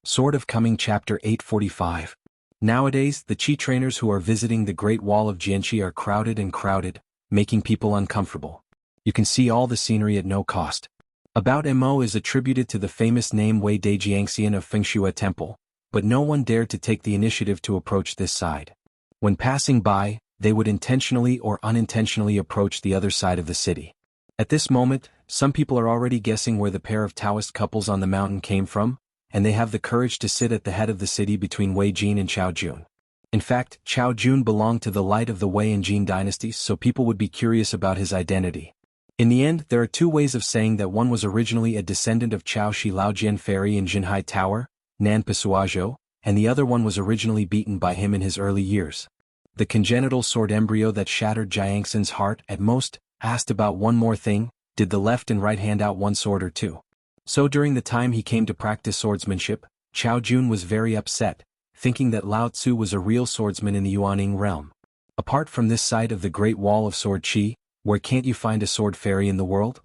Sword of Coming Chapter 845. Nowadays, the Qi trainers who are visiting the Great Wall of Jianghu are crowded, making people uncomfortable. You can see all the scenery at no cost. About Mo is attributed to the famous name Wei De Jiangxian of Fengshui Temple, but no one dared to take the initiative to approach this side. When passing by, they would intentionally or unintentionally approach the other side of the city. At this moment, some people are already guessing where the pair of Taoist couples on the mountain came from, and they have the courage to sit at the head of the city between Wei Jin and Chao Jun. In fact, Chao Jun belonged to the light of the Wei and Jin dynasties, so people would be curious about his identity. In the end, there are two ways of saying that one was originally a descendant of Chao Shi Laojian Ferry in Jinhai Tower, Nan Pisuazhou, and the other one was originally beaten by him in his early years. The congenital sword embryo that shattered Jiangxin's heart at most asked about one more thing: did the left and right hand out one sword or two? So during the time he came to practice swordsmanship, Chao Jun was very upset, thinking that Lao Tzu was a real swordsman in the Yuaning realm. Apart from this site of the Great Wall of Sword Qi, where can't you find a sword fairy in the world?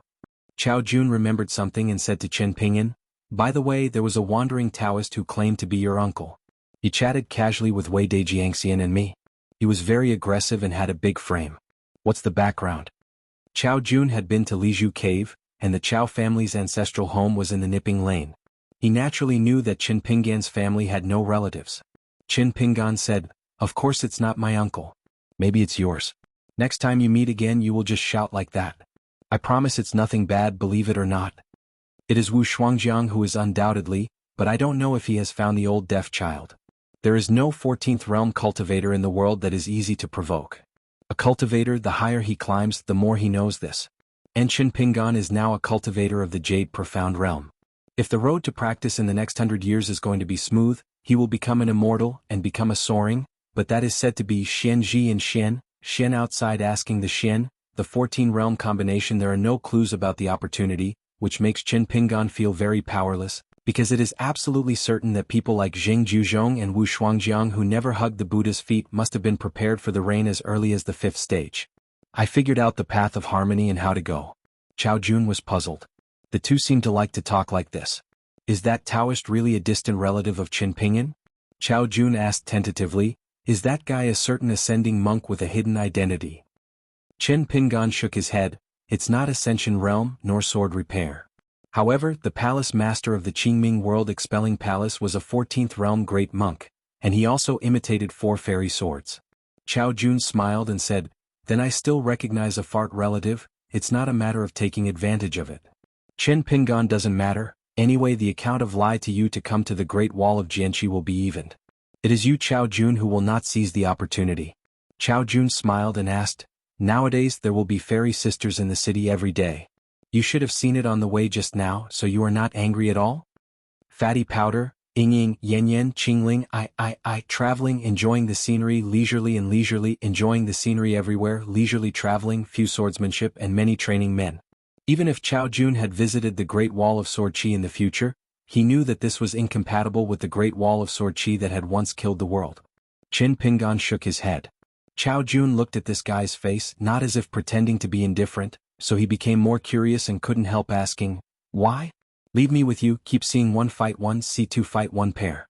Chao Jun remembered something and said to Chen Pingyan, "By the way, there was a wandering Taoist who claimed to be your uncle. He chatted casually with Wei De Jiangxian and me. He was very aggressive and had a big frame. What's the background?" Chao Jun had been to Lizhu Cave, and the Chao family's ancestral home was in the Nipping Lane. He naturally knew that Chen Pingyan's family had no relatives. Chen Pingyan said, "Of course it's not my uncle. Maybe it's yours. Next time you meet again you will just shout like that. I promise it's nothing bad, believe it or not. It is Wu Shuangjiang who is undoubtedly, but I don't know if he has found the old deaf child. There is no 14th realm cultivator in the world that is easy to provoke. A cultivator, the higher he climbs, the more he knows this. And Chen Pingyan is now a cultivator of the Jade Profound Realm. If the road to practice in the next 100 years is going to be smooth, he will become an immortal and become a soaring, but that is said to be Xianxia and Xian outside asking the Xian, the 14-realm combination. There are no clues about the opportunity, which makes Chen Pingyan feel very powerless, because it is absolutely certain that people like Jing Juzhong and Wu Shuangjiang who never hugged the Buddha's feet must have been prepared for the rain as early as the 5th stage. I figured out the path of harmony and how to go. Chao Jun was puzzled. The two seemed to like to talk like this. Is that Taoist really a distant relative of Chen Pingyan? Chao Jun asked tentatively, is that guy a certain ascending monk with a hidden identity? Chen Pingyan shook his head, it's not Ascension Realm nor sword repair. However, the palace master of the Qingming World Expelling Palace was a 14th realm great monk, and he also imitated 4 fairy swords. Chao Jun smiled and said, then I still recognize a fart relative. It's not a matter of taking advantage of it. Chen Pingyan doesn't matter, anyway the account of lie to you to come to the Great Wall of Jianghu will be evened. It is you Chao Jun who will not seize the opportunity. Chao Jun smiled and asked, nowadays there will be fairy sisters in the city every day. You should have seen it on the way just now, so you are not angry at all? Fatty powder, Ying Yen Qingling I traveling, enjoying the scenery leisurely enjoying the scenery everywhere, leisurely traveling, few swordsmanship and many training men. Even if Chao Jun had visited the Great Wall of Sword Qi in the future, he knew that this was incompatible with the Great Wall of Sword Qi that had once killed the world. Chen Pingyan shook his head. Chao Jun looked at this guy's face, not as if pretending to be indifferent, so he became more curious and couldn't help asking, why? Leave me with you, keep seeing one fight one, see two fight one pair.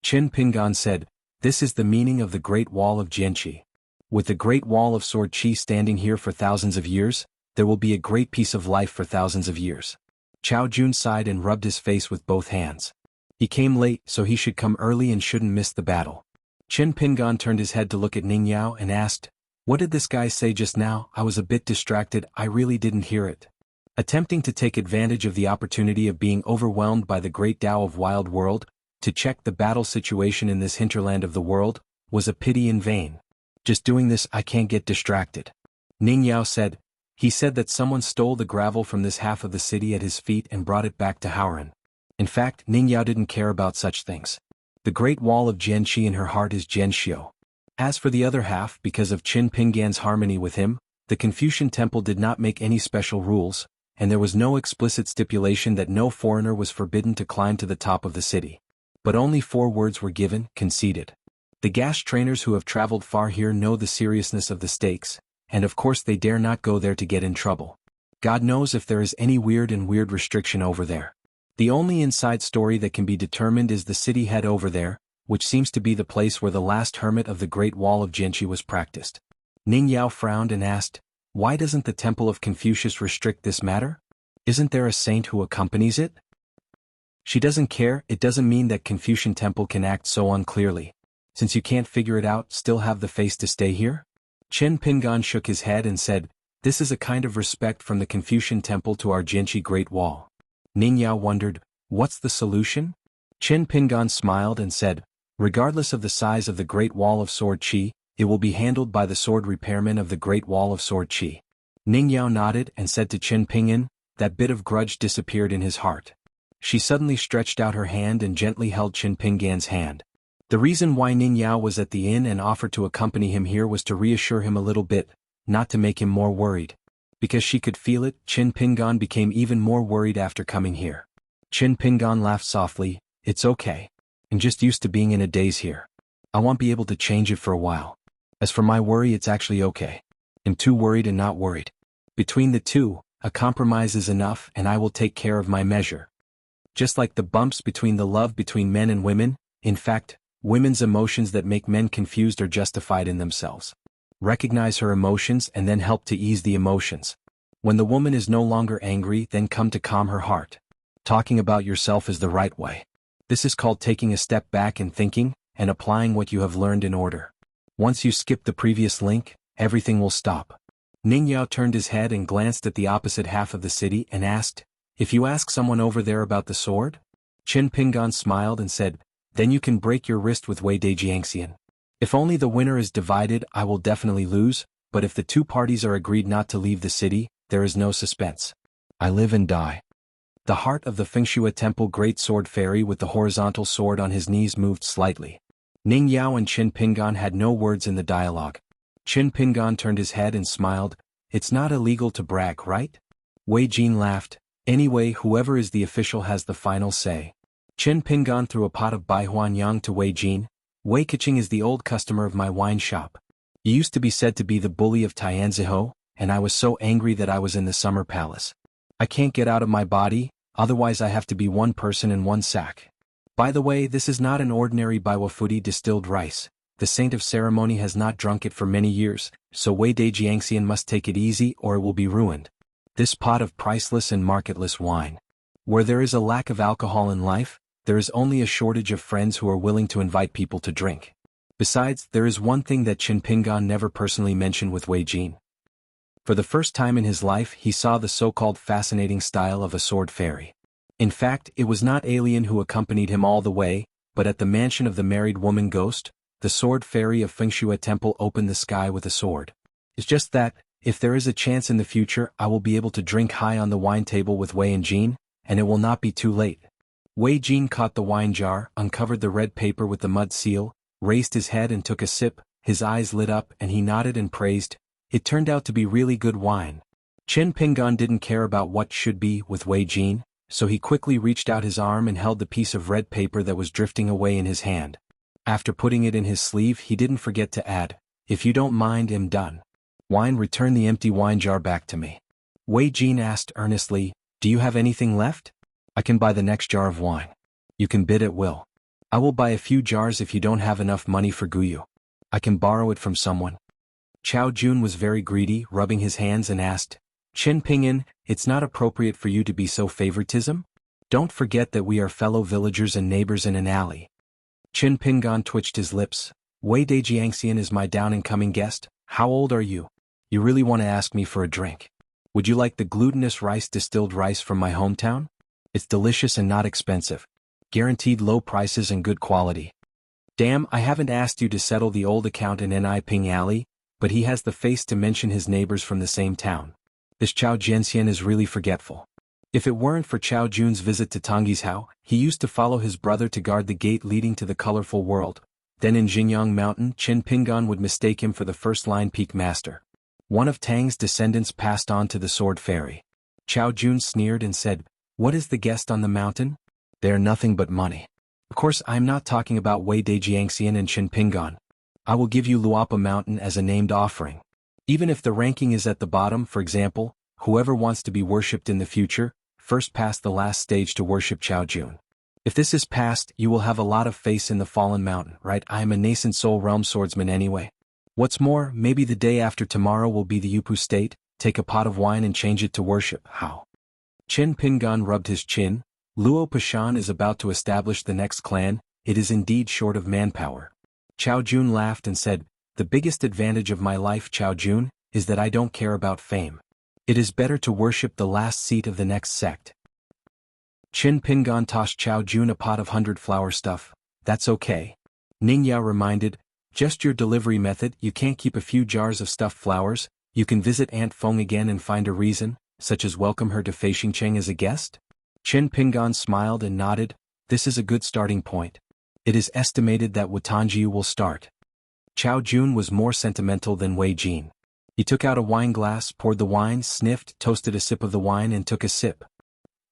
Chen Pingyan said, this is the meaning of the Great Wall of Jianghu. With the Great Wall of Sword Qi standing here for thousands of years, there will be a great piece of life for thousands of years. Chao Jun sighed and rubbed his face with both hands. He came late, so he should come early and shouldn't miss the battle. Chen Pingyan turned his head to look at Ning Yao and asked, what did this guy say just now? I was a bit distracted, I really didn't hear it. Attempting to take advantage of the opportunity of being overwhelmed by the great Tao of Wild World, to check the battle situation in this hinterland of the world, was a pity in vain. Just doing this I can't get distracted. Ning Yao said, he said that someone stole the gravel from this half of the city at his feet and brought it back to Hauran. In fact, Ning Yao didn't care about such things. The Great Wall of Jianghu in her heart is Jianxiu. As for the other half, because of Chen Pingyan's harmony with him, the Confucian Temple did not make any special rules, and there was no explicit stipulation that no foreigner was forbidden to climb to the top of the city. But only 4 words were given, conceded. The gas trainers who have traveled far here know the seriousness of the stakes, and of course they dare not go there to get in trouble. God knows if there is any weird restriction over there. The only inside story that can be determined is the city head over there, which seems to be the place where the last hermit of the Great Wall of Jianghu was practiced. Ning Yao frowned and asked, why doesn't the Temple of Confucius restrict this matter? Isn't there a saint who accompanies it? She doesn't care. It doesn't mean that Confucian Temple can act so unclearly. Since you can't figure it out, still have the face to stay here? Chen Pingan shook his head and said, this is a kind of respect from the Confucian Temple to our Jianghu Great Wall. Ning Yao wondered, what's the solution? Chen Pingan smiled and said, regardless of the size of the Great Wall of Sword Qi, it will be handled by the sword repairmen of the Great Wall of Sword Qi. Ning Yao nodded and said to Chen Pingan, that bit of grudge disappeared in his heart. She suddenly stretched out her hand and gently held Chen Pingan's hand. The reason why Ning Yao was at the inn and offered to accompany him here was to reassure him a little bit, not to make him more worried. Because she could feel it, Chen Pingan became even more worried after coming here. Chen Pingan laughed softly, it's okay. I'm just used to being in a daze here. I won't be able to change it for a while. As for my worry, it's actually okay. I'm too worried and not worried. Between the two, a compromise is enough and I will take care of my measure. Just like the bumps between the love between men and women, in fact, women's emotions that make men confused are justified in themselves. Recognize her emotions and then help to ease the emotions. When the woman is no longer angry, then come to calm her heart. Talking about yourself is the right way. This is called taking a step back and thinking, and applying what you have learned in order. Once you skip the previous link, everything will stop. Ning Yao turned his head and glanced at the opposite half of the city and asked, if you ask someone over there about the sword? Chen Pingan smiled and said, then you can break your wrist with Wei De Jiangxian. If only the winner is divided, I will definitely lose, but if the two parties are agreed not to leave the city, there is no suspense. I live and die. The heart of the Fengshui Temple Great Sword Fairy with the horizontal sword on his knees moved slightly. Ning Yao and Chen Pingan had no words in the dialogue. Chen Pingan turned his head and smiled, it's not illegal to brag, right? Wei Jin laughed, anyway whoever is the official has the final say. Chen Pingan threw a pot of baihuan yang to Wei Jin. Wei Keqing is the old customer of my wine shop. You used to be said to be the bully of Tianziho, and I was so angry that I was in the summer palace. I can't get out of my body, otherwise I have to be one person in one sack. By the way, this is not an ordinary baiwafuti distilled rice. The saint of ceremony has not drunk it for many years, so Wei De Jiangxian must take it easy or it will be ruined. This pot of priceless and marketless wine. Where there is a lack of alcohol in life, there is only a shortage of friends who are willing to invite people to drink. Besides, there is one thing that Chen Pingan never personally mentioned with Wei Jin. For the first time in his life, he saw the so-called fascinating style of a sword fairy. In fact, it was not alien who accompanied him all the way, but at the mansion of the married woman ghost, the sword fairy of Fengshui Temple opened the sky with a sword. It's just that, if there is a chance in the future, I will be able to drink high on the wine table with Wei and Jin, and it will not be too late. Wei Jin caught the wine jar, uncovered the red paper with the mud seal, raised his head and took a sip, his eyes lit up and he nodded and praised, it turned out to be really good wine. Chen Pingan didn't care about what should be with Wei Jin, so he quickly reached out his arm and held the piece of red paper that was drifting away in his hand. After putting it in his sleeve, he didn't forget to add, if you don't mind, I'm done. Wine, return the empty wine jar back to me. Wei Jin asked earnestly, do you have anything left? I can buy the next jar of wine. You can bid at will. I will buy a few jars if you don't have enough money for guyu. I can borrow it from someone. Chao Jun was very greedy, rubbing his hands and asked, Chen Pingan, it's not appropriate for you to be so favoritism? Don't forget that we are fellow villagers and neighbors in an alley. Chen Pingan twitched his lips. Wei De Jiangxian is my down-and-coming guest. How old are you? You really want to ask me for a drink? Would you like the glutinous rice distilled rice from my hometown? It's delicious and not expensive. Guaranteed low prices and good quality. Damn, I haven't asked you to settle the old account in Ni Ping Alley, but he has the face to mention his neighbors from the same town. This Chao Jianxian is really forgetful. If it weren't for Chao Jun's visit to Tongyi's house, he used to follow his brother to guard the gate leading to the colorful world. Then in Xinjiang Mountain, Chen Pingan would mistake him for the first-line peak master. One of Tang's descendants passed on to the sword fairy. Chao Jun sneered and said, what is the guest on the mountain? They are nothing but money. Of course, I am not talking about Wei De Jiangxian and Chen Pingan. I will give you Luapa Mountain as a named offering. Even if the ranking is at the bottom, for example, whoever wants to be worshipped in the future, first pass the last stage to worship Chao Jun. If this is passed, you will have a lot of faith in the fallen mountain, right? I am a nascent soul realm swordsman anyway. What's more, maybe the day after tomorrow will be the Yupu state, take a pot of wine and change it to worship. How? Chen Pingan rubbed his chin. Luo Pashan is about to establish the next clan, it is indeed short of manpower. Chao Jun laughed and said, the biggest advantage of my life, Chao Jun, is that I don't care about fame. It is better to worship the last seat of the next sect. Qin Pingan tossed Chao Jun a pot of 100-flower stuff. That's okay. Ning Yao reminded, just your delivery method, you can't keep a few jars of stuffed flowers, you can visit Aunt Feng again and find a reason, such as welcome her to Fei Xingcheng as a guest? Qin Pingan smiled and nodded, this is a good starting point. It is estimated that Wutanjiu will start. Chao Jun was more sentimental than Wei Jin. He took out a wine glass, poured the wine, sniffed, toasted a sip of the wine and took a sip.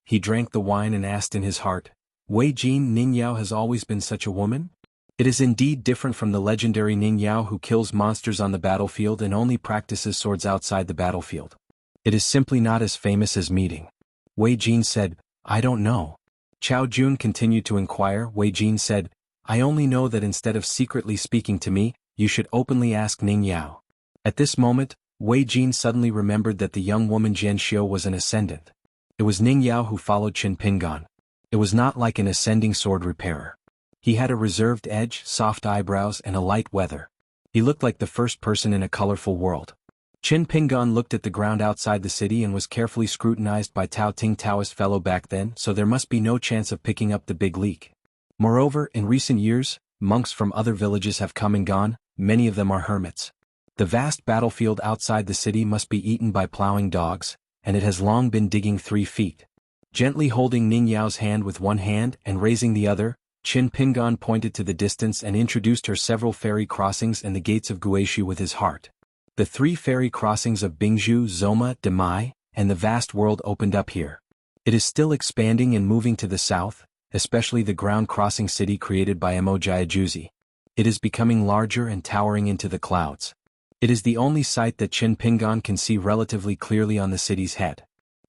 He drank the wine and asked in his heart, Wei Jin Ning Yao has always been such a woman? It is indeed different from the legendary Ning Yao who kills monsters on the battlefield and only practices swords outside the battlefield. It is simply not as famous as meeting. Wei Jin said, I don't know. Chao Jun continued to inquire. Wei Jin said, I only know that instead of secretly speaking to me, you should openly ask Ning Yao. At this moment, Wei Jin suddenly remembered that the young woman Jianxia was an ascendant. It was Ning Yao who followed Qin Pingan. It was not like an ascending sword repairer. He had a reserved edge, soft eyebrows and a light weather. He looked like the first person in a colorful world. Qin Pingan looked at the ground outside the city and was carefully scrutinized by Tao Ting Taoist fellow back then, so there must be no chance of picking up the big leak. Moreover, in recent years, monks from other villages have come and gone, many of them are hermits. The vast battlefield outside the city must be eaten by plowing dogs, and it has long been digging 3 feet. Gently holding Ning Yao's hand with one hand and raising the other, Qin Pingan pointed to the distance and introduced her several ferry crossings and the gates of Guishu with his heart. The 3 ferry crossings of Bingzhu, Zoma, Demai, and the vast world opened up here. It is still expanding and moving to the south, especially the ground crossing city created by Emojiajuzi. It is becoming larger and towering into the clouds. It is the only site that Qin Pingan can see relatively clearly on the city's head.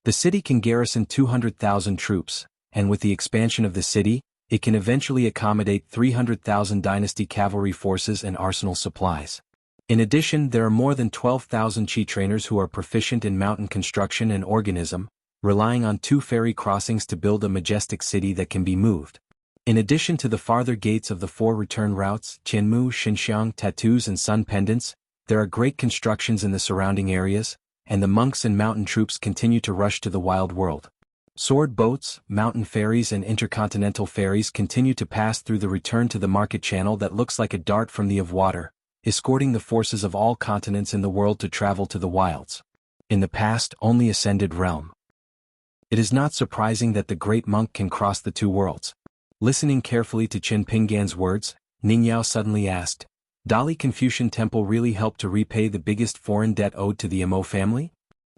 The city can garrison 200,000 troops, and with the expansion of the city, it can eventually accommodate 300,000 dynasty cavalry forces and arsenal supplies. In addition, there are more than 12,000 Qi trainers who are proficient in mountain construction and organism, relying on 2 ferry crossings to build a majestic city that can be moved. In addition to the farther gates of the 4 return routes, Qianmu, Xinxiang, tattoos and sun pendants, there are great constructions in the surrounding areas, and the monks and mountain troops continue to rush to the wild world. Sword boats, mountain ferries and intercontinental ferries continue to pass through the return to the market channel that looks like a dart from the of water, escorting the forces of all continents in the world to travel to the wilds. In the past, only ascended realm. It is not surprising that the great monk can cross the 2 worlds. Listening carefully to Qin Pingan's words, Ning Yao suddenly asked, Dali Confucian Temple really helped to repay the biggest foreign debt owed to the Emo family?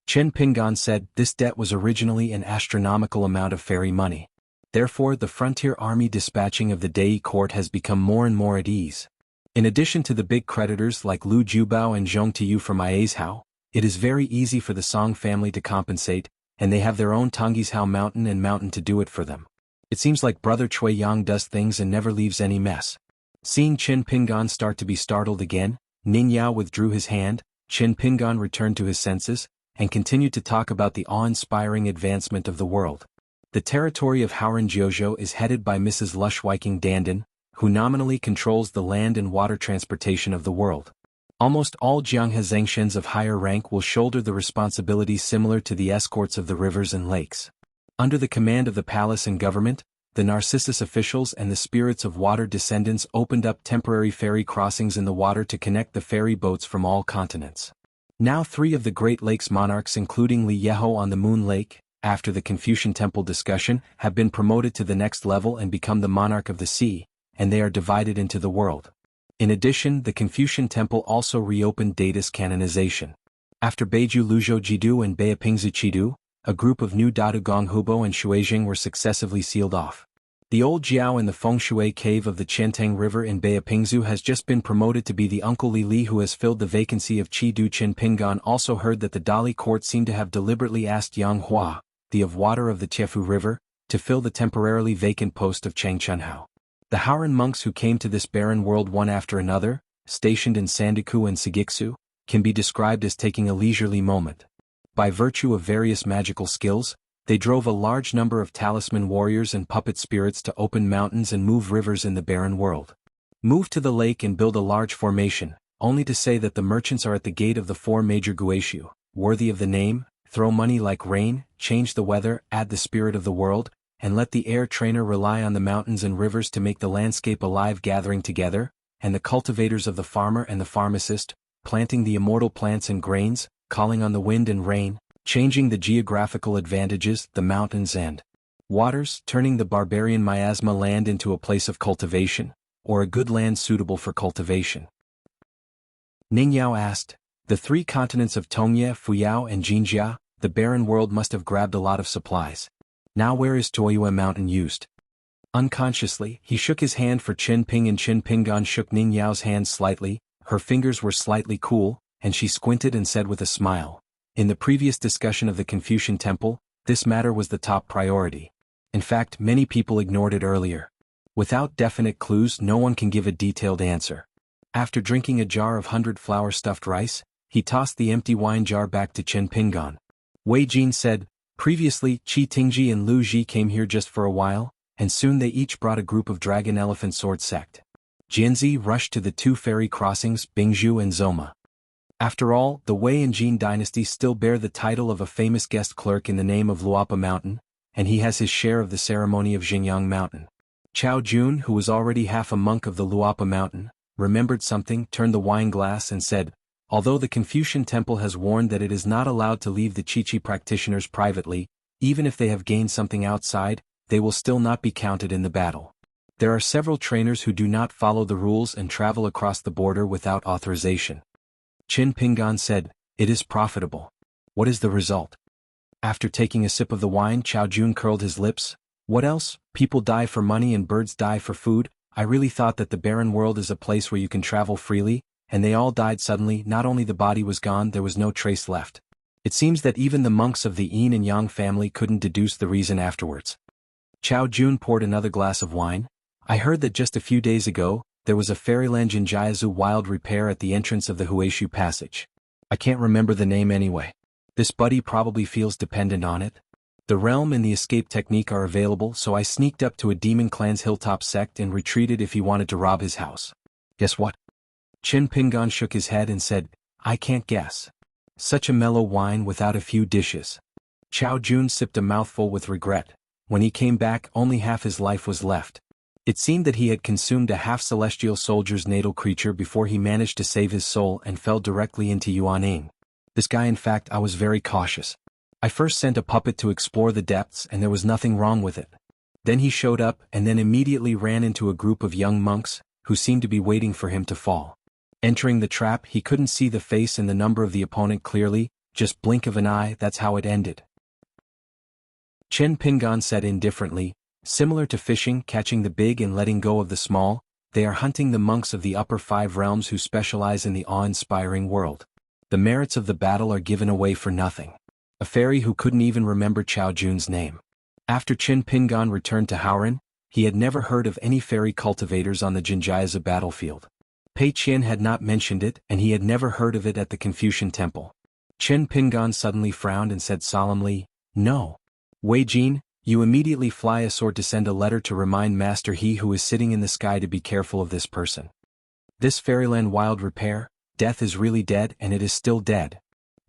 Qin Pingan said, this debt was originally an astronomical amount of fairy money. Therefore, the frontier army dispatching of the Dei court has become more and more at ease. In addition to the big creditors like Lu Jubao and Zhong Tiyu from Iaishao, it is very easy for the Song family to compensate, and they have their own Tonggishao mountain and mountain to do it for them. It seems like Brother Cui Yang does things and never leaves any mess. Seeing Qin Pingan start to be startled again, Ning Yao withdrew his hand, Qin Pingan returned to his senses, and continued to talk about the awe-inspiring advancement of the world. The territory of Hauran Jiuzhou is headed by Mrs. Lushwiking Dandan, who nominally controls the land and water transportation of the world. Almost all jianghu zengshens of higher rank will shoulder the responsibilities similar to the escorts of the rivers and lakes. Under the command of the palace and government, the Narcissus officials and the spirits of water descendants opened up temporary ferry crossings in the water to connect the ferry boats from all continents. Now 3 of the Great Lakes monarchs including Li Yeho on the Moon Lake, after the Confucian Temple discussion, have been promoted to the next level and become the monarch of the sea, and they are divided into the world. In addition, the Confucian Temple also reopened Data's canonization. After Beiju Luzhou Jidu and Beipingzu Chidu, a group of new Dadu Gonghubo and Shuizheng were successively sealed off. The old Jiao in the Fengshui cave of the Qiantang River in Beipingzu has just been promoted to be the Uncle Li Li who has filled the vacancy of Qi Du. Qin Pingan also heard that the Dali court seemed to have deliberately asked Yang Hua, the of water of the Tiefu River, to fill the temporarily vacant post of Changchunhao. The Haoran monks who came to this barren world one after another, stationed in Sandaku and Sigixu, can be described as taking a leisurely moment. By virtue of various magical skills, they drove a large number of talisman warriors and puppet spirits to open mountains and move rivers in the barren world. Move to the lake and build a large formation, only to say that the merchants are at the gate of the four major guishu, worthy of the name, throw money like rain, change the weather, add the spirit of the world, and let the air trainer rely on the mountains and rivers to make the landscape alive gathering together, and the cultivators of the farmer and the pharmacist, planting the immortal plants and grains, calling on the wind and rain, changing the geographical advantages, the mountains and waters, turning the barbarian miasma land into a place of cultivation, or a good land suitable for cultivation. Ningyao asked, the three continents of Tongye, Fuyao and Jinjia, the barren world must have grabbed a lot of supplies. Now where is Toyue Mountain used? Unconsciously, he shook his hand for Qin Ping and Qin Pingan shook Ningyao's hand slightly, her fingers were slightly cool, and she squinted and said with a smile, in the previous discussion of the Confucian temple, this matter was the top priority. In fact, many people ignored it earlier. Without definite clues, no one can give a detailed answer. After drinking a jar of 100-flour stuffed rice, he tossed the empty wine jar back to Qin Pingan. Wei Jin said, previously, Qi Tingji and Lu Ji came here just for a while, and soon they each brought a group of dragon elephant sword sect. Jianzi rushed to the two ferry crossings, Bingzhu and Zoma. After all, the Wei and Jin dynasty still bear the title of a famous guest clerk in the name of Luapa Mountain, and he has his share of the ceremony of Xingyang Mountain. Chao Jun, who was already half a monk of the Luapa Mountain, remembered something, turned the wine glass and said, although the Confucian temple has warned that it is not allowed to leave the Qi practitioners privately, even if they have gained something outside, they will still not be counted in the battle. There are several trainers who do not follow the rules and travel across the border without authorization. Qin Pingan said, it is profitable. What is the result? After taking a sip of the wine, Chao Jun curled his lips. What else? People die for money and birds die for food. I really thought that the barren world is a place where you can travel freely, and they all died suddenly. Not only the body was gone, there was no trace left. It seems that even the monks of the Yin and Yang family couldn't deduce the reason afterwards. Chao Jun poured another glass of wine. I heard that just a few days ago, there was a fairyland Jinjiazu wild repair at the entrance of the Huaishu passage. I can't remember the name anyway. This buddy probably feels dependent on it. The realm and the escape technique are available, so I sneaked up to a demon clan's hilltop sect and retreated if he wanted to rob his house. Guess what? Qin Pingan shook his head and said, I can't guess. Such a mellow wine without a few dishes. Chao Jun sipped a mouthful with regret. When he came back, only half his life was left. It seemed that he had consumed a half-celestial soldier's natal creature before he managed to save his soul and fell directly into Yuaning. This guy, in fact, I was very cautious. I first sent a puppet to explore the depths and there was nothing wrong with it. Then he showed up and then immediately ran into a group of young monks, who seemed to be waiting for him to fall. Entering the trap, he couldn't see the face and the number of the opponent clearly, just blink of an eye, that's how it ended. Qin Pingan said indifferently, similar to fishing, catching the big and letting go of the small, they are hunting the monks of the upper 5 realms who specialize in the awe-inspiring world. The merits of the battle are given away for nothing. A fairy who couldn't even remember Chao Jun's name. After Qin Pingan returned to Haoran, he had never heard of any fairy cultivators on the Jinjiazu battlefield. Pei Qian had not mentioned it and he had never heard of it at the Confucian temple. Qin Pingan suddenly frowned and said solemnly, no. Wei Jin, you immediately fly a sword to send a letter to remind Master He who is sitting in the sky to be careful of this person. This fairyland wild repair, death is really dead and it is still dead.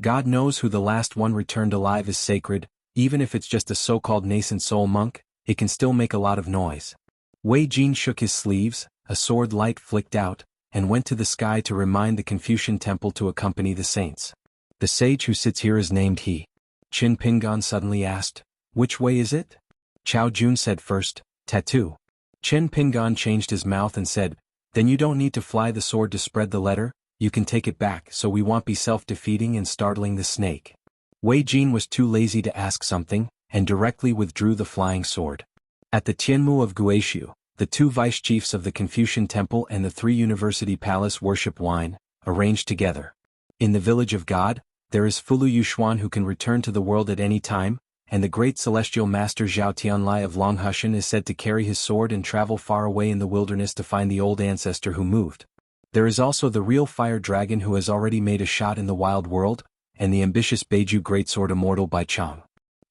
God knows who the last one returned alive is sacred, even if it's just a so-called nascent soul monk, it can still make a lot of noise. Wei Jin shook his sleeves, a sword light flicked out, and went to the sky to remind the Confucian temple to accompany the saints. The sage who sits here is named He. Qin Pingan suddenly asked, which way is it? Chao Jun said first, tattoo. Qin Pingan changed his mouth and said, then you don't need to fly the sword to spread the letter, you can take it back so we won't be self-defeating and startling the snake. Wei Jin was too lazy to ask something, and directly withdrew the flying sword. At the Tianmu of Guishu, the 2 vice-chiefs of the Confucian temple and the 3 university palace worship wine, arranged together. In the village of God, there is Fulu Yuxuan who can return to the world at any time, and the great celestial master Zhao Tianlai of Longhushan is said to carry his sword and travel far away in the wilderness to find the old ancestor who moved. There is also the real fire dragon who has already made a shot in the wild world, and the ambitious Beiju greatsword immortal by Chang.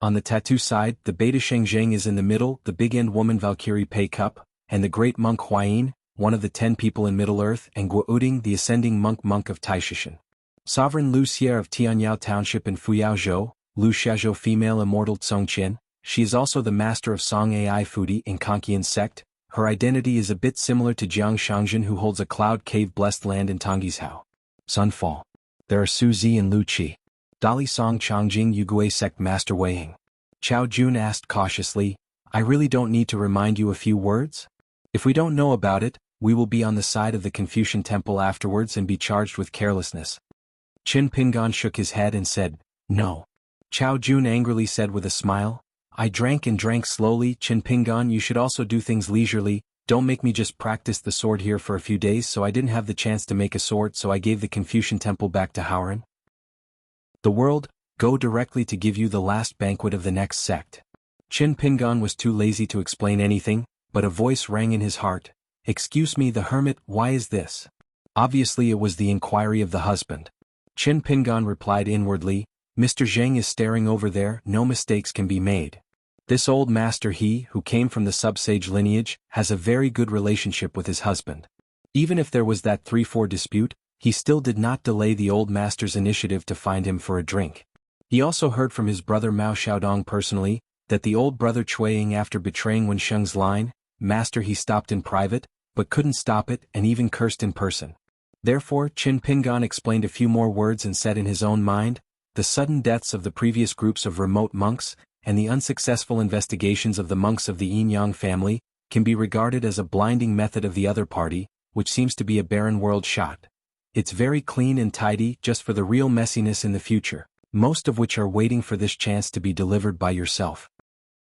On the tattoo side, the beta Shengzheng is in the middle, the big-end woman Valkyrie Pei Cup, and the great monk Huayin, one of the 10 people in Middle-earth, and Guo Uding, the ascending monk of Taishishan. Sovereign Lu Xie of Tianyao Township in Fuyaozhou, Lu Xiaozhou female immortal Tsongqian, she is also the master of Song Ai Fudi in Kankian sect. Her identity is a bit similar to Jiang Shangzhen who holds a cloud cave blessed land in Tonggishao. Sunfall. There are Su Zi and Lu Qi. Dali Song Changjing Yugui sect master Weiying. Chao Jun asked cautiously, I really don't need to remind you a few words? If we don't know about it, we will be on the side of the Confucian temple afterwards and be charged with carelessness. Qin Pingan shook his head and said, No. Chao Jun angrily said with a smile, I drank and drank slowly. Qin Pingan, you should also do things leisurely, don't make me just practice the sword here for a few days so I didn't have the chance to make a sword so I gave the Confucian temple back to Haoran. The world, go directly to give you the last banquet of the next sect. Qin Pingan was too lazy to explain anything, but a voice rang in his heart, Excuse me the hermit, why is this? Obviously it was the inquiry of the husband. Qin Pingan replied inwardly, Mr. Zheng is staring over there, no mistakes can be made. This old master who came from the sub-sage lineage, has a very good relationship with his husband. Even if there was that 3-4 dispute, he still did not delay the old master's initiative to find him for a drink. He also heard from his brother Mao Xiaodong personally, that the old brother Chuiying after betraying Wensheng's line, master he stopped in private, but couldn't stop it and even cursed in person. Therefore Qin Pingan explained a few more words and said in his own mind, the sudden deaths of the previous groups of remote monks, and the unsuccessful investigations of the monks of the Yin-Yang family, can be regarded as a blinding method of the other party, which seems to be a barren world shot. It's very clean and tidy just for the real messiness in the future, most of which are waiting for this chance to be delivered by yourself.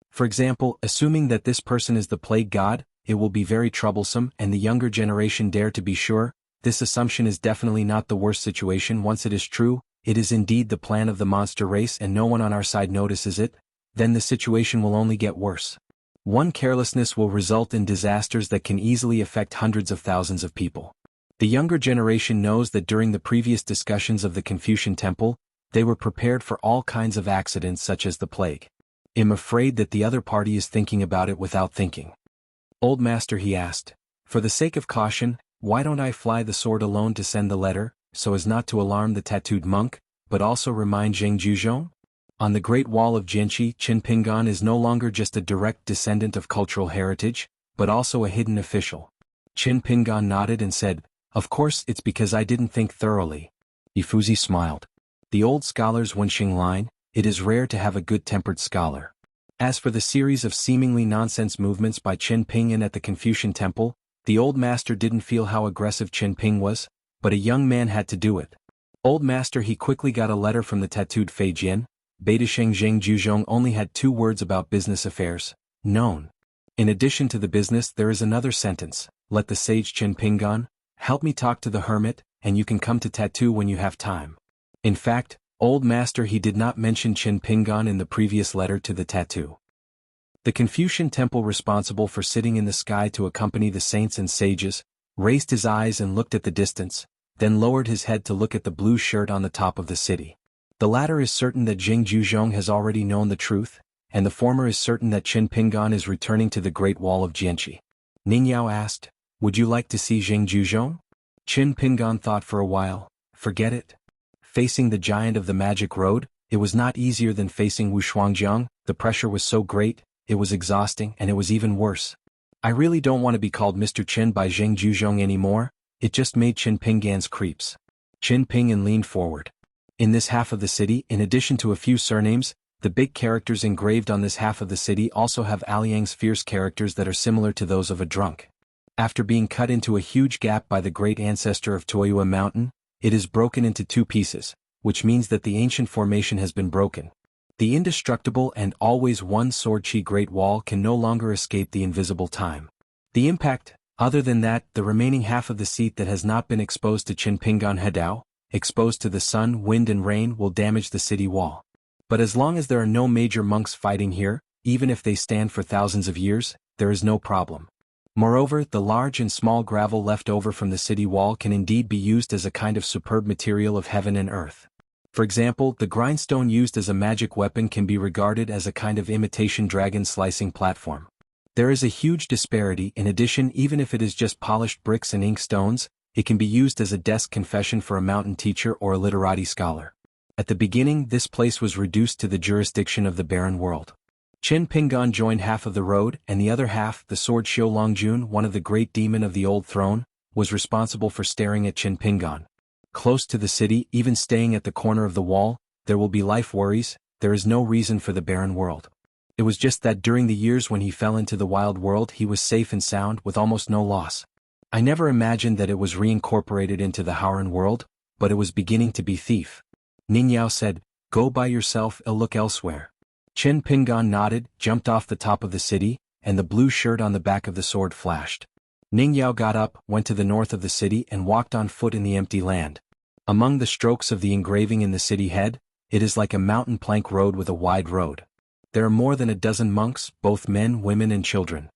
For example, assuming that this person is the plague god, it will be very troublesome and the younger generation dare to be sure, this assumption is definitely not the worst situation once it is true, it is indeed the plan of the monster race and no one on our side notices it, then the situation will only get worse. One carelessness will result in disasters that can easily affect hundreds of thousands of people. The younger generation knows that during the previous discussions of the Confucian temple, they were prepared for all kinds of accidents such as the plague. I'm afraid that the other party is thinking about it without thinking. Old master, he asked, for the sake of caution, why don't I fly the sword alone to send the letter, so as not to alarm the tattooed monk, but also remind Zheng Juzhong? On the Great Wall of Jianqi, Qin Pingan is no longer just a direct descendant of cultural heritage, but also a hidden official. Qin Pingan nodded and said, Of course it's because I didn't think thoroughly. Yifuzi smiled. The old scholar's Wenxing line, it is rare to have a good-tempered scholar. As for the series of seemingly nonsense movements by Qin Pingan at the Confucian temple, the old master didn't feel how aggressive Qin Ping was, but a young man had to do it. Old master, he quickly got a letter from the tattooed Fei Jian. Beta Shengzheng Juzhong only had 2 words about business affairs, known. In addition to the business there is another sentence, let the sage Qin Pingan, help me talk to the hermit, and you can come to tattoo when you have time. In fact, old master he did not mention Qin Pingan in the previous letter to the tattoo. The Confucian temple responsible for sitting in the sky to accompany the saints and sages, raised his eyes and looked at the distance, then lowered his head to look at the blue shirt on the top of the city. The latter is certain that Zheng Juzhong has already known the truth, and the former is certain that Qin Pingan is returning to the Great Wall of Jianqi. Ning Yao asked, would you like to see Zheng Juzhong? Qin Pingan thought for a while, forget it. Facing the giant of the magic road, it was not easier than facing Wu Shuangjiang, the pressure was so great, it was exhausting and it was even worse. I really don't want to be called Mr. Qin by Zheng Juzhong anymore, it just made Qin Pingan's creeps. Qin Pingan leaned forward. In this half of the city, in addition to a few surnames, the big characters engraved on this half of the city also have Aliang's fierce characters that are similar to those of a drunk. After being cut into a huge gap by the great ancestor of Toyua Mountain, it is broken into 2 pieces, which means that the ancient formation has been broken. The indestructible and always one sword chi Great Wall can no longer escape the invisible time. The impact, other than that, the remaining half of the seat that has not been exposed to Qin Pingan Hedao, exposed to the sun, wind and rain will damage the city wall. But as long as there are no major monks fighting here, even if they stand for thousands of years, there is no problem. Moreover, the large and small gravel left over from the city wall can indeed be used as a kind of superb material of heaven and earth. For example, the grindstone used as a magic weapon can be regarded as a kind of imitation dragon slicing platform. There is a huge disparity. In addition, even if it is just polished bricks and ink stones, it can be used as a desk confession for a mountain teacher or a literati scholar. At the beginning, this place was reduced to the jurisdiction of the barren world. Qin Pingan joined half of the road, and the other half, the sword Xiu Longjun, one of the great demon of the old throne, was responsible for staring at Qin Pingan. Close to the city, even staying at the corner of the wall, there will be life worries. There is no reason for the barren world. It was just that during the years when he fell into the wild world he was safe and sound with almost no loss. I never imagined that it was reincorporated into the Howran world, but it was beginning to be thief. Ningyao said, "Go by yourself, I'll look elsewhere." Qin Pingan nodded, jumped off the top of the city, and the blue shirt on the back of the sword flashed. Ningyao got up, went to the north of the city and walked on foot in the empty land. Among the strokes of the engraving in the city head, it is like a mountain plank road with a wide road. There are more than a dozen monks, both men, women and children.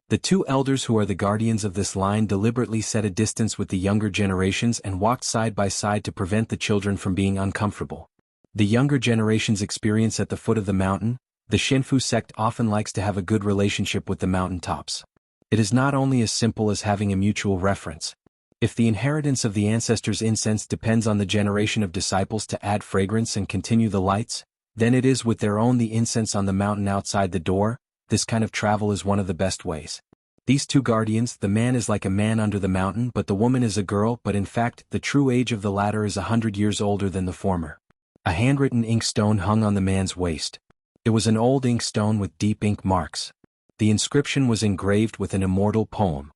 The two elders who are the guardians of this line deliberately set a distance with the younger generations and walked side by side to prevent the children from being uncomfortable. The younger generation's experience at the foot of the mountain, the Xianhu sect often likes to have a good relationship with the mountain tops. It is not only as simple as having a mutual reference. If the inheritance of the ancestors' incense depends on the generation of disciples to add fragrance and continue the lights, then it is with their own the incense on the mountain outside the door. This kind of travel is one of the best ways. These two guardians, the man is like a man under the mountain but the woman is a girl, but in fact the true age of the latter is 100 years older than the former. A handwritten ink stone hung on the man's waist. It was an old ink stone with deep ink marks. The inscription was engraved with an immortal poem.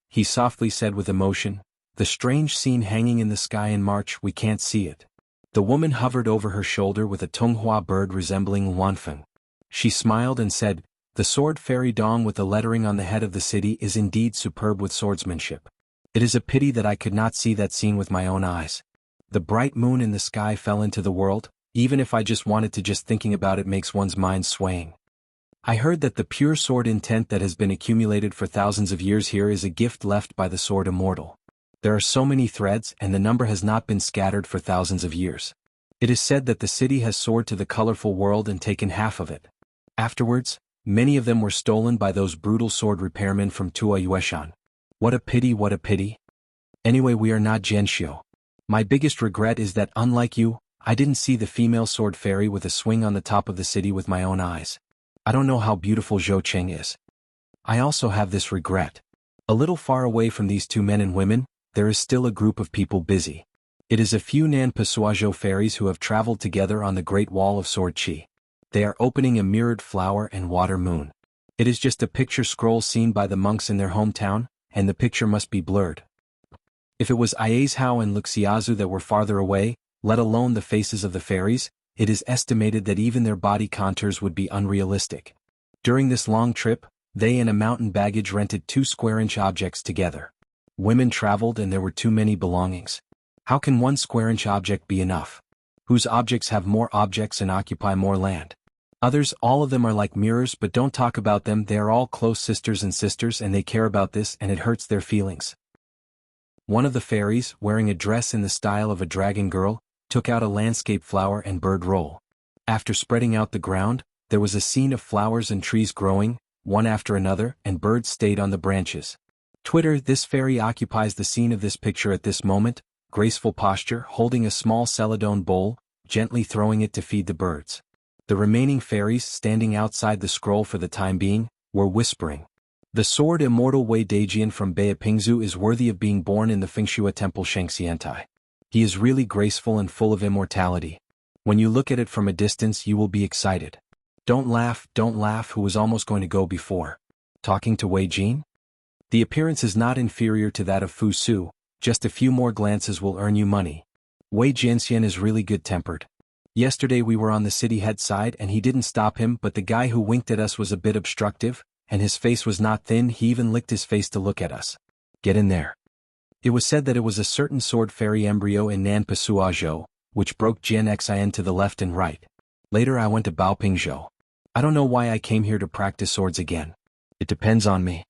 He softly said with emotion, "The strange scene hanging in the sky in March, we can't see it." The woman hovered over her shoulder with a Tonghua bird resembling Xuanhuan. She smiled and said, "The sword fairy dong with the lettering on the head of the city is indeed superb with swordsmanship. It is a pity that I could not see that scene with my own eyes. The bright moon in the sky fell into the world, even if I just wanted to, just thinking about it makes one's mind swaying. I heard that the pure sword intent that has been accumulated for thousands of years here is a gift left by the sword immortal. There are so many threads and the number has not been scattered for thousands of years. It is said that the city has soared to the colorful world and taken half of it. Afterwards, many of them were stolen by those brutal sword repairmen from Tua Yueshan. What a pity, what a pity. Anyway, we are not Jianxiu. My biggest regret is that, unlike you, I didn't see the female sword fairy with a swing on the top of the city with my own eyes. I don't know how beautiful Zhou Cheng is. I also have this regret. A little far away from these two men and women, there is still a group of people busy. It is a few Nan Pasuazhou fairies who have traveled together on the Great Wall of Sword Qi. They are opening a mirrored flower and water moon. It is just a picture scroll seen by the monks in their hometown, and the picture must be blurred. If it was Iazhao and Luxiazu that were farther away, let alone the faces of the fairies, it is estimated that even their body contours would be unrealistic. During this long trip, they and a mountain baggage rented 2 square-inch objects together. Women traveled and there were too many belongings. How can 1 square-inch object be enough? Whose objects have more objects and occupy more land? Others, all of them are like mirrors, but don't talk about them. They are all close sisters and they care about this and it hurts their feelings. One of the fairies, wearing a dress in the style of a dragon girl, took out a landscape flower and bird roll. After spreading out the ground, there was a scene of flowers and trees growing, one after another, and birds stayed on the branches. Twitter, this fairy occupies the scene of this picture at this moment, graceful posture, holding a small celadone bowl, gently throwing it to feed the birds. The remaining fairies, standing outside the scroll for the time being, were whispering. The sword immortal Wei Daijian from Beipingzu is worthy of being born in the Fengshua temple Shengxiantai. He is really graceful and full of immortality. When you look at it from a distance you will be excited. Don't laugh, who was almost going to go before. Talking to Wei Jin? The appearance is not inferior to that of Fu Su, just a few more glances will earn you money. Wei Jianxian is really good-tempered. Yesterday we were on the city head side and he didn't stop him, but the guy who winked at us was a bit obstructive, and his face was not thin, he even licked his face to look at us. Get in there. It was said that it was a certain sword fairy embryo in Nan Pasuazhou, which broke Jiangxia to the left and right. Later I went to Baopingzhou. I don't know why I came here to practice swords again. It depends on me.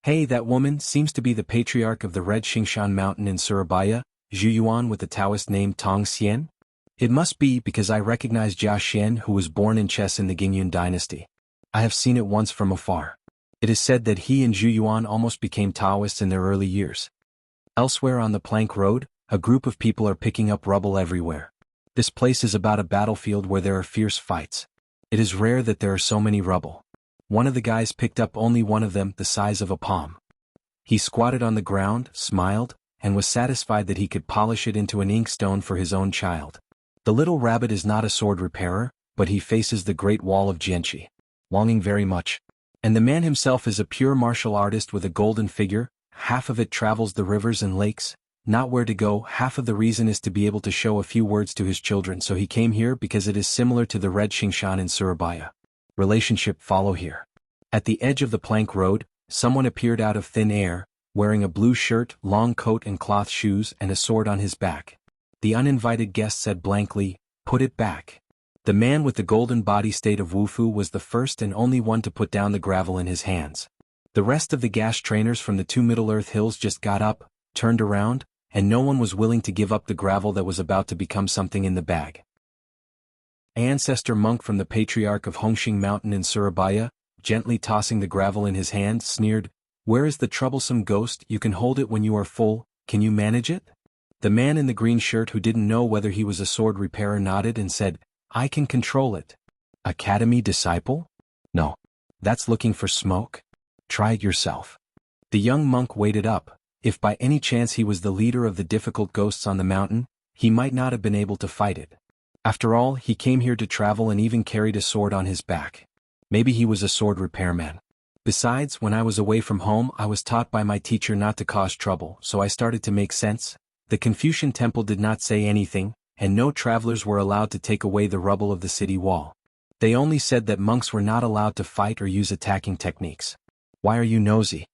Hey, that woman seems to be the patriarch of the Red Xingshan Mountain in Surabaya, Xuanhuan with the Taoist name Tong Xian? It must be because I recognize Jia Xian, who was born in Chess in the Gingyun dynasty. I have seen it once from afar. It is said that he and Xuanhuan almost became Taoists in their early years. Elsewhere on the plank road, a group of people are picking up rubble everywhere. This place is about a battlefield where there are fierce fights. It is rare that there are so many rubble. One of the guys picked up only one of them the size of a palm. He squatted on the ground, smiled, and was satisfied that he could polish it into an inkstone for his own child. The little rabbit is not a sword repairer, but he faces the Great Wall of Jianghu, longing very much. And the man himself is a pure martial artist with a golden figure. Half of it travels the rivers and lakes, not where to go. Half of the reason is to be able to show a few words to his children, so he came here because it is similar to the Red Xingshan in Surabaya. Relationship follow here. At the edge of the plank road, someone appeared out of thin air, wearing a blue shirt, long coat and cloth shoes and a sword on his back. The uninvited guest said blankly, "Put it back." The man with the golden body state of Wufu was the first and only one to put down the gravel in his hands. The rest of the gash trainers from the two Middle-earth hills just got up, turned around, and no one was willing to give up the gravel that was about to become something in the bag. Ancestor monk from the patriarch of Hongxing Mountain in Surabaya, gently tossing the gravel in his hand, sneered, "Where is the troublesome ghost? You can hold it when you are full, can you manage it?" The man in the green shirt, who didn't know whether he was a sword repairer, nodded and said, "I can control it." Academy disciple? No. That's looking for smoke? Try it yourself. The young monk waited up. If by any chance he was the leader of the difficult ghosts on the mountain, he might not have been able to fight it. After all, he came here to travel and even carried a sword on his back. Maybe he was a sword repairman. Besides, when I was away from home, I was taught by my teacher not to cause trouble, so I started to make sense. The Confucian temple did not say anything, and no travelers were allowed to take away the rubble of the city wall. They only said that monks were not allowed to fight or use attacking techniques. Why are you nosy?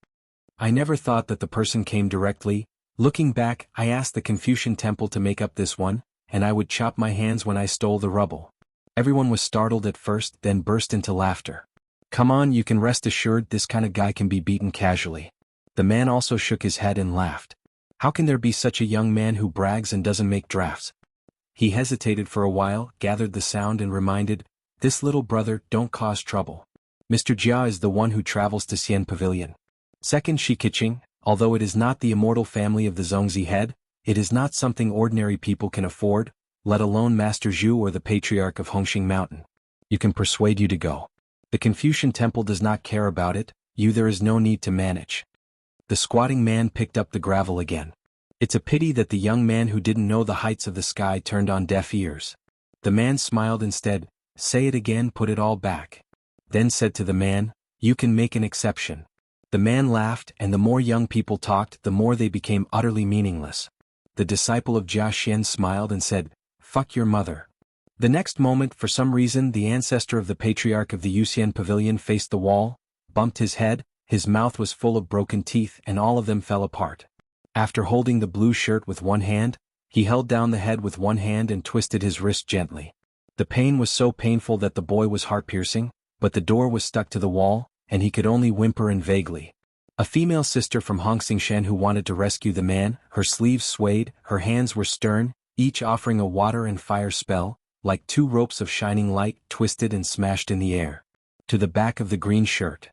I never thought that the person came directly. Looking back, I asked the Confucian temple to make up this one, and I would chop my hands when I stole the rubble. Everyone was startled at first, then burst into laughter. Come on, you can rest assured this kind of guy can be beaten casually. The man also shook his head and laughed. How can there be such a young man who brags and doesn't make drafts? He hesitated for a while, gathered the sound and reminded, "This little brother, don't cause trouble. Mr. Jia is the one who travels to Xian Pavilion." Second, Shikiching, although it is not the immortal family of the Zongzi head, it is not something ordinary people can afford, let alone Master Zhu or the patriarch of Hongxing Mountain. You can persuade you to go. The Confucian temple does not care about it, there is no need to manage. The squatting man picked up the gravel again. It's a pity that the young man who didn't know the heights of the sky turned on deaf ears. The man smiled instead, "Say it again, put it all back." Then said to the man, "You can make an exception." The man laughed, and the more young people talked, the more they became utterly meaningless. The disciple of Jia Xian smiled and said, "Fuck your mother." The next moment, for some reason, the ancestor of the patriarch of the Yuxian Pavilion faced the wall, bumped his head, his mouth was full of broken teeth, and all of them fell apart. After holding the blue shirt with one hand, he held down the head with one hand and twisted his wrist gently. The pain was so painful that the boy was heart-piercing, but the door was stuck to the wall, and he could only whimper and vaguely. A female sister from Hongxingshan who wanted to rescue the man, her sleeves swayed, her hands were stern, each offering a water and fire spell, like two ropes of shining light, twisted and smashed in the air. To the back of the green shirt.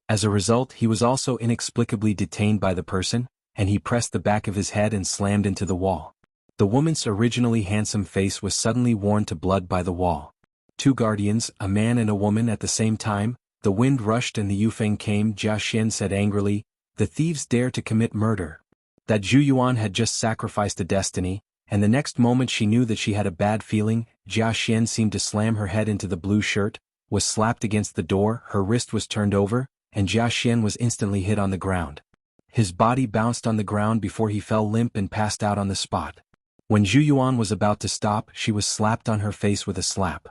As a result, he was also inexplicably detained by the person, and he pressed the back of his head and slammed into the wall. The woman's originally handsome face was suddenly worn to blood by the wall. Two guardians, a man and a woman at the same time, the wind rushed and the Yufeng came. Jia Xian said angrily, "The thieves dare to commit murder." That Xuanhuan had just sacrificed a destiny, and the next moment she knew that she had a bad feeling. Jia Xian seemed to slam her head into the blue shirt, was slapped against the door, her wrist was turned over, and Jia Xian was instantly hit on the ground. His body bounced on the ground before he fell limp and passed out on the spot. When Xuanhuan was about to stop, she was slapped on her face with a slap.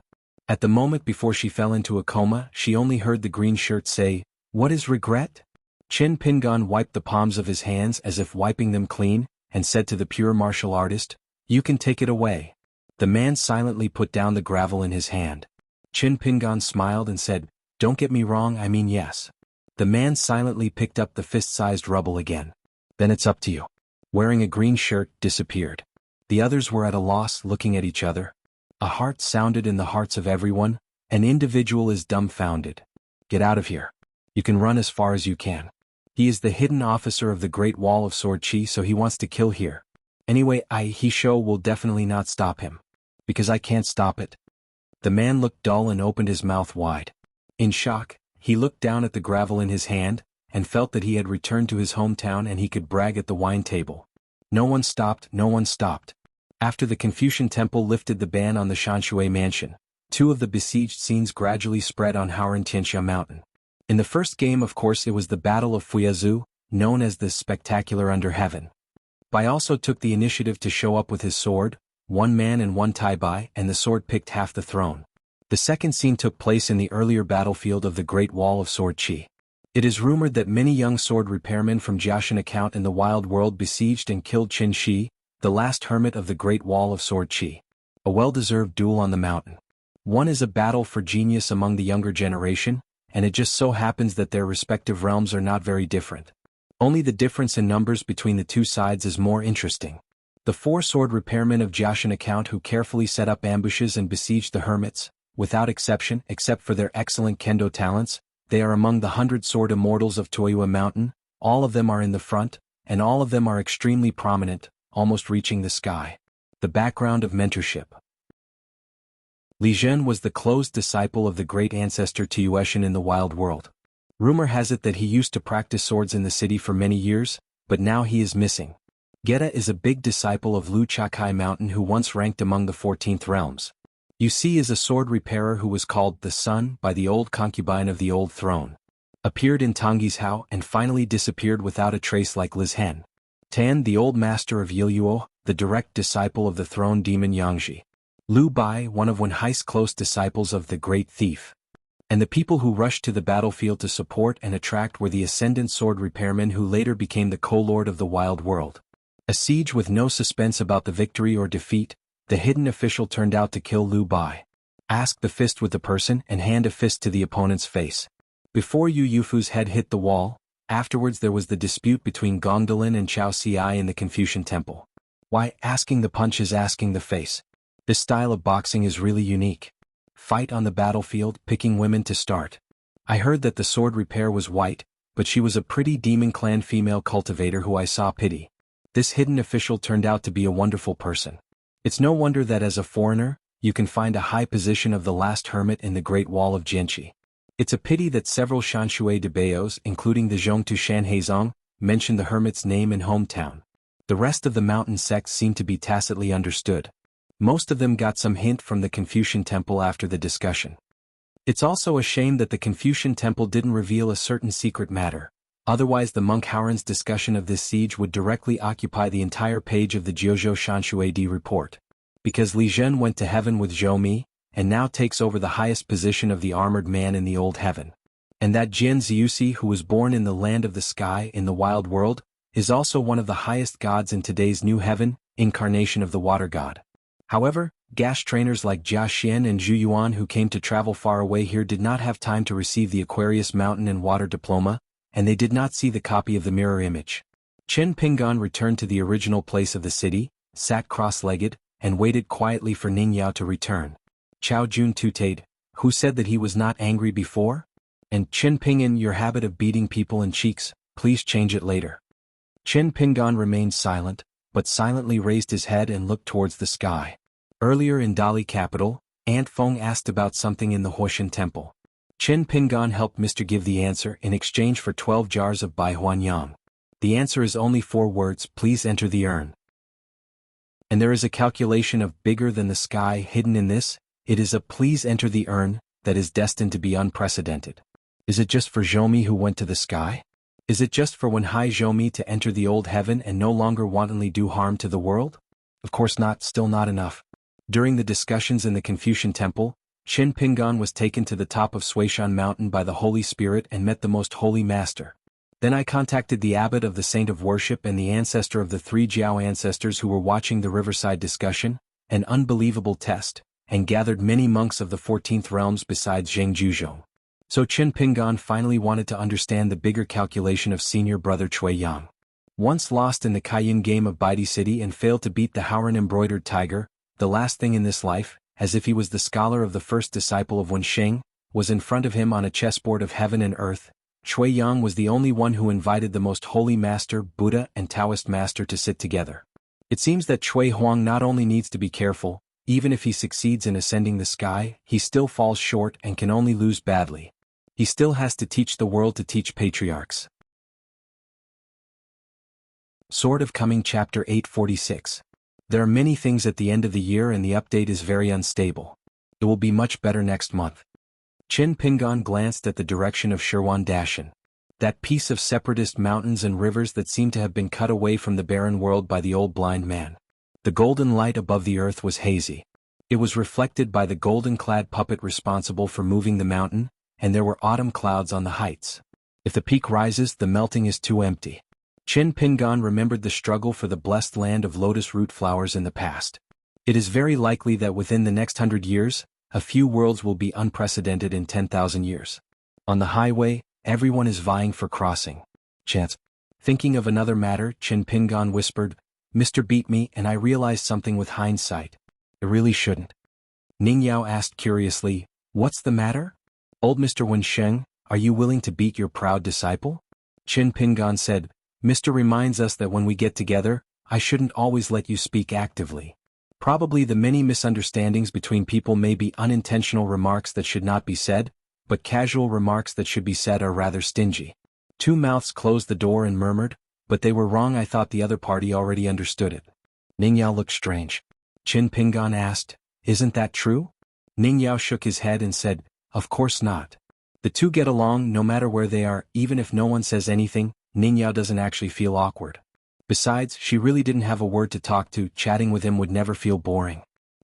At the moment before she fell into a coma, she only heard the green shirt say, "What is regret?" Qin Pingan wiped the palms of his hands as if wiping them clean, and said to the pure martial artist, "You can take it away." The man silently put down the gravel in his hand. Qin Pingan smiled and said, "Don't get me wrong, I mean yes." The man silently picked up the fist-sized rubble again. "Then it's up to you." Wearing a green shirt, disappeared. The others were at a loss, looking at each other. A heart sounded in the hearts of everyone. An individual is dumbfounded. "Get out of here. You can run as far as you can. He is the hidden officer of the Great Wall of Sword Chi, so he wants to kill here. Anyway, he show will definitely not stop him. Because I can't stop it." The man looked dull and opened his mouth wide. In shock, he looked down at the gravel in his hand, and felt that he had returned to his hometown and he could brag at the wine table. No one stopped, no one stopped. After the Confucian temple lifted the ban on the Shanshui mansion, 2 of the besieged scenes gradually spread on Tianxia mountain. In the first game, of course, it was the Battle of Fuyazu, known as the Spectacular Under Heaven. Bai also took the initiative to show up with his sword, 1 man and 1 Tai Bai, and the sword picked half the throne. The second scene took place in the earlier battlefield of the Great Wall of Sword Chi. It is rumored that many young sword repairmen from Jiashan account in the Wild World besieged and killed Qin Shi, the last hermit of the Great Wall of Sword Chi. A well-deserved duel on the mountain. One is a battle for genius among the younger generation, and it just so happens that their respective realms are not very different. Only the difference in numbers between the 2 sides is more interesting. The 4 sword repairmen of Jiashan account who carefully set up ambushes and besieged the hermits, without exception, except for their excellent kendo talents, they are among the 100 sword immortals of Toyua Mountain. All of them are in the front, and all of them are extremely prominent, almost reaching the sky. The background of mentorship. Li Zhen was the closed disciple of the great ancestor Tueshan in the Wild World. Rumor has it that he used to practice swords in the city for many years, but now he is missing. Geta is a big disciple of Lu Chakai Mountain who once ranked among the 14th realms. Yu Si is a sword repairer who was called the Sun by the old concubine of the old throne. Appeared in Tongyi's Hao and finally disappeared without a trace like Liz Hen. Tan, the old master of Yiluo, the direct disciple of the throne demon Yangji. Lu Bai, one of Wenhai's close disciples of the Great Thief. And the people who rushed to the battlefield to support and attract were the ascendant sword repairmen who later became the co-lord of the Wild World. A siege with no suspense about the victory or defeat, the hidden official turned out to kill Lu Bai. Ask the fist with the person and hand a fist to the opponent's face. Before Yu Yufu's head hit the wall, afterwards there was the dispute between Gongdalin and Chao Ci in the Confucian temple. Why, asking the punch is asking the face. This style of boxing is really unique. Fight on the battlefield, picking women to start. I heard that the sword repair was white, but she was a pretty demon clan female cultivator who I saw pity. This hidden official turned out to be a wonderful person. It's no wonder that as a foreigner, you can find a high position of the last hermit in the Great Wall of Jianqi. It's a pity that several Shanshui de Beos, including the Zhongtu Shanheizong, mention the hermit's name and hometown. The rest of the mountain sects seem to be tacitly understood. Most of them got some hint from the Confucian temple after the discussion. It's also a shame that the Confucian temple didn't reveal a certain secret matter. Otherwise the monk Howren's discussion of this siege would directly occupy the entire page of the Jiuzhou Shanshui Di report. Because Li Zhen went to heaven with Zhou Mi, and now takes over the highest position of the armored man in the old heaven. And that Jian Ziusi, who was born in the land of the sky in the Wild World, is also one of the highest gods in today's new heaven, incarnation of the water god. However, gash trainers like Jia Xian and Zhu Yuan who came to travel far away here did not have time to receive the Aquarius Mountain and Water diploma, and they did not see the copy of the mirror image. Chen Pingan returned to the original place of the city, sat cross-legged, and waited quietly for Ning Yao to return. Chao Jun tutade, who said that he was not angry before? And Chen Pingan, your habit of beating people in cheeks, please change it later. Chen Pingan remained silent, but silently raised his head and looked towards the sky. Earlier in Dali capital, Aunt Feng asked about something in the Huoshan temple. Chen Pingan helped Mr. give the answer in exchange for 12 jars of Baihuan Yang. The answer is only 4 words, please enter the urn. And there is a calculation of bigger than the sky hidden in this, it is a please enter the urn, that is destined to be unprecedented. Is it just for Zhou Mi who went to the sky? Is it just for Wenhai Zhou Mi to enter the old heaven and no longer wantonly do harm to the world? Of course not, still not enough. During the discussions in the Confucian temple, Chen Pingan was taken to the top of Suishan Mountain by the Holy Spirit and met the Most Holy Master. Then I contacted the abbot of the Saint of Worship and the ancestor of the 3 Jiao ancestors who were watching the riverside discussion, an unbelievable test, and gathered many monks of the 14th realms besides Zheng. So Qin Pingan finally wanted to understand the bigger calculation of senior brother Cui Yang. Once lost in the Cayenne game of Baidi City and failed to beat the Howran embroidered tiger, the last thing in this life, as if he was the scholar of the first disciple of Wensheng, was in front of him on a chessboard of heaven and earth. Cui Yang was the only one who invited the most holy master, Buddha and Taoist master to sit together. It seems that xuanhuan not only needs to be careful, even if he succeeds in ascending the sky, he still falls short and can only lose badly. He still has to teach the world to teach patriarchs. Sword of Coming Chapter 846. There are many things at the end of the year and the update is very unstable. It will be much better next month. Qin Pingan glanced at the direction of Xuanhuan Dashan. That piece of separatist mountains and rivers that seemed to have been cut away from the barren world by the old blind man. The golden light above the earth was hazy. It was reflected by the golden-clad puppet responsible for moving the mountain, and there were autumn clouds on the heights. If the peak rises, the melting is too empty. Qin Pingan remembered the struggle for the blessed land of lotus root flowers in the past. It is very likely that within the next 100 years, a few worlds will be unprecedented in 10,000 years. On the highway, everyone is vying for crossing. Chance. Thinking of another matter, Qin Pingan whispered, "Mr. Beat me," and I realized something with hindsight. It really shouldn't. Ning Yao asked curiously, "What's the matter? Old Mr. Wensheng, are you willing to beat your proud disciple?" Qin Pingan said, "Mr. reminds us that when we get together, I shouldn't always let you speak actively. Probably the many misunderstandings between people may be unintentional remarks that should not be said, but casual remarks that should be said are rather stingy." Two mouths closed the door and murmured, "But they were wrong. I thought the other party already understood it." Ning Yao looked strange. Qin Pingan asked, "Isn't that true?" Ning Yao shook his head and said, "Of course not. The two get along no matter where they are, even if no one says anything. Ning Yao doesn't actually feel awkward. Besides, she really didn't have a word to talk to. Chatting with him would never feel boring."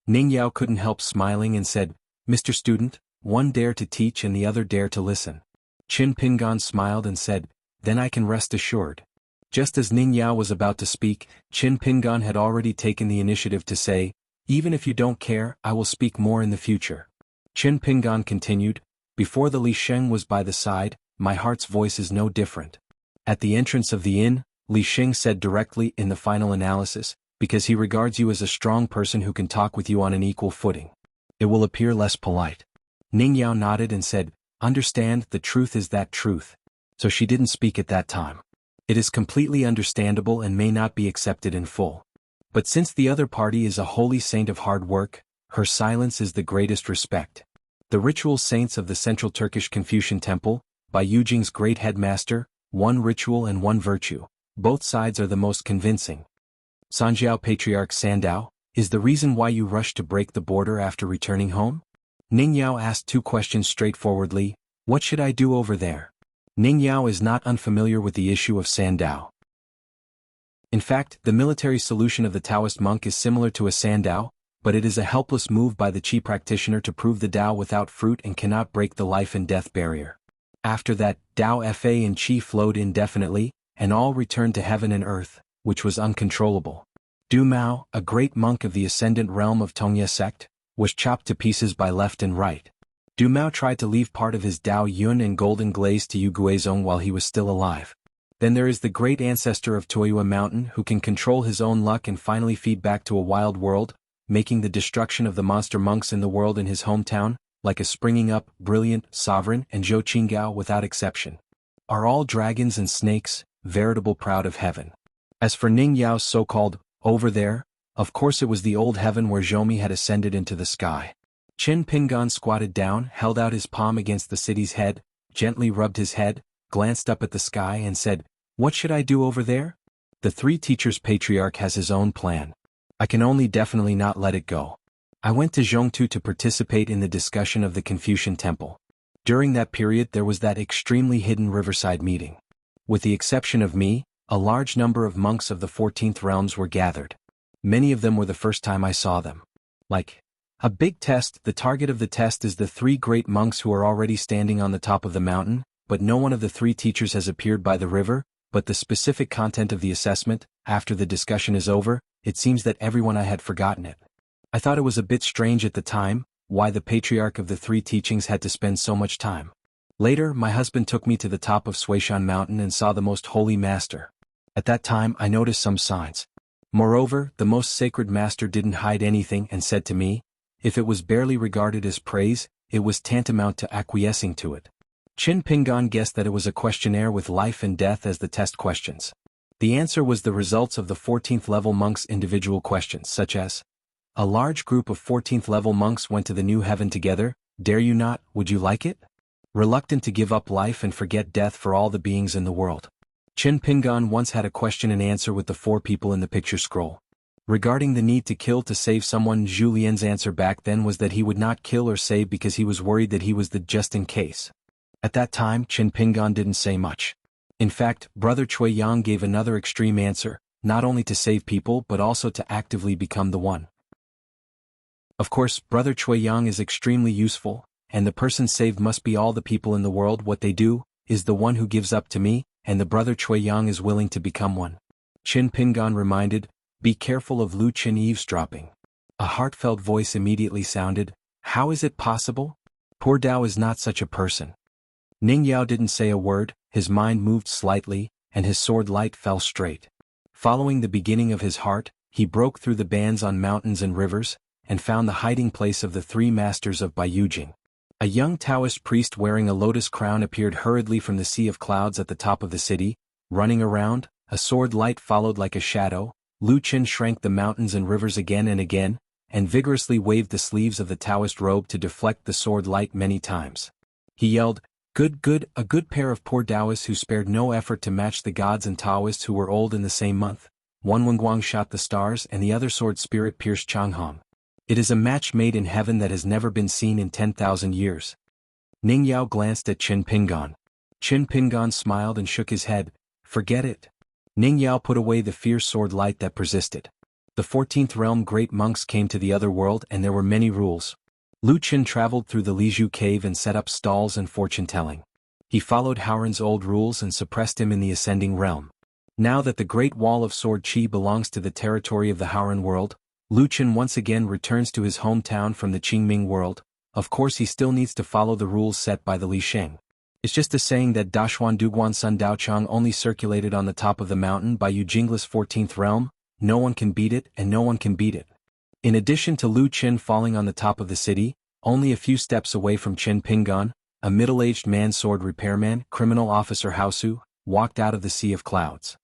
Ning Yao couldn't help smiling and said, "Mr. Student, one dare to teach and the other dare to listen." Qin Pingan smiled and said, "Then I can rest assured." Just as Ning Yao was about to speak, Qin Pingan had already taken the initiative to say, "Even if you don't care, I will speak more in the future." Qin Pingan continued, "Before the Li Sheng was by the side, my heart's voice is no different." At the entrance of the inn, Li Sheng said directly in the final analysis, "Because he regards you as a strong person who can talk with you on an equal footing. It will appear less polite." Ning Yao nodded and said, "Understand, the truth is that truth." So she didn't speak at that time. It is completely understandable and may not be accepted in full. But since the other party is a holy saint of hard work, her silence is the greatest respect. The ritual saints of the Central Turkish Confucian Temple, by Yujing's great headmaster, one ritual and one virtue. Both sides are the most convincing. Sanjiao Patriarch Sandao, is the reason why you rushed to break the border after returning home? Ning Yao asked two questions straightforwardly. What should I do over there? Ning Yao is not unfamiliar with the issue of Sandao. In fact, the military solution of the Taoist monk is similar to a Sandao, but it is a helpless move by the Qi practitioner to prove the Tao without fruit and cannot break the life and death barrier. After that, Tao Fa and Qi flowed indefinitely, and all returned to heaven and earth, which was uncontrollable. Du Mao, a great monk of the ascendant realm of Tongye sect, was chopped to pieces by left and right. Du Mao tried to leave part of his Dao Yun and golden glaze to Yu Guizhong while he was still alive. Then there is the great ancestor of Toyua Mountain who can control his own luck and finally feed back to a wild world, making the destruction of the monster monks in the world in his hometown, like a springing up, brilliant, sovereign, and Zhou Qinggao without exception. Are all dragons and snakes, veritable proud of heaven? As for Ning Yao's so-called, over there, of course it was the old heaven where Zhoumi had ascended into the sky. Qin Pingan squatted down, held out his palm against the city's head, gently rubbed his head, glanced up at the sky and said, "What should I do over there?" The three teachers patriarch has his own plan. I can only definitely not let it go. I went to Zhongtu to participate in the discussion of the Confucian Temple. During that period there was that extremely hidden riverside meeting. With the exception of me, a large number of monks of the 14th realms were gathered. Many of them were the first time I saw them. Like a big test, the target of the test is the three great monks who are already standing on the top of the mountain, but no one of the three teachers has appeared by the river, but the specific content of the assessment, after the discussion is over, it seems that everyone I had forgotten it. I thought it was a bit strange at the time, why the patriarch of the three teachings had to spend so much time. Later, my husband took me to the top of Xuanhuan mountain and saw the most holy master. At that time I noticed some signs. Moreover, the most sacred master didn't hide anything and said to me, if it was barely regarded as praise, it was tantamount to acquiescing to it. Qin Pingan guessed that it was a questionnaire with life and death as the test questions. The answer was the results of the 14th level monks' individual questions, such as, a large group of 14th level monks went to the new heaven together, dare you not, would you like it? Reluctant to give up life and forget death for all the beings in the world. Qin Pingan once had a question and answer with the 4 people in the picture scroll. Regarding the need to kill to save someone, Zhu Lian's answer back then was that he would not kill or save because he was worried that he was the just in case. At that time, Qin Pingan didn't say much. In fact, Brother Cui Yang gave another extreme answer, not only to save people but also to actively become the one. Of course, Brother Cui Yang is extremely useful, and the person saved must be all the people in the world. What they do is the one who gives up to me, and the Brother Cui Yang is willing to become one. Qin Pingan reminded, be careful of Lu Qin eavesdropping. A heartfelt voice immediately sounded, how is it possible? Poor Dao is not such a person. Ning Yao didn't say a word, his mind moved slightly, and his sword light fell straight. Following the beginning of his heart, he broke through the bands on mountains and rivers, and found the hiding place of the 3 masters of Baiyujing. A young Taoist priest wearing a lotus crown appeared hurriedly from the sea of clouds at the top of the city, running around, a sword light followed like a shadow. Lu Qin shrank the mountains and rivers again, and vigorously waved the sleeves of the Taoist robe to deflect the sword light many times. He yelled, good, a good pair of poor Taoists who spared no effort to match the gods and Taoists who were old in the same month. One Wenguang shot the stars and the other sword spirit pierced Xianhuan. It is a match made in heaven that has never been seen in 10,000 years. Ning Yao glanced at Qin Pingan. Qin Pingan smiled and shook his head, forget it. Ning Yao put away the fierce sword light that persisted. The 14th realm great monks came to the other world and there were many rules. Lu Qin traveled through the Lizhu cave and set up stalls and fortune-telling. He followed Howren's old rules and suppressed him in the ascending realm. Now that the Great Wall of Sword Qi belongs to the territory of the Howren world, Lu Qin once again returns to his hometown from the Qingming world. Of course he still needs to follow the rules set by the Li Sheng. It's just a saying that Dashuan Duguan Sun Daochang only circulated on the top of the mountain by Yujingla's 14th realm, no one can beat it and no one can beat it. In addition to Lu Qin falling on the top of the city, only a few steps away from Qin Pingan, a middle-aged man sword repairman, criminal officer Haosu, walked out of the sea of clouds.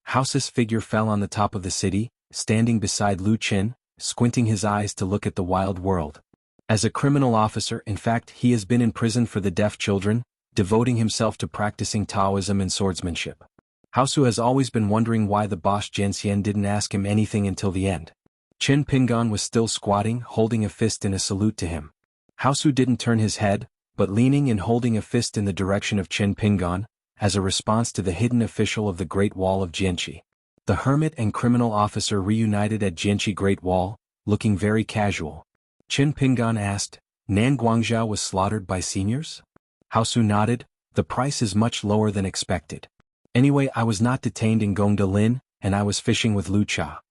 Haosu's figure fell on the top of the city, standing beside Lu Qin, squinting his eyes to look at the wild world. As a criminal officer, in fact, he has been in prison for the deaf children, devoting himself to practicing Taoism and swordsmanship. Haosu has always been wondering why the boss Jianxian didn't ask him anything until the end. Qin Pingan was still squatting, holding a fist in a salute to him. Haosu didn't turn his head, but leaning and holding a fist in the direction of Qin Pingan, as a response to the hidden official of the Great Wall of Jianqi. The hermit and criminal officer reunited at Jianqi Great Wall, looking very casual. Qin Pingan asked, Nan Guangzhou was slaughtered by seniors? Haosu nodded, the price is much lower than expected. Anyway, I was not detained in Gongda Lin, and I was fishing with Lu Cha.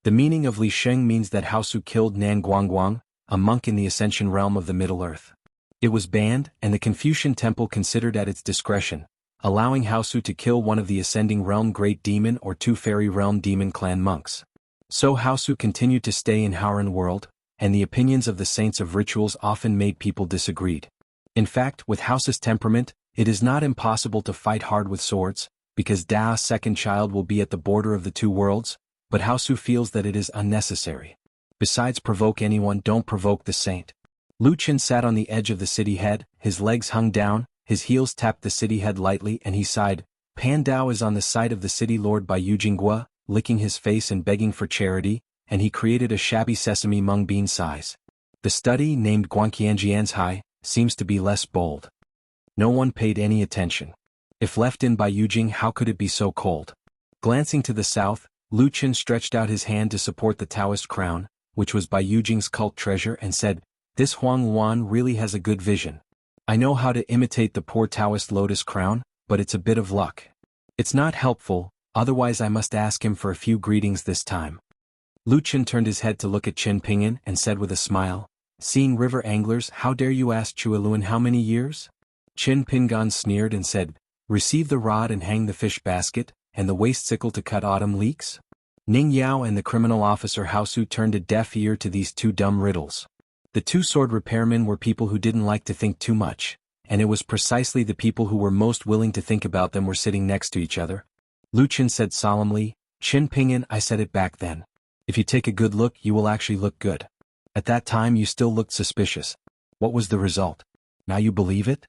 The meaning of Li Sheng means that Haosu killed Nan Guangguang, a monk in the Ascension realm of the Middle Earth. It was banned, and the Confucian temple considered at its discretion, allowing Haosu to kill one of the Ascending Realm Great Demon or 2 Fairy Realm Demon Clan monks. So Haosu continued to stay in Howren world, and the opinions of the saints of rituals often made people disagreed. In fact, with Haosu's temperament, it is not impossible to fight hard with swords, because Da's second child will be at the border of the 2 worlds, but Haosu feels that it is unnecessary. Besides, provoke anyone, don't provoke the saint. Lu Qin sat on the edge of the city head, his legs hung down, his heels tapped the city head lightly and he sighed. Pan Dao is on the side of the city lord by Yujinggua, licking his face and begging for charity, and he created a shabby sesame mung bean size. The study, named Guanqianjianzhai, seems to be less bold. No one paid any attention. If left in by Yujing, how could it be so cold? Glancing to the south, Lu Qin stretched out his hand to support the Taoist crown, which was by Yujing's cult treasure, and said, This xuanhuan really has a good vision. I know how to imitate the poor Taoist lotus crown, but it's a bit of luck. It's not helpful, otherwise I must ask him for a few greetings this time. Lu Chen turned his head to look at Qin Pinyin and said with a smile, "Seeing river anglers, how dare you ask Xuanhuan how many years?" Qin Pinyin sneered and said, "Receive the rod and hang the fish basket, and the waste sickle to cut autumn leeks?" Ning Yao and the criminal officer Haosu turned a deaf ear to these two dumb riddles. The two sword repairmen were people who didn't like to think too much, and it was precisely the people who were most willing to think about them were sitting next to each other. Lu Chen said solemnly, "Qin Pinyin, I said it back then. If you take a good look, you will actually look good. At that time you still looked suspicious. What was the result? Now you believe it?"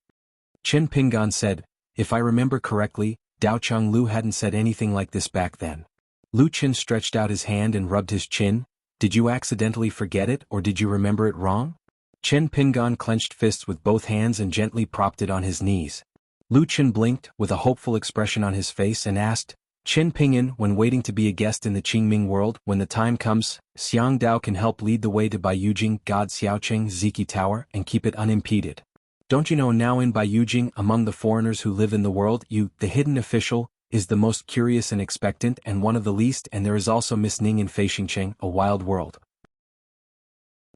Qin Pinyin said, "If I remember correctly, Dao Changlu hadn't said anything like this back then." Lu Chen stretched out his hand and rubbed his chin. "Did you accidentally forget it or did you remember it wrong?" Qin Pinyin clenched fists with both hands and gently propped it on his knees. Lu Chen blinked, with a hopeful expression on his face and asked, "Qin Pinyin, when waiting to be a guest in the Qingming world, when the time comes, Xiang Dao can help lead the way to Baiyujing God Xiaoqing Ziki Tower and keep it unimpeded. Don't you know now in Baiyujing, among the foreigners who live in the world, you, the hidden official, is the most curious and expectant and one of the least, and there is also Miss Ning in Feixingcheng, a wild world.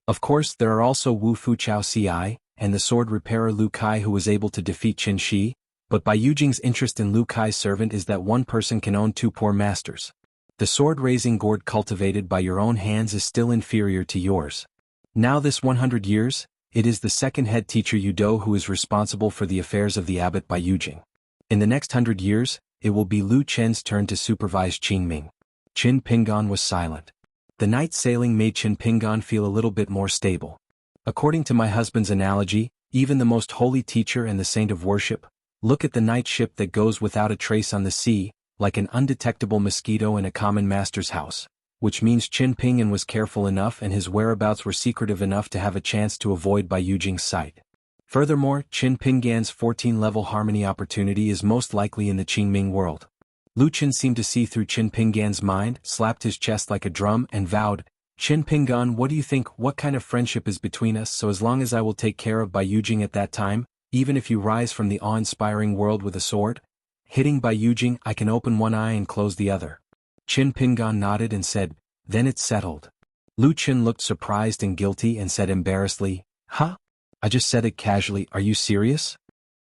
Of course there are also Wu Fuchao Ci, and the sword repairer Lu Kai who was able to defeat Qin Shi, but Baiyujing's interest in Lu Kai's servant is that one person can own two poor masters. The sword-raising gourd cultivated by your own hands is still inferior to yours. Now this 100 years, it is the second head teacher Yudo who is responsible for the affairs of the abbot Baiyujing. In the next 100 years, it will be Lu Chen's turn to supervise Qingming." Qin Pinyin was silent. The night sailing made Qin Pinyin feel a little bit more stable. According to my husband's analogy, even the most holy teacher and the saint of worship, look at the night ship that goes without a trace on the sea, like an undetectable mosquito in a common master's house, which means Qin Pinyin was careful enough and his whereabouts were secretive enough to have a chance to avoid Baiyujing's sight. Furthermore, Qin Pinyin's 14-level harmony opportunity is most likely in the Qingming world. Lu Chen seemed to see through Qin Pinyin's mind, slapped his chest like a drum and vowed, "Qin Pinyin, what do you think, what kind of friendship is between us? So as long as I will take care of Baiyujing at that time, even if you rise from the awe-inspiring world with a sword? Hitting Baiyujing, I can open one eye and close the other." Qin Pinyin nodded and said, "Then it's settled." Lu Chen looked surprised and guilty and said embarrassedly, "Huh? I just said it casually, are you serious?"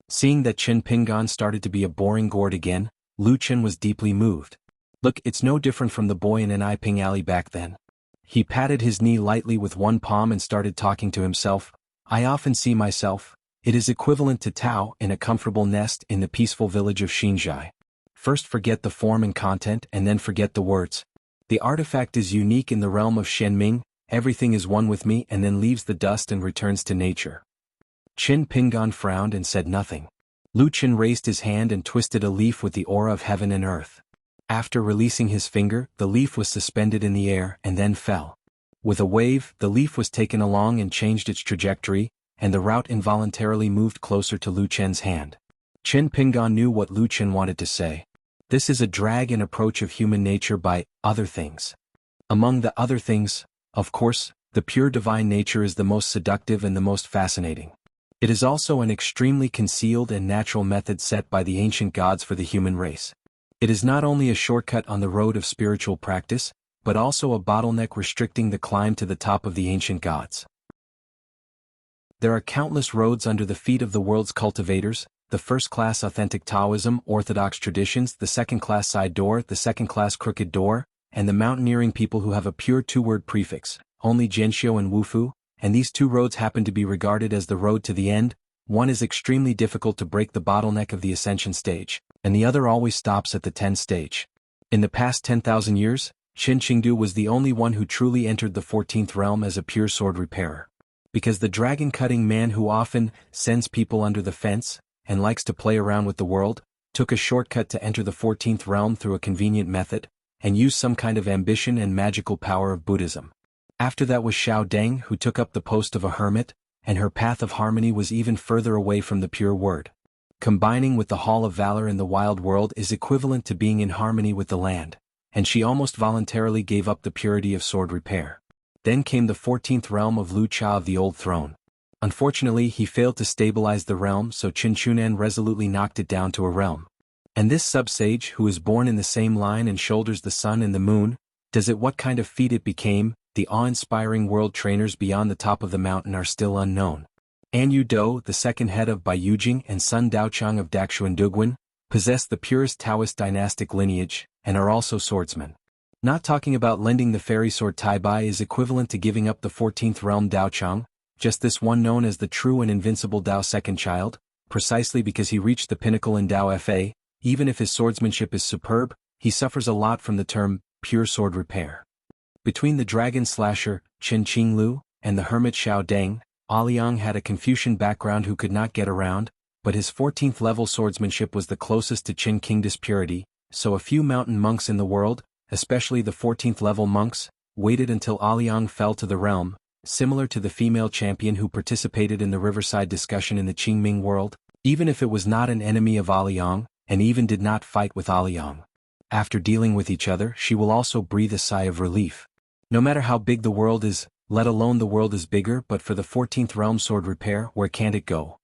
Seeing that Qin Pinyin started to be a boring gourd again, Lu Chen was deeply moved. "Look, it's no different from the boy in an Iping alley back then." He patted his knee lightly with one palm and started talking to himself. "I often see myself. It is equivalent to Tao in a comfortable nest in the peaceful village of Xinzhai. First forget the form and content and then forget the words. The artifact is unique in the realm of Shenming, everything is one with me and then leaves the dust and returns to nature." Qin Pinyin frowned and said nothing. Lu Chen raised his hand and twisted a leaf with the aura of heaven and earth. After releasing his finger, the leaf was suspended in the air and then fell. With a wave, the leaf was taken along and changed its trajectory, and the route involuntarily moved closer to Lu Chen's hand. Qin Pinyin knew what Lu Chen wanted to say. This is a drag and approach of human nature by other things. Among the other things, of course, the pure divine nature is the most seductive and the most fascinating. It is also an extremely concealed and natural method set by the ancient gods for the human race. It is not only a shortcut on the road of spiritual practice, but also a bottleneck restricting the climb to the top of the ancient gods. There are countless roads under the feet of the world's cultivators, the first-class authentic Taoism, orthodox traditions, the second-class side door, the second-class crooked door, and the mountaineering people who have a pure two-word prefix, only Jianxiu and Wufu, and these two roads happen to be regarded as the road to the end. One is extremely difficult to break the bottleneck of the ascension stage, and the other always stops at the 10th stage. In the past 10,000 years, Qin Qingdu was the only one who truly entered the 14th realm as a pure sword repairer. Because the dragon-cutting man who often sends people under the fence, and likes to play around with the world, took a shortcut to enter the 14th realm through a convenient method, and used some kind of ambition and magical power of Buddhism. After that was Xiao Deng, who took up the post of a hermit, and her path of harmony was even further away from the pure word. Combining with the Hall of Valor in the wild world is equivalent to being in harmony with the land, and she almost voluntarily gave up the purity of sword repair. Then came the 14th realm of Lu Cha of the Old Throne. Unfortunately, he failed to stabilize the realm, so Qin Xuanhuan resolutely knocked it down to a realm. And this sub-sage, who is born in the same line and shoulders the sun and the moon, Does it what kind of feat it became? The awe-inspiring world trainers beyond the top of the mountain are still unknown. An Yu Do, the second head of Bai Yujing and Sun Daochang of Daxuan, possess the purest Taoist dynastic lineage, and are also swordsmen. Not talking about lending the fairy sword Tai Bai is equivalent to giving up the 14th realm Daochang, just this one known as the true and invincible Dao second child, precisely because he reached the pinnacle in Dao Fa. Even if his swordsmanship is superb, he suffers a lot from the term pure sword repair. Between the dragon slasher, Qin Qinglu, and the hermit Xiao Deng, Aliang had a Confucian background who could not get around, but his 14th level swordsmanship was the closest to Qin Qingda's purity, so a few mountain monks in the world, especially the 14th level monks, waited until Aliang fell to the realm, similar to the female champion who participated in the riverside discussion in the Qingming world, even if it was not an enemy of Aliang, and even did not fight with Aliang. After dealing with each other, she will also breathe a sigh of relief. No matter how big the world is, let alone the world is bigger, but for the 14th realm sword repair, where can't it go?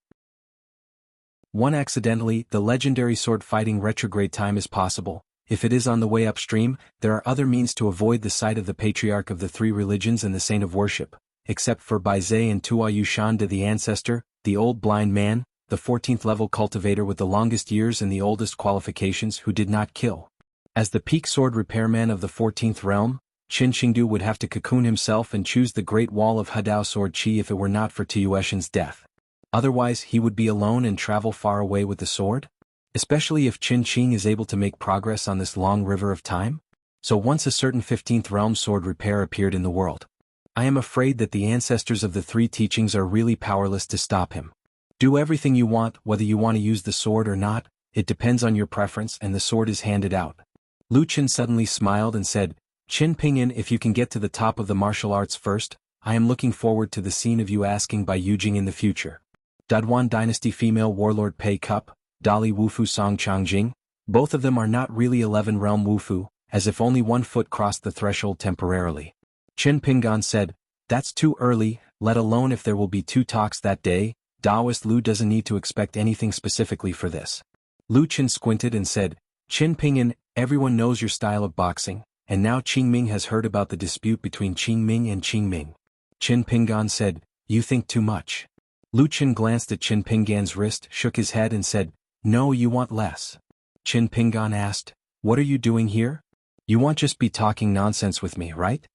1. Accidentally, the legendary sword fighting retrograde time is possible. If it is on the way upstream, there are other means to avoid the sight of the patriarch of the three religions and the saint of worship, except for Baizhe and Tua Yushan de the ancestor, the old blind man, the 14th level cultivator with the longest years and the oldest qualifications who did not kill. As the peak sword repairman of the 14th realm, Qin Qingdu would have to cocoon himself and choose the Great Wall of Hedao Sword Qi if it were not for Tueshen's death. Otherwise he would be alone and travel far away with the sword? Especially if Qin Qing is able to make progress on this long river of time? So once a certain 15th realm sword repair appeared in the world. I am afraid that the ancestors of the three teachings are really powerless to stop him. Do everything you want, whether you want to use the sword or not, it depends on your preference and the sword is handed out. Lu Qin suddenly smiled and said, Qin Pinyin, if you can get to the top of the martial arts first, I am looking forward to the scene of you asking Bai Yujing in the future. Daduan Dynasty female warlord Pei Cup, Dali Wufu Song Changjing, both of them are not really 11 realm Wufu, as if only one foot crossed the threshold temporarily. Qin Pingan said, that's too early, let alone if there will be two talks that day. Daoist Lu doesn't need to expect anything specifically for this. Lu Qin squinted and said, Qin Pinyin, everyone knows your style of boxing, and now Qingming has heard about the dispute between Qingming and Qingming. Qin Pingan said, you think too much. Lu Qin glanced at Qin Pingan's wrist, shook his head and said, no, you want less. Qin Pingan asked, what are you doing here? You won't just be talking nonsense with me, right?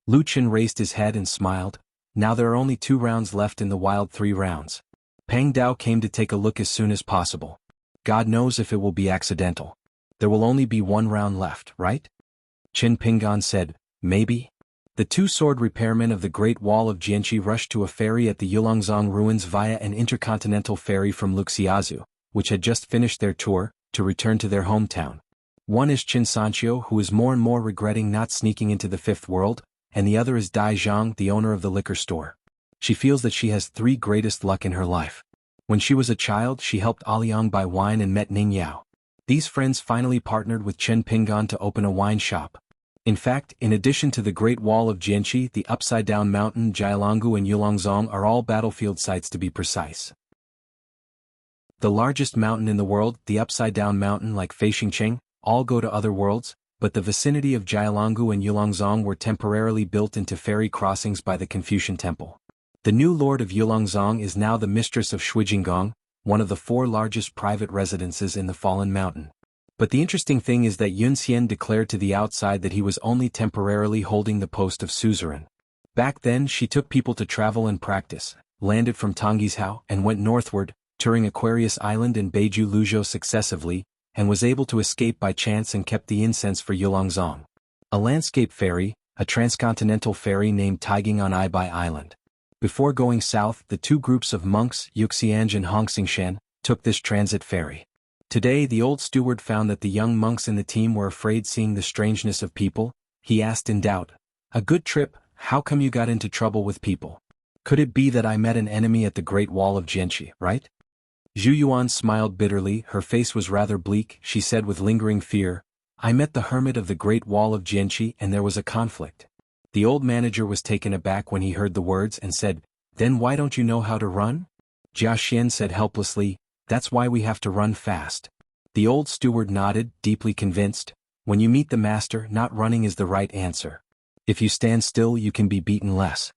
Lu Qin raised his head and smiled. Now there are only 2 rounds left in the wild 3 rounds. Pang Dao came to take a look as soon as possible. God knows if it will be accidental. There will only be 1 round left, right? Qin Pingan said, maybe. The 2 sword repairmen of the Great Wall of Jianghu rushed to a ferry at the Yulongzong ruins via an intercontinental ferry from Luxiazu, which had just finished their tour, to return to their hometown. One is Qin Sanchio, who is more and more regretting not sneaking into the 5th world, and the other is Dai Zhang, the owner of the liquor store. She feels that she has 3 greatest luck in her life. When she was a child, she helped Aliang buy wine and met Ning Yao. These friends finally partnered with Qin Pingan to open a wine shop. In fact, in addition to the Great Wall of Jianghu, the Upside-Down Mountain, Jianghu and Yulongzong are all battlefield sites to be precise. The largest mountain in the world, the Upside-Down Mountain like Feishingcheng, all go to other worlds, but the vicinity of Jianghu and Yulongzong were temporarily built into ferry crossings by the Confucian Temple. The new lord of Yulongzong is now the mistress of Shuijinggong, one of the 4 largest private residences in the fallen mountain. But the interesting thing is that Yun Xian declared to the outside that he was only temporarily holding the post of suzerain. Back then she took people to travel and practice, landed from Tonggishao and went northward, touring Aquarius Island and Beiju Luzhou successively, and was able to escape by chance and kept the incense for Yulongzong. A landscape ferry, a transcontinental ferry named Taiging on Ibai Island. Before going south, the 2 groups of monks, Yuxianj and Hongxingshan, took this transit ferry. Today the old steward found that the young monks in the team were afraid seeing the strangeness of people. He asked in doubt, a good trip, how come you got into trouble with people? Could it be that I met an enemy at the Great Wall of Jianghu, right? Zhu Yuan smiled bitterly, her face was rather bleak. She said with lingering fear, I met the hermit of the Great Wall of Jianghu and there was a conflict. The old manager was taken aback when he heard the words and said, then why don't you know how to run? Jia Xian said helplessly, that's why we have to run fast. The old steward nodded, deeply convinced. When you meet the master, not running is the right answer. If you stand still, you can be beaten less.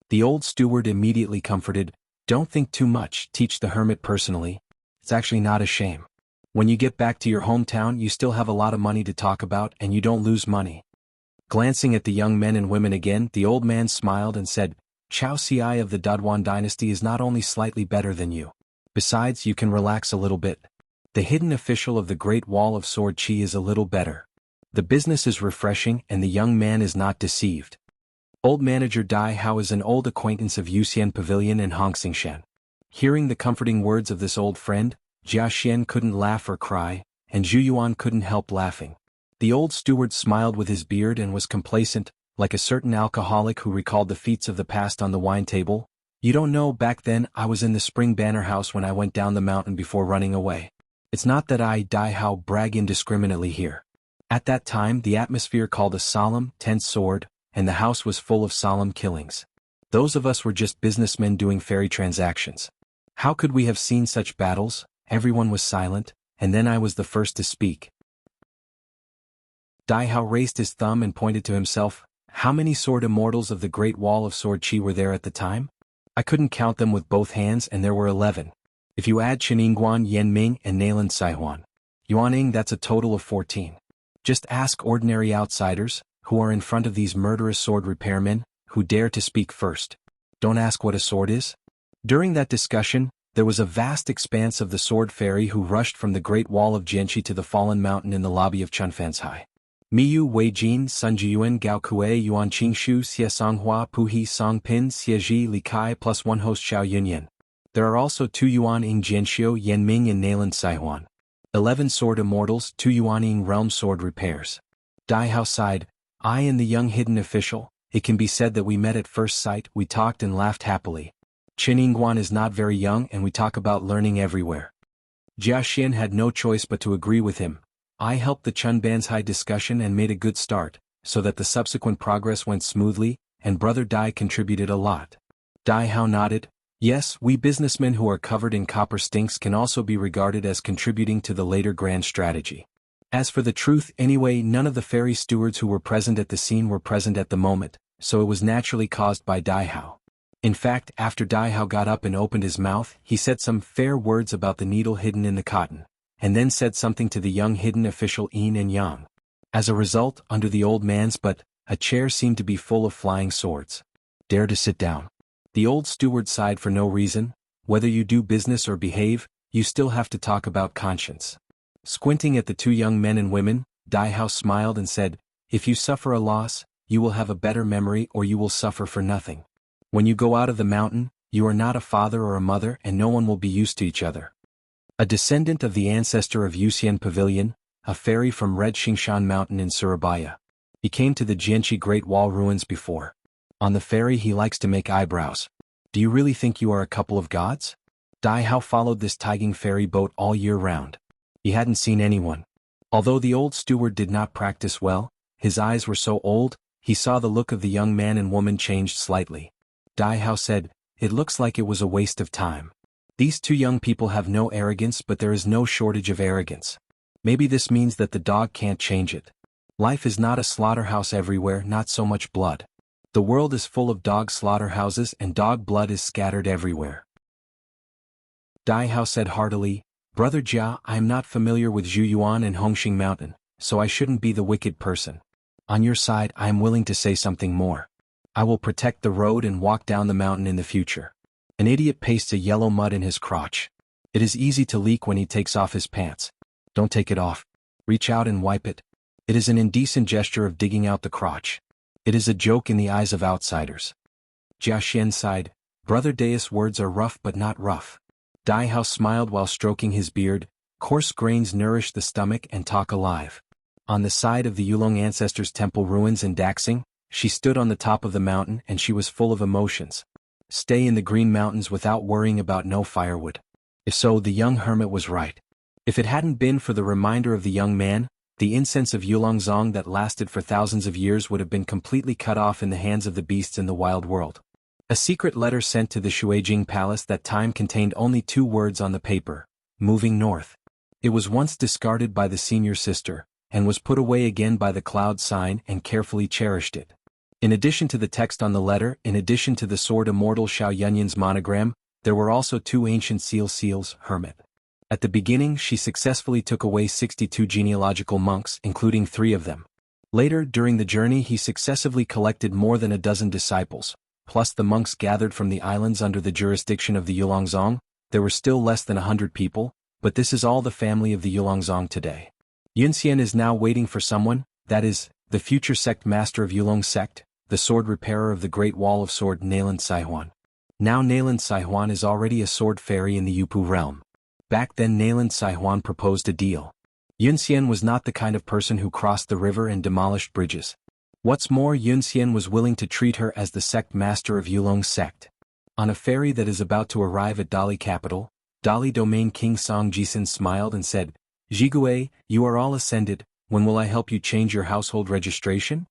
The old steward immediately comforted, "Don't think too much, teach the hermit personally. It's actually not a shame. When you get back to your hometown, you still have a lot of money to talk about and you don't lose money." Glancing at the young men and women again, the old man smiled and said, "Chao Ci of the Daduan dynasty is not only slightly better than you. Besides, you can relax a little bit. The hidden official of the Great Wall of Sword Chi is a little better. The business is refreshing and the young man is not deceived." Old manager Dai Hao is an old acquaintance of Yuxian Pavilion and Hongxingshan. Hearing the comforting words of this old friend, Jia Xian couldn't laugh or cry, and Zhu Yuan couldn't help laughing. The old steward smiled with his beard and was complacent, like a certain alcoholic who recalled the feats of the past on the wine table. "You don't know, back then I was in the Spring Banner House when I went down the mountain before running away. It's not that I, Dai Hao, brag indiscriminately here. At that time the atmosphere called a solemn, tense sword, and the house was full of solemn killings. Those of us were just businessmen doing fairy transactions. How could we have seen such battles?" Everyone was silent, and then I was the first to speak. Dai Hao raised his thumb and pointed to himself. "How many sword immortals of the Great Wall of Sword Chi were there at the time? I couldn't count them with both hands, and there were 11. If you add Xianxia, Yanming, and Nailan Saihuan, Yuaning, that's a total of 14. Just ask ordinary outsiders, who are in front of these murderous sword repairmen, who dare to speak first. Don't ask what a sword is." During that discussion, there was a vast expanse of the sword fairy who rushed from the Great Wall of Jianghu to the fallen mountain in the lobby of Chunfan's High. Miyu Weijin, Sunjiyuan, Gaokue, Yuan Qingshu, Xie Songhua, Puhi Songpin, Xieji Li Kai plus one host Xiao Yunyan. There are also 2 Yuaning Jianxiu, Yanming and Nailan Saihuan. 11 sword immortals, 2 Yuaning realm sword repairs. Dai Hao sighed. "I and the young hidden official, it can be said that we met at first sight, we talked and laughed happily. Qianxia is not very young and we talk about learning everywhere." Jia Xian had no choice but to agree with him. "I helped the Chunban's High discussion and made a good start, so that the subsequent progress went smoothly, and Brother Dai contributed a lot." Dai Hao nodded. "Yes, we businessmen who are covered in copper stinks can also be regarded as contributing to the later grand strategy. As for the truth, anyway, none of the fairy stewards who were present at the scene were present at the moment, so it was naturally caused by Dai Hao. In fact, after Dai Hao got up and opened his mouth, he said some fair words about the needle hidden in the cotton, and then said something to the young hidden official Yin and Yang. As a result, under the old man's butt, a chair seemed to be full of flying swords. "Dare to sit down." The old steward sighed for no reason. "Whether you do business or behave, you still have to talk about conscience." Squinting at the 2 young men and women, Dai Hao smiled and said, "If you suffer a loss, you will have a better memory or you will suffer for nothing. When you go out of the mountain, you are not a father or a mother and no one will be used to each other." A descendant of the ancestor of Yuxian Pavilion, a fairy from Red Xingshan Mountain in Surabaya. He came to the Jiangxi Great Wall ruins before. On the ferry he likes to make eyebrows. "Do you really think you are a couple of gods?" Dai Hao followed this Taiging ferry boat all year round. He hadn't seen anyone. Although the old steward did not practice well, his eyes were so old, he saw the look of the young man and woman changed slightly. Dai Hao said, "It looks like it was a waste of time. These 2 young people have no arrogance, but there is no shortage of arrogance. Maybe this means that the dog can't change it. Life is not a slaughterhouse everywhere, not so much blood. The world is full of dog slaughterhouses and dog blood is scattered everywhere." Dai Hao said heartily, "Brother Jia, I am not familiar with Zhu Yuan and Hongxing Mountain, so I shouldn't be the wicked person. On your side, I am willing to say something more. I will protect the road and walk down the mountain in the future." An idiot pastes a yellow mud in his crotch. It is easy to leak when he takes off his pants. Don't take it off. Reach out and wipe it. It is an indecent gesture of digging out the crotch. It is a joke in the eyes of outsiders. Jia Xian sighed. "Brother Dai's words are rough but not rough." Dai Hao smiled while stroking his beard. "Coarse grains nourish the stomach and talk alive." On the side of the Yulong ancestors' temple ruins in Daxing, she stood on the top of the mountain and she was full of emotions. Stay in the Green Mountains without worrying about no firewood. If so, the young hermit was right. If it hadn't been for the reminder of the young man, the incense of Yulongzong that lasted for thousands of years would have been completely cut off in the hands of the beasts in the wild world. A secret letter sent to the Shuijing Palace that time contained only 2 words on the paper: moving north. It was once discarded by the senior sister, and was put away again by the cloud sign and carefully cherished it. In addition to the text on the letter, in addition to the sword immortal Xiaoyunyan's monogram, there were also 2 ancient seals, hermit. At the beginning she successfully took away 62 genealogical monks, including 3 of them. Later, during the journey he successively collected more than a dozen disciples, plus the monks gathered from the islands under the jurisdiction of the Yulongzong. There were still less than 100 people, but this is all the family of the Yulongzong today. Yunxian is now waiting for someone, that is, the future sect master of Yulong sect, the sword repairer of the Great Wall of Sword Nayland Saihuan. Now Nayland Saihuan is already a sword fairy in the Yupu realm. Back then Nayland Saihuan proposed a deal. Yunxian was not the kind of person who crossed the river and demolished bridges. What's more, Yunxian was willing to treat her as the sect master of Yulong sect. On a ferry that is about to arrive at Dali capital, Dali domain King Song Jisin smiled and said, "Jigue, you are all ascended, when will I help you change your household registration?"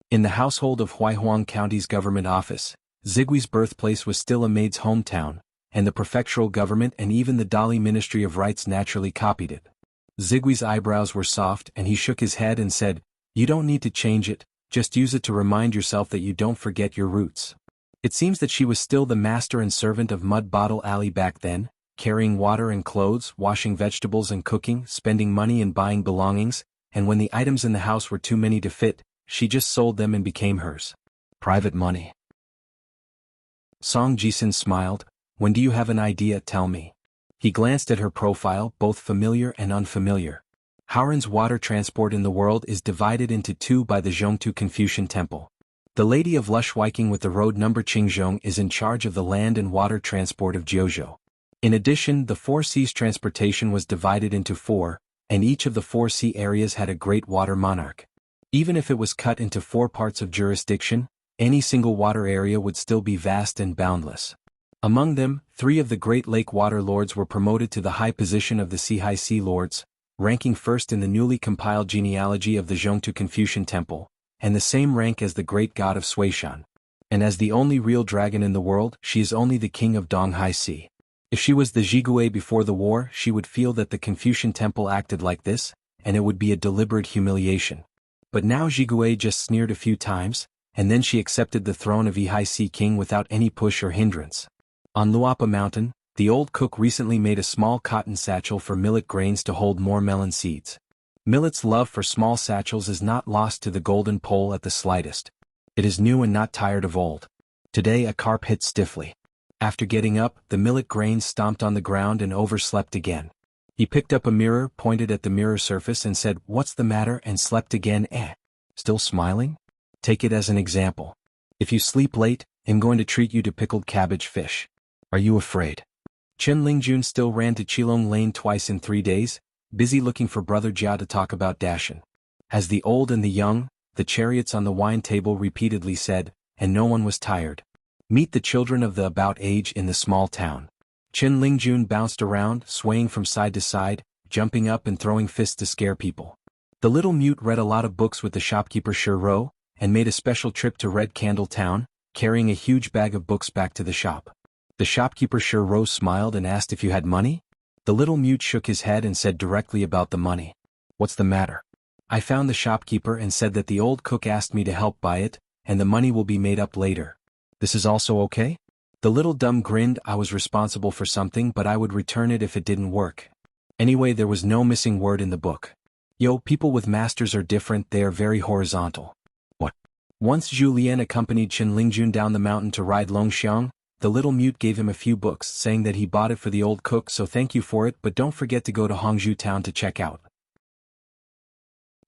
In the household of Huaihuang County's government office, Zigui's birthplace was still a maid's hometown, and the prefectural government and even the Dali Ministry of Rights naturally copied it. Zigui's eyebrows were soft and he shook his head and said, "You don't need to change it, just use it to remind yourself that you don't forget your roots." It seems that she was still the master and servant of Mud Bottle Alley back then, carrying water and clothes, washing vegetables and cooking, spending money and buying belongings, and when the items in the house were too many to fit, she just sold them and became hers. Private money. Song Jisin smiled. "When do you have an idea, tell me." He glanced at her profile, both familiar and unfamiliar. Haoran's water transport in the world is divided into 2 by the Zhongtu Confucian Temple. The Lady of Lush Viking with the road number Qingzhong is in charge of the land and water transport of Jiuzhou. In addition, the 4 seas transportation was divided into 4, and each of the 4 sea areas had a great water monarch. Even if it was cut into 4 parts of jurisdiction, any single water area would still be vast and boundless. Among them, 3 of the Great Lake Water Lords were promoted to the high position of the Sea Sea Lords, ranking first in the newly compiled genealogy of the Zhongtu Confucian Temple, and the same rank as the great god of Suishan. And as the only real dragon in the world, she is only the king of Donghai Sea. If she was the Jigue before the war, she would feel that the Confucian Temple acted like this, and it would be a deliberate humiliation. But now Jigue just sneered a few times, and then she accepted the throne of Ehai Sea King without any push or hindrance. On Luapa Mountain, the old cook recently made a small cotton satchel for millet grains to hold more melon seeds. Millet's love for small satchels is not lost to the golden pole at the slightest. It is new and not tired of old. Today a carp hit stiffly. After getting up, the millet grains stomped on the ground and overslept again. He picked up a mirror, pointed at the mirror surface and said, "What's the matter?" and slept again. Still smiling? Take it as an example. If you sleep late, I'm going to treat you to pickled cabbage fish. Are you afraid? Chen Lingjun still ran to Qilong Lane twice in 3 days, busy looking for Brother Jia to talk about Dashan. As the old and the young, the chariots on the wine table repeatedly said, and no one was tired. Meet the children of the about age in the small town. Chen Lingjun bounced around, swaying from side to side, jumping up and throwing fists to scare people. The little mute read a lot of books with the shopkeeper Shiro, and made a special trip to Red Candle Town, carrying a huge bag of books back to the shop. The shopkeeper Shiro smiled and asked if you had money. The little mute shook his head and said directly about the money. What's the matter? I found the shopkeeper and said that the old cook asked me to help buy it, and the money will be made up later. This is also okay? The little dumb grinned. I was responsible for something, but I would return it if it didn't work. Anyway, there was no missing word in the book. Yo, people with masters are different, they are very horizontal. What? Once Zhu Lian accompanied Chen Lingjun down the mountain to ride Longxiang, the little mute gave him a few books, saying that he bought it for the old cook, so thank you for it, but don't forget to go to Hongzhou town to check out.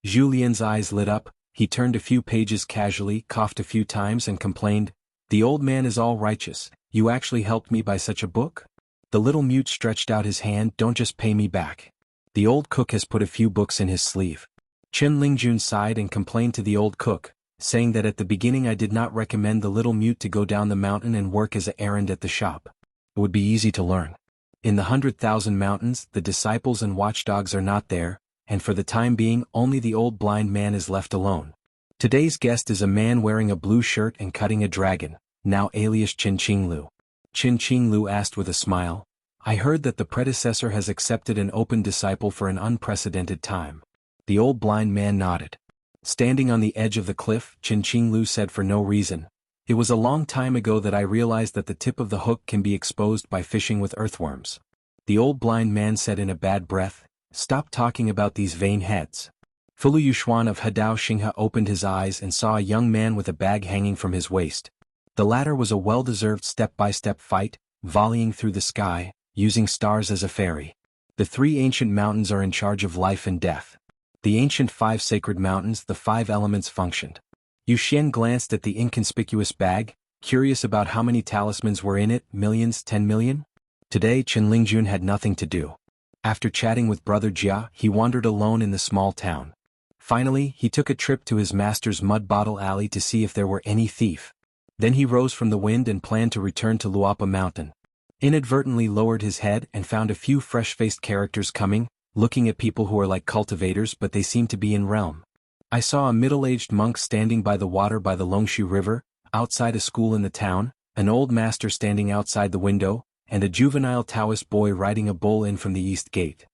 Zhu Lian's eyes lit up. He turned a few pages casually, coughed a few times and complained, "The old man is all righteous. You actually helped me buy such a book?" The little mute stretched out his hand. "Don't just pay me back. The old cook has put a few books in his sleeve." Chen Lingjun sighed and complained to the old cook, saying that at the beginning I did not recommend the little mute to go down the mountain and work as an errand at the shop. It would be easy to learn. In the 100,000 mountains, the disciples and watchdogs are not there, and for the time being, only the old blind man is left alone. Today's guest is a man wearing a blue shirt and cutting a dragon, now alias Qin Qinglu. Qin Qinglu asked with a smile, "I heard that the predecessor has accepted an open disciple for an unprecedented time. The old blind man nodded. Standing on the edge of the cliff, Qin Lu said for no reason, "It was a long time ago that I realized that the tip of the hook can be exposed by fishing with earthworms." The old blind man said in a bad breath, "Stop talking about these vain heads." Fulu Yuxuan of Hadao Xinghe opened his eyes and saw a young man with a bag hanging from his waist. The latter was a well-deserved step-by-step fight, volleying through the sky, using stars as a ferry. The 3 ancient mountains are in charge of life and death. The ancient 5 sacred mountains, the 5 elements functioned. Yu Xian glanced at the inconspicuous bag, curious about how many talismans were in it, millions, 10 million? Today Chen Lingjun had nothing to do. After chatting with Brother Jia, he wandered alone in the small town. Finally, he took a trip to his master's mud bottle alley to see if there were any thief. Then he rose from the wind and planned to return to Luapa Mountain. Inadvertently lowered his head and found a few fresh-faced characters coming, looking at people who are like cultivators but they seem to be in realm. I saw a middle-aged monk standing by the water by the Longshu River, outside a school in the town, an old master standing outside the window, and a juvenile Taoist boy riding a bull in from the east gate.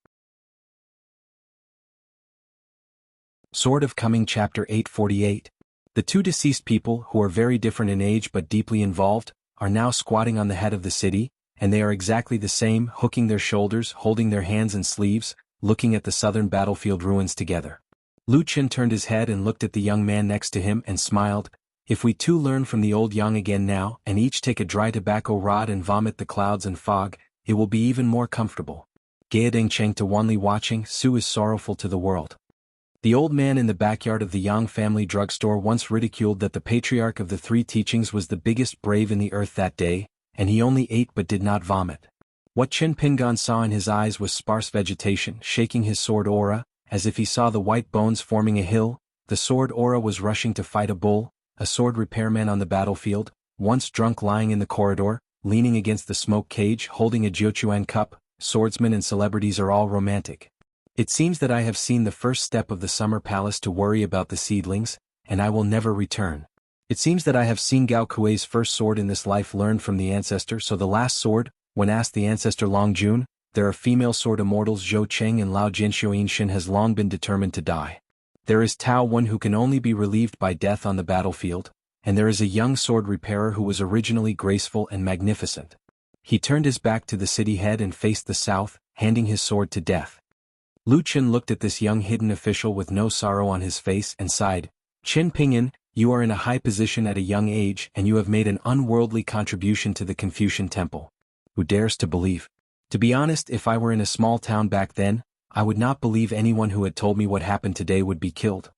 Sword of Coming Chapter 848. The 2 deceased people, who are very different in age but deeply involved, are now squatting on the head of the city, and they are exactly the same, hooking their shoulders, holding their hands and sleeves, looking at the southern battlefield ruins together. Lu Qin turned his head and looked at the young man next to him and smiled. "If we 2 learn from the old yang again now and each take a dry tobacco rod and vomit the clouds and fog, it will be even more comfortable." Gaodeng Cheng to Wanli watching, Su is sorrowful to the world. The old man in the backyard of the Yang family drugstore once ridiculed that the patriarch of the 3 teachings was the biggest brave in the earth that day, and he only ate but did not vomit. What Qin Pingan saw in his eyes was sparse vegetation shaking his sword aura, as if he saw the white bones forming a hill. The sword aura was rushing to fight a bull, a sword repairman on the battlefield, once drunk lying in the corridor, leaning against the smoke cage holding a jiuquan cup. Swordsmen and celebrities are all romantic. It seems that I have seen the first step of the summer palace to worry about the seedlings, and I will never return. It seems that I have seen Gao Kuei's first sword in this life learned from the ancestor, so the last sword, when asked the ancestor Long Jun, there are female sword immortals Zhou Cheng and Lao Jinshuinshin has long been determined to die. There is Tao Wen who can only be relieved by death on the battlefield, and there is a young sword repairer who was originally graceful and magnificent. He turned his back to the city head and faced the south, handing his sword to death. Lu Qin looked at this young hidden official with no sorrow on his face and sighed. "Qin Pinyin, you are in a high position at a young age and you have made an unworldly contribution to the Confucian temple. Who dares to believe? To be honest, if I were in a small town back then, I would not believe anyone who had told me what happened today would be killed."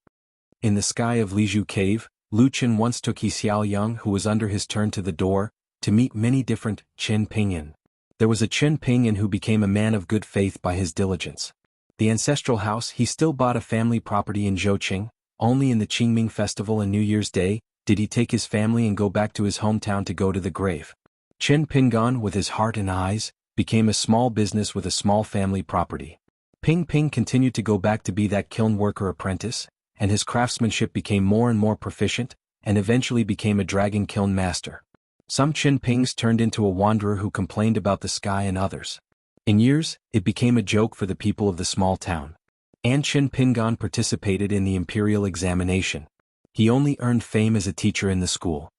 In the sky of Liju Cave, Lu Qin once took Xiaoyang, who was under his turn to the door, to meet many different Qin Pinyin. There was a Qin Pinyin who became a man of good faith by his diligence. The ancestral house, he still bought a family property in Zhouqing. Only in the Qingming festival and New Year's Day did he take his family and go back to his hometown to go to the grave. Qin Pingan, with his heart and eyes, became a small business with a small family property. Ping Ping continued to go back to be that kiln worker apprentice, and his craftsmanship became more and more proficient, and eventually became a dragon kiln master. Some Qin Pings turned into a wanderer who complained about the sky and others. In years, it became a joke for the people of the small town. An Qin Pingan participated in the imperial examination. He only earned fame as a teacher in the school.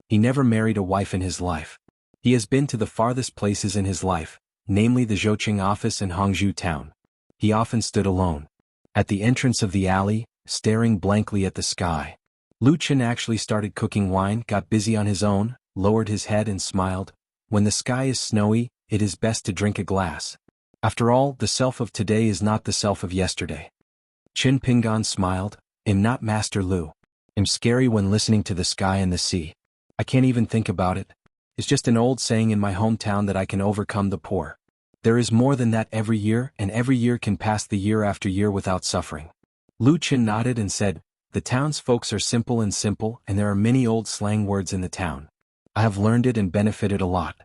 He never married a wife in his life. He has been to the farthest places in his life, namely the Zhouqing office and Hangzhou town. He often stood alone at the entrance of the alley, staring blankly at the sky. Lu Qin actually started cooking wine, got busy on his own, lowered his head and smiled. When the sky is snowy, it is best to drink a glass. After all, the self of today is not the self of yesterday. Qin Pingan smiled. "I'm not Master Lu. I'm scary when listening to the sky and the sea. I can't even think about it. It's just an old saying in my hometown that I can overcome the poor. There is more than that every year, and every year can pass the year after year without suffering." Lu Qin nodded and said, "The town's folks are simple, and there are many old slang words in the town. I have learned it and benefited a lot.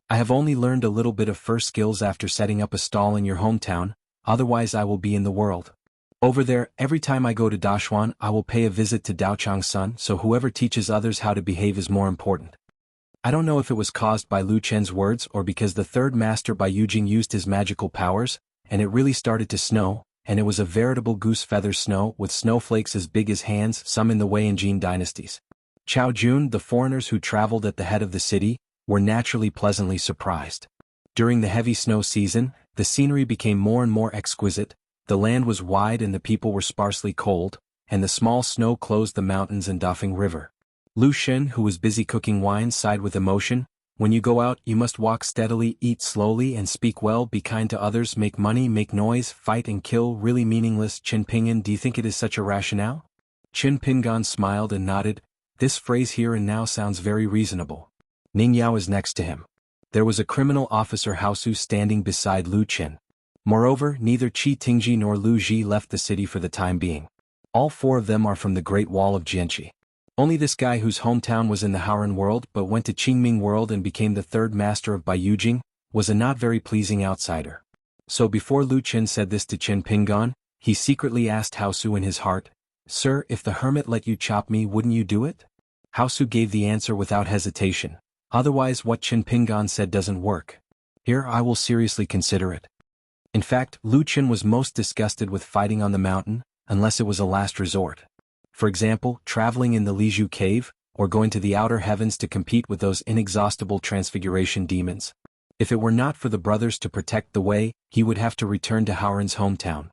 I have only learned a little bit of first skills after setting up a stall in your hometown, otherwise I will be in the world. Over there, every time I go to Dashuan I will pay a visit to Daochang's son, so whoever teaches others how to behave is more important." I don't know if it was caused by Lu Chen's words or because the third master by Yujing used his magical powers, and it really started to snow. and it was a veritable goose feather snow with snowflakes as big as hands, some in the Wei and Jin dynasties. Chao Jun, the foreigners who traveled at the head of the city, were naturally pleasantly surprised. During the heavy snow season, the scenery became more and more exquisite, the land was wide and the people were sparsely cold, and the small snow closed the mountains and Dafeng River. Lu Shen, who was busy cooking wine, sighed with emotion. When you go out, you must walk steadily, eat slowly and speak well, be kind to others, make money, make noise, fight and kill, really meaningless. Qin Pingan, do you think it is such a rationale? Qin Pingan smiled and nodded. This phrase here and now sounds very reasonable. Ning Yao is next to him. There was a criminal officer Haosu standing beside Lu Qin. Moreover, neither Qi Tingji nor Lu Ji left the city for the time being. All four of them are from the Great Wall of Jianghu. Only this guy whose hometown was in the Haoran world but went to Qingming world and became the third master of Baiyujing, was a not very pleasing outsider. So before Lu Qin said this to Qin Pingan, he secretly asked Haosu in his heart, "Sir, if the hermit let you chop me, wouldn't you do it?" Haosu gave the answer without hesitation. Otherwise what Qin Pingan said doesn't work. Here I will seriously consider it. In fact, Lu Qin was most disgusted with fighting on the mountain, unless it was a last resort. For example, traveling in the Liju cave, or going to the outer heavens to compete with those inexhaustible transfiguration demons. If it were not for the brothers to protect the way, he would have to return to Haoran's hometown.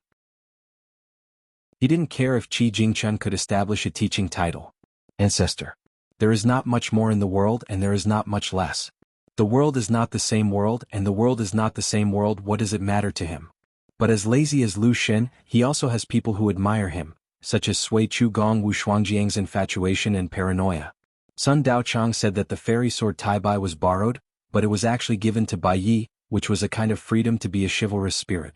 He didn't care if Qi Jingchun could establish a teaching title. Ancestor. There is not much more in the world and there is not much less. The world is not the same world and the world is not the same world. What does it matter to him? But as lazy as Lu Shen, he also has people who admire him, such as Sui Chu Gong Wu Shuangjiang's infatuation and paranoia. Sun Daochang said that the fairy sword Taibai was borrowed, but it was actually given to Bai Yi, which was a kind of freedom to be a chivalrous spirit.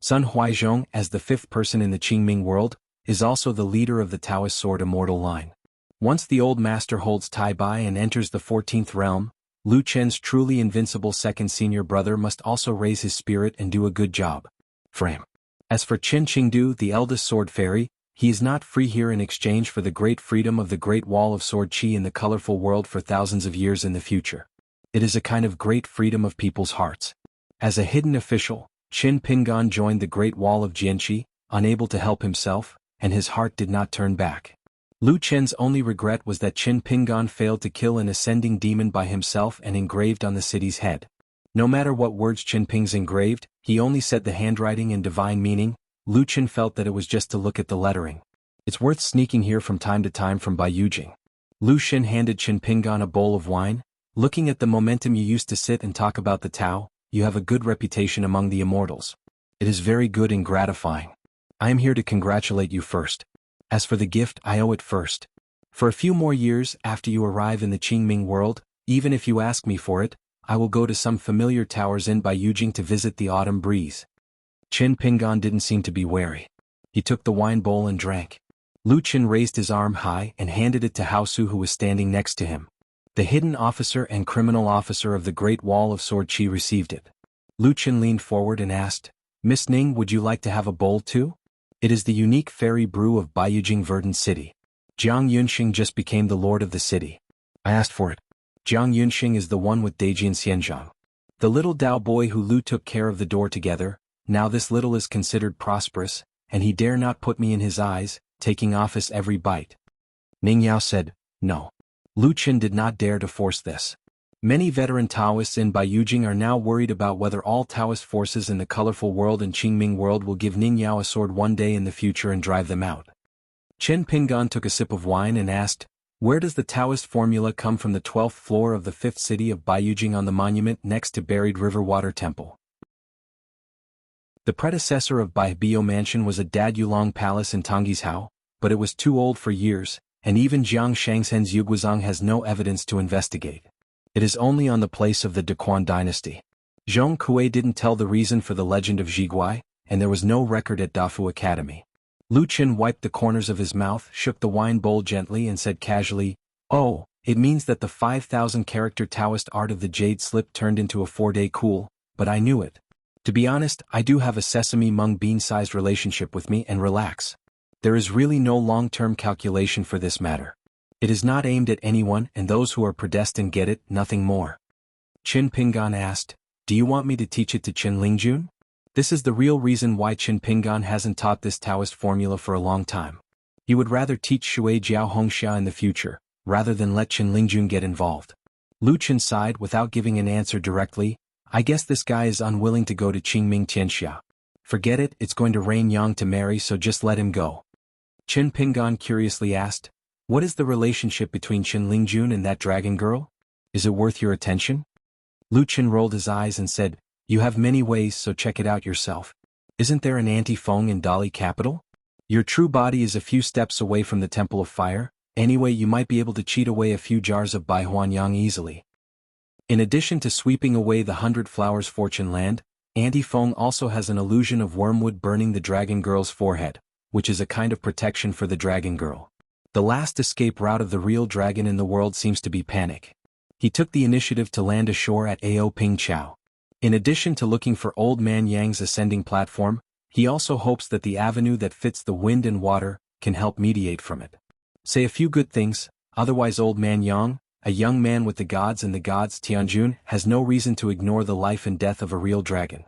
Sun Huaizhong, as the fifth person in the Qingming world, is also the leader of the Taoist sword immortal line. Once the old master holds Taibai and enters the 14th realm, Lu Chen's truly invincible second senior brother must also raise his spirit and do a good job. Frame. As for Qin Qingdu, the eldest sword fairy, he is not free here in exchange for the great freedom of the Great Wall of Sword Qi in the colorful world for thousands of years in the future. It is a kind of great freedom of people's hearts. As a hidden official, Qin Pingan joined the Great Wall of Jianghu, unable to help himself, and his heart did not turn back. Lu Chen's only regret was that Qin Pingan failed to kill an ascending demon by himself and engraved on the city's head. No matter what words Qin Ping's engraved, he only said the handwriting and divine meaning. Lu Qin felt that it was just to look at the lettering. It's worth sneaking here from time to time from Baiyujing. Lu Shen handed Qin Pingan a bowl of wine. Looking at the momentum you used to sit and talk about the Tao, you have a good reputation among the immortals. It is very good and gratifying. I am here to congratulate you first. As for the gift, I owe it first. For a few more years after you arrive in the Qingming world, even if you ask me for it, I will go to some familiar towers in Baiyujing to visit the autumn breeze. Qin Pingan didn't seem to be wary. He took the wine bowl and drank. Lu Qin raised his arm high and handed it to Haosu, who was standing next to him. The hidden officer and criminal officer of the Great Wall of Sword Qi received it. Lu Qin leaned forward and asked, "Miss Ning, would you like to have a bowl too? It is the unique fairy brew of Baiyujing Verdant City. Jiang Yunxing just became the lord of the city. I asked for it." Jiang Yunxing is the one with Daijian Xianzhang. The little Dao boy who Lu took care of the door together. Now this little is considered prosperous, and he dare not put me in his eyes, taking office every bite. Ning Yao said, "No." Lu Qin did not dare to force this. Many veteran Taoists in Baiyujing are now worried about whether all Taoist forces in the colorful world and Qingming world will give Ning Yao a sword one day in the future and drive them out. Qin Pingan took a sip of wine and asked, "Where does the Taoist formula come from?" "The 12th floor of the 5th city of Baiyujing on the monument next to buried river water temple." The predecessor of Bai Bio Mansion was a Dad Yulong Palace in Tonggishao, but it was too old for years, and even Jiang Shangsen's Yuguizang has no evidence to investigate. It is only on the place of the Dequan dynasty. Zhong Kuei didn't tell the reason for the legend of Zhiguai, and there was no record at Dafu Academy. Lu Qin wiped the corners of his mouth, shook the wine bowl gently and said casually, "Oh, it means that the 5,000-character Taoist art of the jade slip turned into a 4-day cool, but I knew it. To be honest, I do have a sesame mung bean-sized relationship with me, and relax. There is really no long-term calculation for this matter. It is not aimed at anyone, and those who are predestined get it, nothing more." Qin Pingan asked, "Do you want me to teach it to Qin Lingjun?" This is the real reason why Qin Pingan hasn't taught this Taoist formula for a long time. He would rather teach Shui Jiao Hongxia in the future, rather than let Qin Lingjun get involved. Lu Qin sighed without giving an answer directly. I guess this guy is unwilling to go to Qingming Tianxia. Forget it, it's going to rain Yang to marry, so just let him go. Qin Pingan curiously asked, what is the relationship between Qin Lingjun and that dragon girl? Is it worth your attention? Lu Qin rolled his eyes and said, you have many ways, so check it out yourself. Isn't there an anti-Feng in Dali capital? Your true body is a few steps away from the Temple of Fire. Anyway, you might be able to cheat away a few jars of Baihuan Yang easily. In addition to sweeping away the 100 Flowers fortune land, anti-Feng also has an illusion of wormwood burning the dragon girl's forehead, which is a kind of protection for the dragon girl. The last escape route of the real dragon in the world seems to be panic. He took the initiative to land ashore at Ao Ping Chao. In addition to looking for Old Man Yang's ascending platform, he also hopes that the avenue that fits the wind and water can help mediate from it. Say a few good things, otherwise Old Man Yang, a young man with the gods and the gods Tianjun, has no reason to ignore the life and death of a real dragon.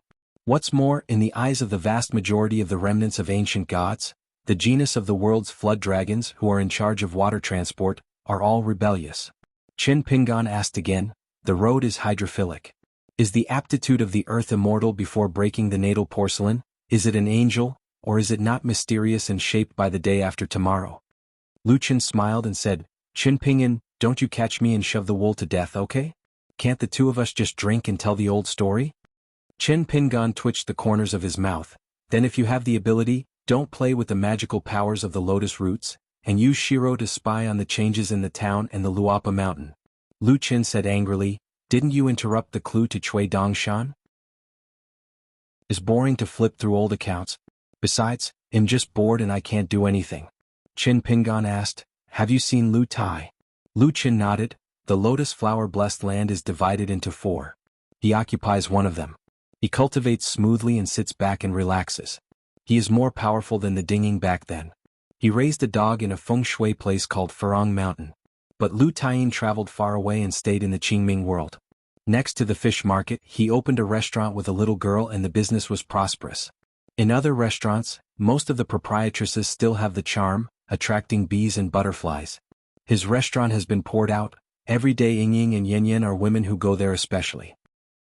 What's more, in the eyes of the vast majority of the remnants of ancient gods, the genus of the world's flood dragons who are in charge of water transport, are all rebellious. Qin Pingan asked again, the road is hydrophilic. Is the aptitude of the earth immortal before breaking the natal porcelain? Is it an angel, or is it not mysterious and shaped by the day after tomorrow? Lu Qin smiled and said, Qin Pingan, don't you catch me and shove the wool to death, okay? Can't the two of us just drink and tell the old story? Qin Pingan twitched the corners of his mouth. Then if you have the ability, don't play with the magical powers of the lotus roots, and use Shiro to spy on the changes in the town and the Luapa mountain. Lu Qin said angrily, didn't you interrupt the clue to Chui Dongshan? It's boring to flip through old accounts. Besides, I'm just bored and I can't do anything. Qin Pingan asked, have you seen Lu Tai? Lu Qin nodded. The lotus flower blessed land is divided into 4. He occupies one of them. He cultivates smoothly and sits back and relaxes. He is more powerful than the dinging back then. He raised a dog in a feng shui place called Furong Mountain. But Lu Taiyin traveled far away and stayed in the Qingming world. Next to the fish market, he opened a restaurant with a little girl and the business was prosperous. In other restaurants, most of the proprietresses still have the charm, attracting bees and butterflies. His restaurant has been poured out. Every day Yingying and Yanyan are women who go there especially.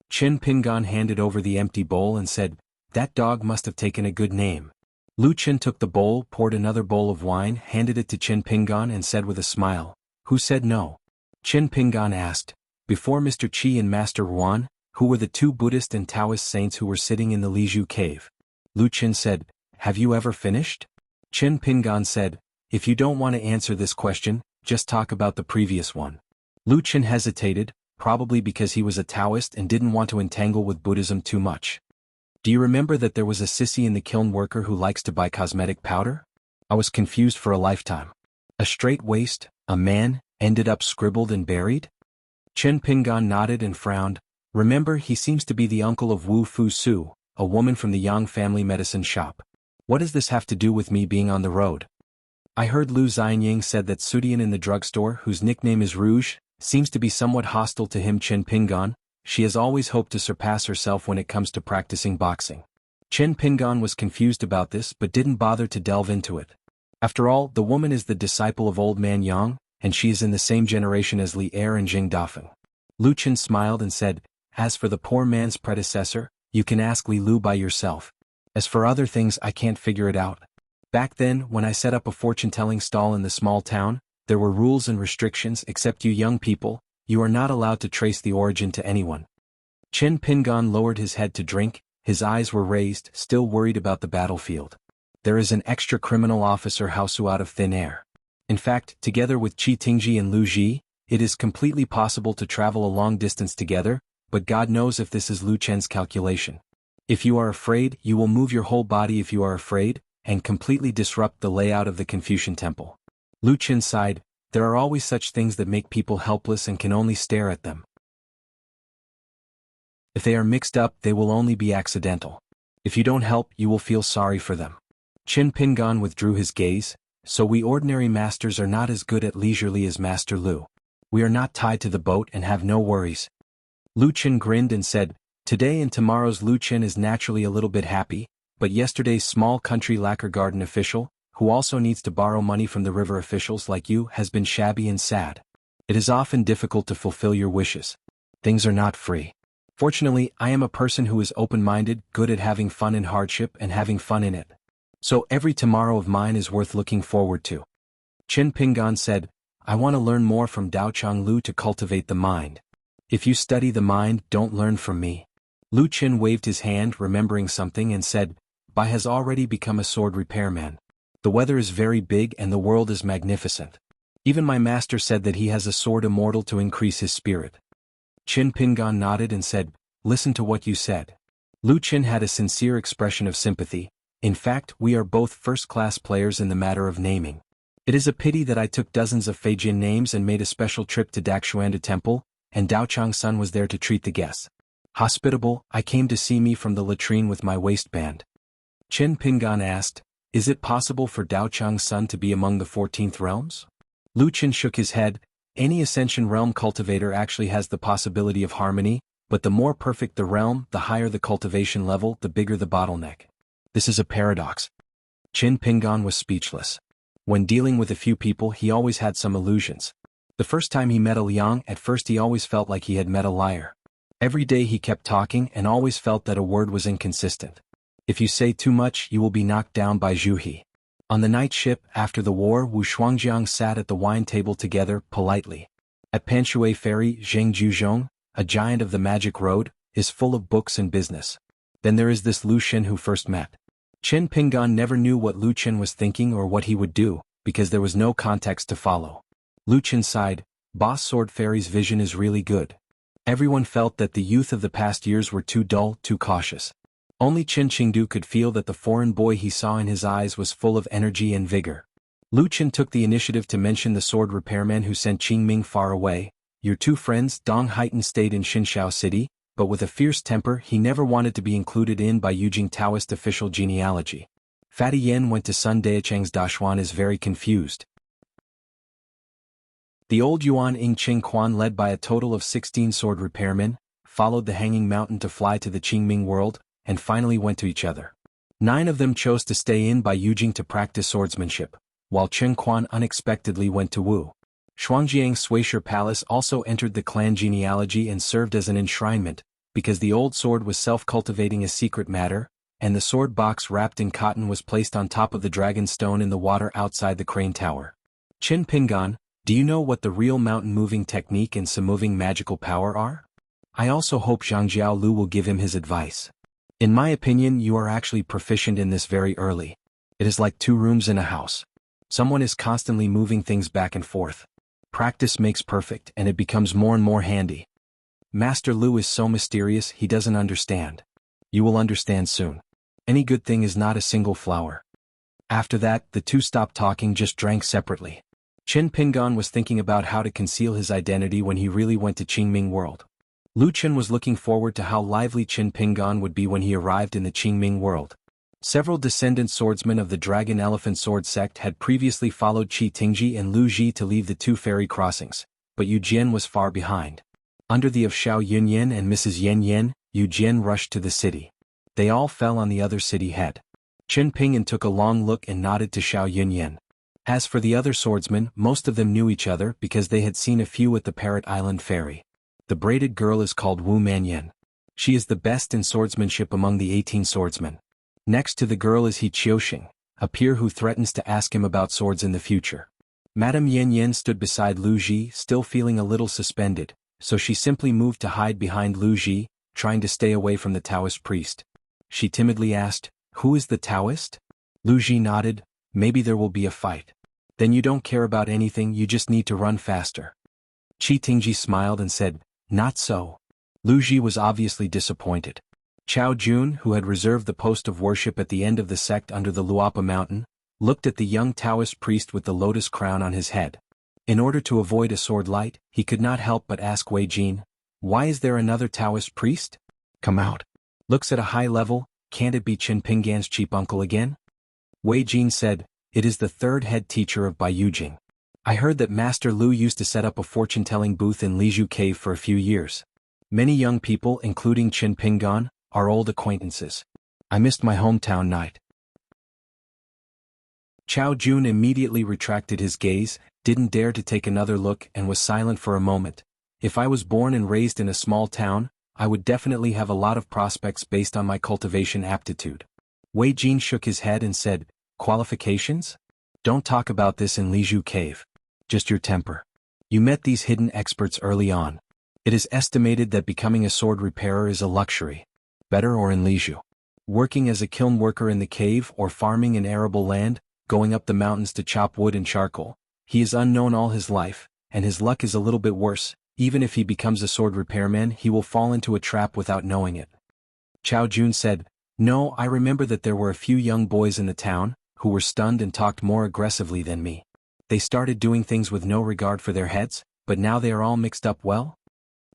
Qin Pingan handed over the empty bowl and said, that dog must have taken a good name. Lu Qin took the bowl, poured another bowl of wine, handed it to Qin Pingan and said with a smile, who said no? Qin Pingan asked, before Mr. Qi and Master Yuan, who were the 2 Buddhist and Taoist saints who were sitting in the Lizhu cave. Lu Qin said, have you ever finished? Qin Pingan said, if you don't want to answer this question, just talk about the previous one. Lu Qin hesitated, probably because he was a Taoist and didn't want to entangle with Buddhism too much. Do you remember that there was a sissy in the kiln worker who likes to buy cosmetic powder? I was confused for a lifetime. A straight waist, a man, ended up scribbled and buried? Qin Pingan nodded and frowned. Remember, he seems to be the uncle of Wu Fu Su, a woman from the Yang family medicine shop. What does this have to do with me being on the road? I heard Lu Xianying said that Sudian in the drugstore, whose nickname is Rouge, seems to be somewhat hostile to him. Qin Pingan, she has always hoped to surpass herself when it comes to practicing boxing. Qin Pingan was confused about this but didn't bother to delve into it. After all, the woman is the disciple of Old Man Yang, and she is in the same generation as Li Er and Jing Dafeng. Lu Qin smiled and said, as for the poor man's predecessor, you can ask Li Lu by yourself. As for other things, I can't figure it out. Back then, when I set up a fortune-telling stall in the small town, there were rules and restrictions. Except you young people, you are not allowed to trace the origin to anyone. Qin Pingan lowered his head to drink. His eyes were raised, still worried about the battlefield. There is an extra criminal officer Haosu out of thin air. In fact, together with Qi Tingji and Lu Ji, it is completely possible to travel a long distance together, but God knows if this is Lu Chen's calculation. If you are afraid, you will move your whole body if you are afraid, and completely disrupt the layout of the Confucian temple. Lu Chen sighed, there are always such things that make people helpless and can only stare at them. If they are mixed up, they will only be accidental. If you don't help, you will feel sorry for them. Qin Pingan withdrew his gaze. So we ordinary masters are not as good at leisurely as Master Lu. We are not tied to the boat and have no worries. Lu Qin grinned and said, Today and tomorrow's Lu Qin is naturally a little bit happy, but yesterday's small country lacquer garden official, who also needs to borrow money from the river officials like you, has been shabby and sad. It is often difficult to fulfill your wishes. Things are not free. Fortunately, I am a person who is open-minded, good at having fun in hardship and having fun in it. So every tomorrow of mine is worth looking forward to. Qin Pingan said, I want to learn more from Dao Chang Lu to cultivate the mind. If you study the mind, don't learn from me. Lu Qin waved his hand, remembering something, and said, Bai has already become a sword repairman. The weather is very big and the world is magnificent. Even my master said that he has a sword immortal to increase his spirit. Qin Pingan nodded and said, Listen to what you said. Lu Qin had a sincere expression of sympathy. In fact, we are both first-class players in the matter of naming. It is a pity that I took dozens of Feijin names and made a special trip to Daxuanda Temple, and Dao Chang's son was there to treat the guests. Hospitable, I came to see me from the latrine with my waistband. Qin Pingan asked, Is it possible for Dao Chang's son to be among the 14th realms? Lu Qin shook his head. Any Ascension realm cultivator actually has the possibility of harmony, but the more perfect the realm, the higher the cultivation level, the bigger the bottleneck. This is a paradox. Qin Pingan was speechless. When dealing with a few people, he always had some illusions. The first time he met a Liang, at first he always felt like he had met a liar. Every day he kept talking and always felt that a word was inconsistent. If you say too much, you will be knocked down by Zhu He. On the night ship, after the war, Wu Shuangjiang sat at the wine table together, politely. At Panshui Ferry, Zheng Juzhong, a giant of the magic road, is full of books and business. Then there is this Lu Qin who first met. Qin Pingan never knew what Lu Qin was thinking or what he would do, because there was no context to follow. Lu Qin sighed, Boss Sword Fairy's vision is really good. Everyone felt that the youth of the past years were too dull, too cautious. Only Qin Qingdu could feel that the foreign boy he saw in his eyes was full of energy and vigor. Lu Qin took the initiative to mention the sword repairman who sent Qingming far away. Your two friends, Dong Haitan, stayed in Xinxiao City, but with a fierce temper he never wanted to be included in by Yujing Taoist official genealogy. Fatty Yen went to Sun Daocheng's Dashuan is very confused. The old Yuan Ing Ching Quan, led by a total of 16 sword repairmen, followed the hanging mountain to fly to the Qingming world, and finally went to each other. 9 of them chose to stay in by Yujing to practice swordsmanship, while Chen Quan unexpectedly went to Wu. Shuangjiang's Suisher Palace also entered the clan genealogy and served as an enshrinement, because the old sword was self-cultivating a secret matter, and the sword box wrapped in cotton was placed on top of the dragon stone in the water outside the crane tower. Qin Pingan, do you know what the real mountain-moving technique and some moving magical power are? I also hope Zhangjiao Lu will give him his advice. In my opinion, you are actually proficient in this very early. It is like 2 rooms in a house. Someone is constantly moving things back and forth. Practice makes perfect, and it becomes more and more handy. Master Lu is so mysterious, he doesn't understand. You will understand soon. Any good thing is not a single flower. After that, the two stopped talking, just drank separately. Qin Pingan was thinking about how to conceal his identity when he really went to Qingming world. Lu Qin was looking forward to how lively Qin Pingan would be when he arrived in the Qingming world. Several descendant swordsmen of the Dragon Elephant Sword sect had previously followed Qi Tingji and Lu Ji to leave the 2 ferry crossings, but Yu Jian was far behind. Under the of Xiao Yunyan and Mrs. Yan Yan, Yu Jian rushed to the city. They all fell on the other city head. Qin Pingan took a long look and nodded to Xiao Yunyan. As for the other swordsmen, most of them knew each other because they had seen a few at the Parrot Island ferry. The braided girl is called Wu Manyan. She is the best in swordsmanship among the 18 swordsmen. Next to the girl is He Qiuxing, a peer who threatens to ask him about swords in the future. Madame Yan Yan stood beside Lu Ji, still feeling a little suspended, so she simply moved to hide behind Lu Ji, trying to stay away from the Taoist priest. She timidly asked, "Who is the Taoist?" Lu Ji nodded, "Maybe there will be a fight. Then you don't care about anything, you just need to run faster." Qi Tingji smiled and said, "Not so." Lu Ji was obviously disappointed. Chao Jun, who had reserved the post of worship at the end of the sect under the Luapa mountain, looked at the young Taoist priest with the lotus crown on his head. In order to avoid a sword light, he could not help but ask Wei Jin, "Why is there another Taoist priest? Come out. Looks at a high level, can't it be Qin Pingan's cheap uncle again?" Wei Jin said, "It is the 3rd head teacher of Baiyujing. I heard that Master Lu used to set up a fortune-telling booth in Liju Cave for a few years. Many young people, including Qin Pingan, are old acquaintances. I missed my hometown night. Chao Jun immediately retracted his gaze, didn't dare to take another look, and was silent for a moment. If I was born and raised in a small town, I would definitely have a lot of prospects based on my cultivation aptitude. Wei Jin shook his head and said, "Qualifications? Don't talk about this in Liju Cave. Just your temper. You met these hidden experts early on. It is estimated that becoming a sword repairer is a luxury. Better or in Liju. Working as a kiln worker in the cave or farming in arable land, going up the mountains to chop wood and charcoal. He is unknown all his life, and his luck is a little bit worse. Even if he becomes a sword repairman, he will fall into a trap without knowing it." Chao Jun said, "No, I remember that there were a few young boys in the town, who were stunned and talked more aggressively than me. They started doing things with no regard for their heads, but now they are all mixed up well?"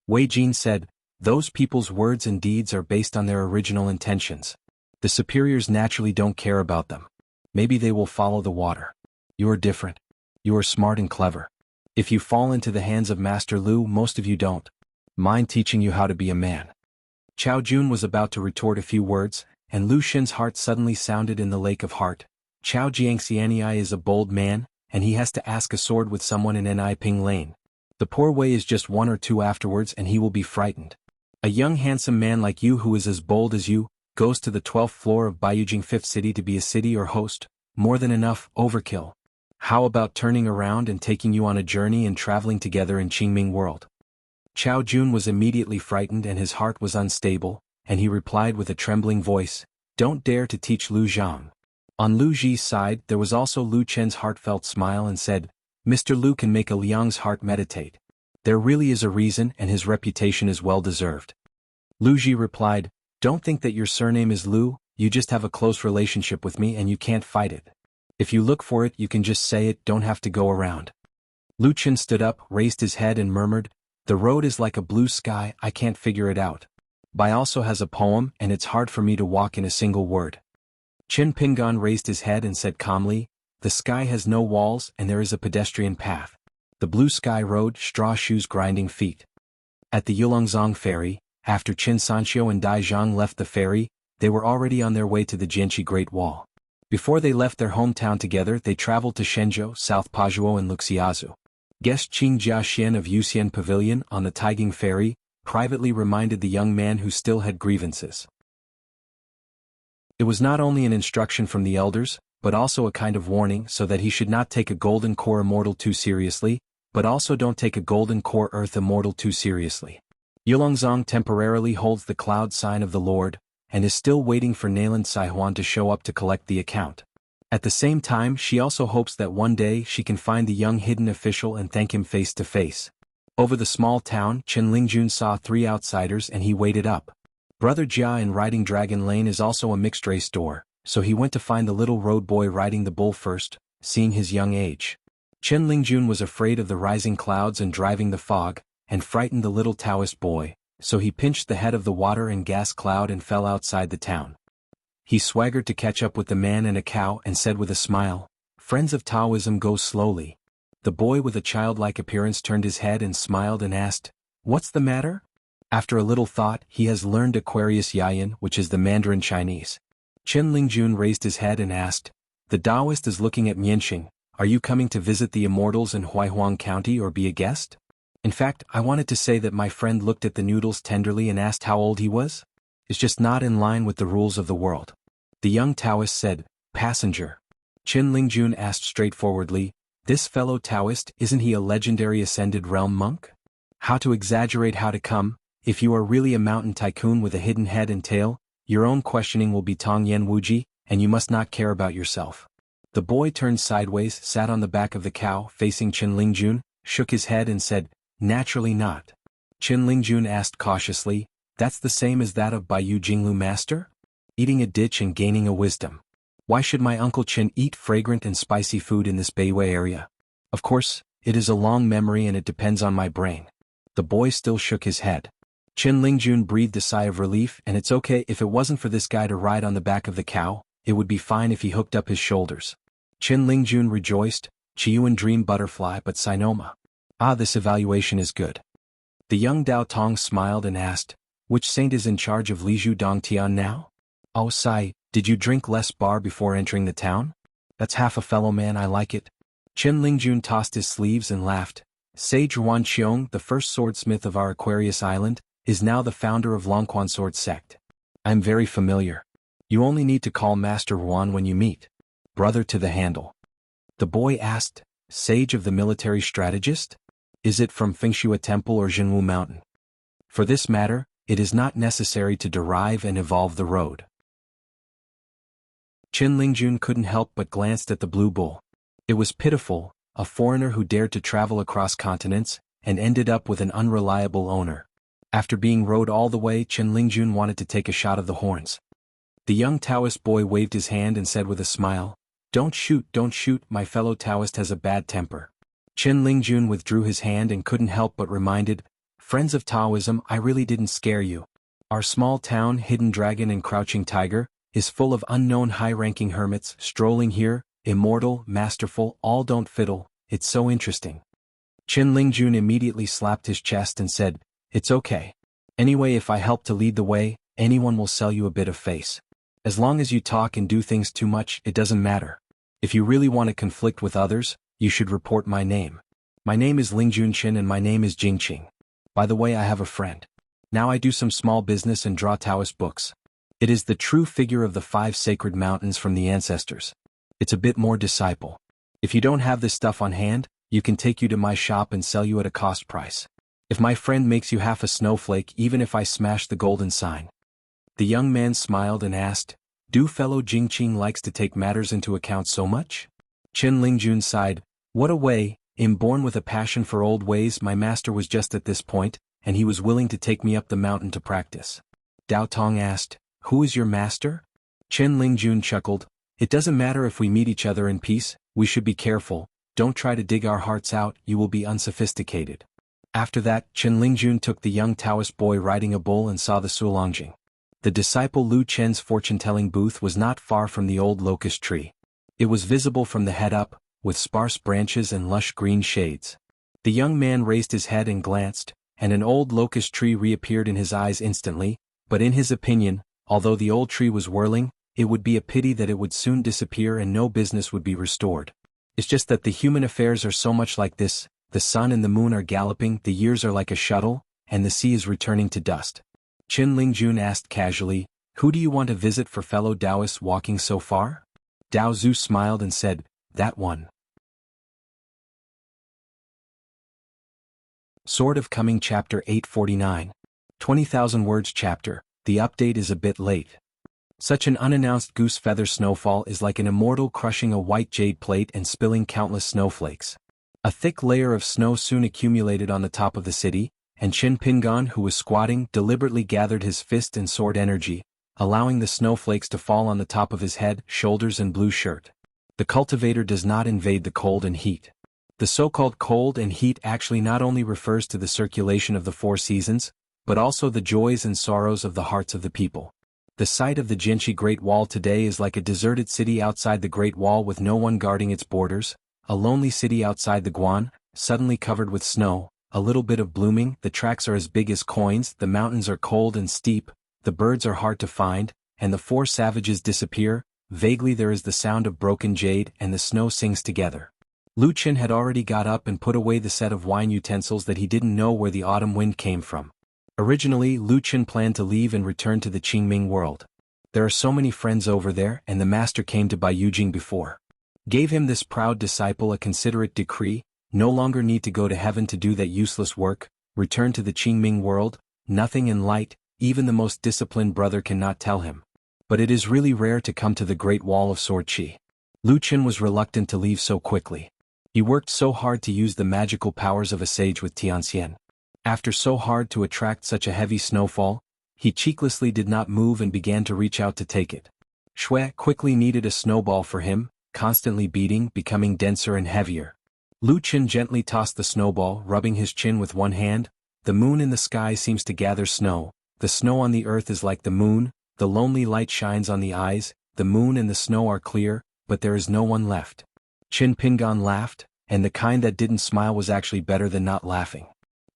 Wei Jin said, "Those people's words and deeds are based on their original intentions. The superiors naturally don't care about them. Maybe they will follow the water. You are different. You are smart and clever. If you fall into the hands of Master Lu, most of you don't mind teaching you how to be a man." Chao Jun was about to retort a few words, and Lu Xin's heart suddenly sounded in the lake of heart. Chao Jiangxianyi is a bold man, and he has to ask a sword with someone in Ni Ping Lane. The poor Wei is just 1 or 2 afterwards and he will be frightened. A young handsome man like you who is as bold as you, goes to the 12th floor of Baiyujing 5th city to be a city or host. More than enough, overkill. How about turning around and taking you on a journey and traveling together in Qingming world? Chao Jun was immediately frightened and his heart was unstable, and he replied with a trembling voice, "Don't dare to teach Lu Zhang." On Lu Ji's side there was also Lu Chen's heartfelt smile and said, "Mr. Lu can make a Liang's heart meditate. There really is a reason and his reputation is well deserved." Lu Ji replied, "Don't think that your surname is Lu, you just have a close relationship with me and you can't fight it. If you look for it you can just say it, don't have to go around." Lu Chen stood up, raised his head and murmured, "The road is like a blue sky, I can't figure it out. Bai also has a poem and it's hard for me to walk in a single word." Qin Pingan raised his head and said calmly, "The sky has no walls and there is a pedestrian path. The blue sky road, straw shoes grinding feet." At the Yulongzong ferry, after Qin Sanxiu and Dai Zhang left the ferry, they were already on their way to the Jianqi Great Wall. Before they left their hometown together they traveled to Shenzhou, South Pazuo and Luxiazu. Guest Qing Jiaxian of Yuxian Pavilion on the Taiging ferry, privately reminded the young man who still had grievances. It was not only an instruction from the elders, but also a kind of warning so that he should not take a golden core immortal too seriously, but also don't take a golden core earth immortal too seriously. Yulongzong temporarily holds the cloud sign of the Lord, and is still waiting for Nayland Saihuan to show up to collect the account. At the same time she also hopes that one day she can find the young hidden official and thank him face to face. Over the small town, Chen Lingjun saw 3 outsiders and he waited up. Brother Jia in Riding Dragon Lane is also a mixed race store, so he went to find the little road boy riding the bull first, seeing his young age. Chen Lingjun was afraid of the rising clouds and driving the fog, and frightened the little Taoist boy, so he pinched the head of the water and gas cloud and fell outside the town. He swaggered to catch up with the man and a cow and said with a smile, "Friends of Taoism go slowly." The boy with a childlike appearance turned his head and smiled and asked, "What's the matter?" After a little thought he has learned Aquarius Yayan, which is the Mandarin Chinese. Chen Lingjun raised his head and asked, "The Taoist is looking at Mianxing, are you coming to visit the immortals in Huaihuang County or be a guest?" In fact, I wanted to say that my friend looked at the noodles tenderly and asked how old he was. It's just not in line with the rules of the world. The young Taoist said, "Passenger." Chen Lingjun asked straightforwardly, "This fellow Taoist, isn't he a legendary ascended realm monk? How to exaggerate how to come, if you are really a mountain tycoon with a hidden head and tail, your own questioning will be Tong Yen Wuji, and you must not care about yourself." The boy turned sideways, sat on the back of the cow, facing Chen Lingjun, shook his head and said, "Naturally not." Chen Lingjun asked cautiously, "That's the same as that of Baiyu Jinglu Master? Eating a ditch and gaining a wisdom. Why should my Uncle Chen eat fragrant and spicy food in this Beiwei area? Of course, it is a long memory and it depends on my brain." The boy still shook his head. Chen Lingjun breathed a sigh of relief, and it's okay if it wasn't for this guy to ride on the back of the cow, it would be fine if he hooked up his shoulders. Chen Lingjun rejoiced, "Chiyuan dream butterfly but Sinoma. Ah, this evaluation is good. The young Dao Tong smiled and asked, which saint is in charge of Liju Dongtian now? Oh Sai, did you drink less bar before entering the town? That's half a fellow man, I like it. Chen Lingjun tossed his sleeves and laughed. Sage Ruan Xiong, the first swordsmith of our Aquarius Island, is now the founder of Longquan Sword Sect. I'm very familiar. You only need to call Master Ruan when you meet. Brother to the handle. The boy asked, Sage of the military strategist? Is it from Fengshua Temple or Jianghu Mountain? For this matter, it is not necessary to derive and evolve the road. Chen Lingjun couldn't help but glanced at the blue bull. It was pitiful, a foreigner who dared to travel across continents, and ended up with an unreliable owner. After being rode all the way, Chen Lingjun wanted to take a shot of the horns. The young Taoist boy waved his hand and said with a smile, don't shoot, my fellow Taoist has a bad temper. Chen Lingjun withdrew his hand and couldn't help but reminded, friends of Taoism, I really didn't scare you. Our small town, Hidden Dragon and Crouching Tiger, is full of unknown high-ranking hermits strolling here, immortal, masterful, all don't fiddle, it's so interesting. Chen Lingjun immediately slapped his chest and said, it's okay. Anyway, if I help to lead the way, anyone will sell you a bit of face. As long as you talk and do things too much, it doesn't matter. If you really want to conflict with others, you should report my name. My name is Lingjun Chen and my name is Jingqing. By the way, I have a friend. Now I do some small business and draw Taoist books. It is the true figure of the 5 sacred mountains from the ancestors. It's a bit more disciple. If you don't have this stuff on hand, you can take you to my shop and sell you at a cost price. If my friend makes you half a snowflake, even if I smash the golden sign. The young man smiled and asked, do fellow Jingqing likes to take matters into account so much? Chen Lingjun sighed, what a way, born with a passion for old ways. My master was just at this point, and he was willing to take me up the mountain to practice. Dao Tong asked, who is your master? Chen Lingjun chuckled, it doesn't matter if we meet each other in peace, we should be careful, don't try to dig our hearts out, you will be unsophisticated. After that, Chen Lingjun took the young Taoist boy riding a bull and saw the Sulongjing. The disciple Lu Chen's fortune-telling booth was not far from the old locust tree. It was visible from the head up, with sparse branches and lush green shades. The young man raised his head and glanced, and an old locust tree reappeared in his eyes instantly, but in his opinion, although the old tree was whirling, it would be a pity that it would soon disappear and no business would be restored. It's just that the human affairs are so much like this, the sun and the moon are galloping, the years are like a shuttle, and the sea is returning to dust. Chen Lingjun asked casually, who do you want to visit for fellow Taoists walking so far? Dao Zhu smiled and said, that one. Sword of Coming Chapter 849. 20,000 words chapter, the update is a bit late. Such an unannounced goose feather snowfall is like an immortal crushing a white jade plate and spilling countless snowflakes. A thick layer of snow soon accumulated on the top of the city, and Qin Pingan, who was squatting, deliberately gathered his fist and sword energy, allowing the snowflakes to fall on the top of his head, shoulders and blue shirt. The cultivator does not invade the cold and heat. The so-called cold and heat actually not only refers to the circulation of the 4 seasons, but also the joys and sorrows of the hearts of the people. The site of the Jianghu Great Wall today is like a deserted city outside the Great Wall with no one guarding its borders, a lonely city outside the Guan, suddenly covered with snow, a little bit of blooming, the tracks are as big as coins, the mountains are cold and steep, the birds are hard to find, and the 4 savages disappear, vaguely there is the sound of broken jade and the snow sings together. Lu Qin had already got up and put away the set of wine utensils that he didn't know where the autumn wind came from. Originally, Lu Qin planned to leave and return to the Qingming world. There are so many friends over there, and the master came to Bai Yujing before. Gave him this proud disciple a considerate decree, no longer need to go to heaven to do that useless work, return to the Qingming world, nothing in light, even the most disciplined brother cannot tell him. But it is really rare to come to the Great Wall of Sword Qi. Lu Qin was reluctant to leave so quickly. He worked so hard to use the magical powers of a sage with Tianxian. After so hard to attract such a heavy snowfall, he cheeklessly did not move and began to reach out to take it. Shui quickly needed a snowball for him, constantly beating, becoming denser and heavier. Lu Qin gently tossed the snowball, rubbing his chin with one hand. The moon in the sky seems to gather snow, the snow on the earth is like the moon, the lonely light shines on the eyes, the moon and the snow are clear, but there is no one left. Qin Pingan laughed, and the kind that didn't smile was actually better than not laughing.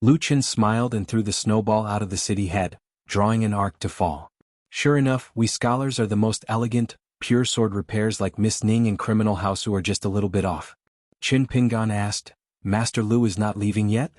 Lu Qin smiled and threw the snowball out of the city head, drawing an arc to fall. Sure enough, we scholars are the most elegant, pure sword repairs like Miss Ning and Criminal House who are just a little bit off. Qin Pingan asked, Master Lu is not leaving yet?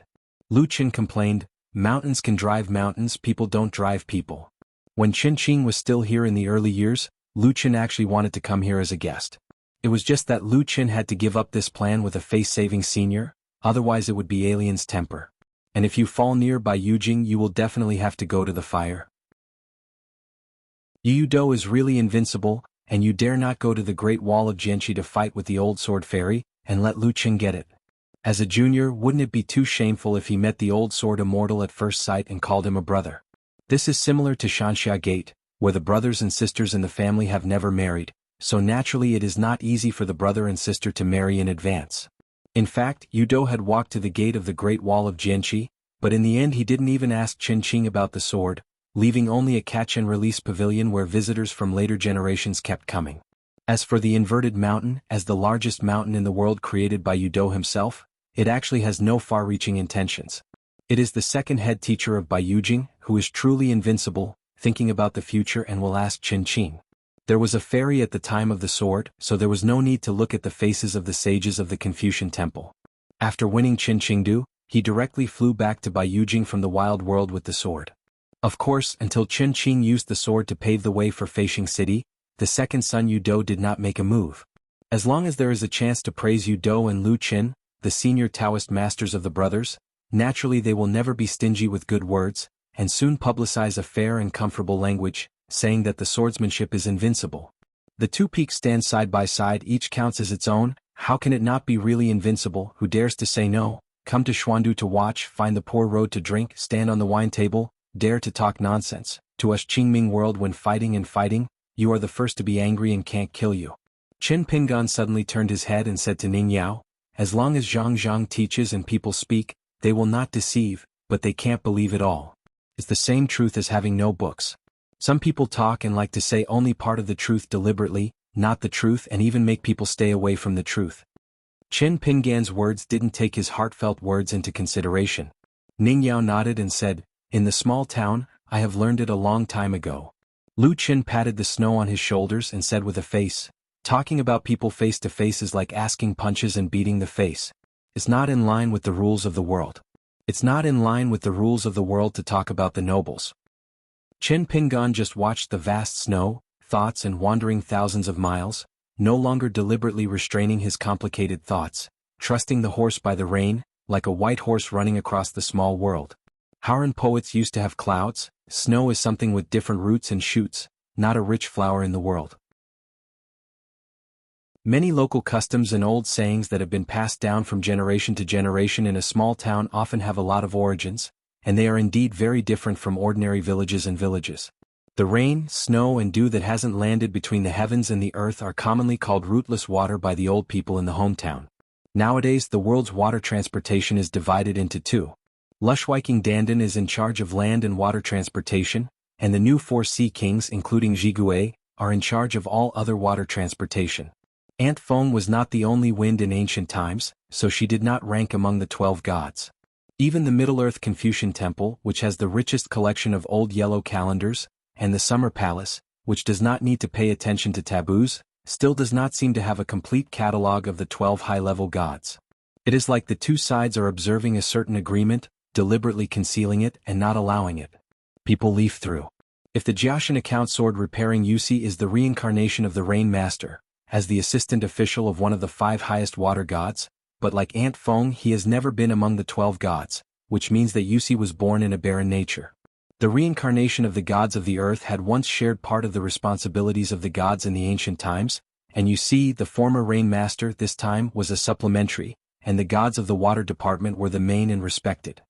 Lu Qin complained, mountains can drive mountains, people don't drive people. When Qin Qing was still here in the early years, Lu Qin actually wanted to come here as a guest. It was just that Lu Qin had to give up this plan with a face-saving senior, otherwise it would be alien's temper. And if you fall near by Yujing, you will definitely have to go to the fire. Yu Do is really invincible, and you dare not go to the Great Wall of Jianghu to fight with the old sword fairy, and let Lu Qin get it. As a junior, wouldn't it be too shameful if he met the old sword immortal at first sight and called him a brother? This is similar to xianxia Gate, where the brothers and sisters in the family have never married, so naturally it is not easy for the brother and sister to marry in advance. In fact, Yu Do had walked to the gate of the Great Wall of Jianghu, but in the end he didn't even ask Qin Qing about the sword, leaving only a catch-and-release pavilion where visitors from later generations kept coming. As for the inverted mountain, as the largest mountain in the world created by Yu Do himself, it actually has no far-reaching intentions. It is the second head teacher of Bai Yujing, who is truly invincible, thinking about the future and will ask Qin Qing. There was a fairy at the time of the sword, so there was no need to look at the faces of the sages of the Confucian temple. After winning Qin Qingdu, he directly flew back to Bai Yujing from the wild world with the sword. Of course, until Qin Qing used the sword to pave the way for Feishing City, the second son Yu Do did not make a move. As long as there is a chance to praise Yu Do and Lu Qin, the senior Taoist masters of the brothers, naturally they will never be stingy with good words, and soon publicize a fair and comfortable language, saying that the swordsmanship is invincible. The two peaks stand side by side, each counts as its own. How can it not be really invincible? Who dares to say no? Come to Xuandu to watch, find the poor road to drink, stand on the wine table, dare to talk nonsense. To us Qingming world, when fighting and fighting, you are the first to be angry and can't kill you. Qin Pingan suddenly turned his head and said to Ning Yao, as long as Zhang teaches and people speak, they will not deceive, but they can't believe it all. It's the same truth as having no books. Some people talk and like to say only part of the truth deliberately, not the truth, and even make people stay away from the truth. Qin Pingan's words didn't take his heartfelt words into consideration. Ning Yao nodded and said, in the small town, I have learned it a long time ago. Lu Qin patted the snow on his shoulders and said with a face, talking about people face to face is like asking punches and beating the face. It's not in line with the rules of the world. It's not in line with the rules of the world to talk about the nobles. Qin Pingan just watched the vast snow, thoughts and wandering thousands of miles, no longer deliberately restraining his complicated thoughts, trusting the horse by the rein, like a white horse running across the small world. Hauran poets used to have clouds. Snow is something with different roots and shoots, not a rich flower in the world. Many local customs and old sayings that have been passed down from generation to generation in a small town often have a lot of origins, and they are indeed very different from ordinary villages and villages. The rain, snow and dew that hasn't landed between the heavens and the earth are commonly called rootless water by the old people in the hometown. Nowadays the world's water transportation is divided into two. Lushwiking Dandan is in charge of land and water transportation, and the new 4 sea kings including Zhigue, are in charge of all other water transportation. Aunt Feng was not the only wind in ancient times, so she did not rank among the 12 gods. Even the Middle-earth Confucian Temple, which has the richest collection of old yellow calendars, and the Summer Palace, which does not need to pay attention to taboos, still does not seem to have a complete catalogue of the 12 high-level gods. It is like the two sides are observing a certain agreement, deliberately concealing it and not allowing it. People leaf through. If the Jiaoshan account sword repairing Yusi is the reincarnation of the Rain Master, as the assistant official of one of the 5 highest water gods, but like Aunt Feng he has never been among the 12 gods, which means that Yusi was born in a barren nature. The reincarnation of the gods of the earth had once shared part of the responsibilities of the gods in the ancient times, and you see the former Rain Master this time was a supplementary, and the gods of the water department were the main and respected.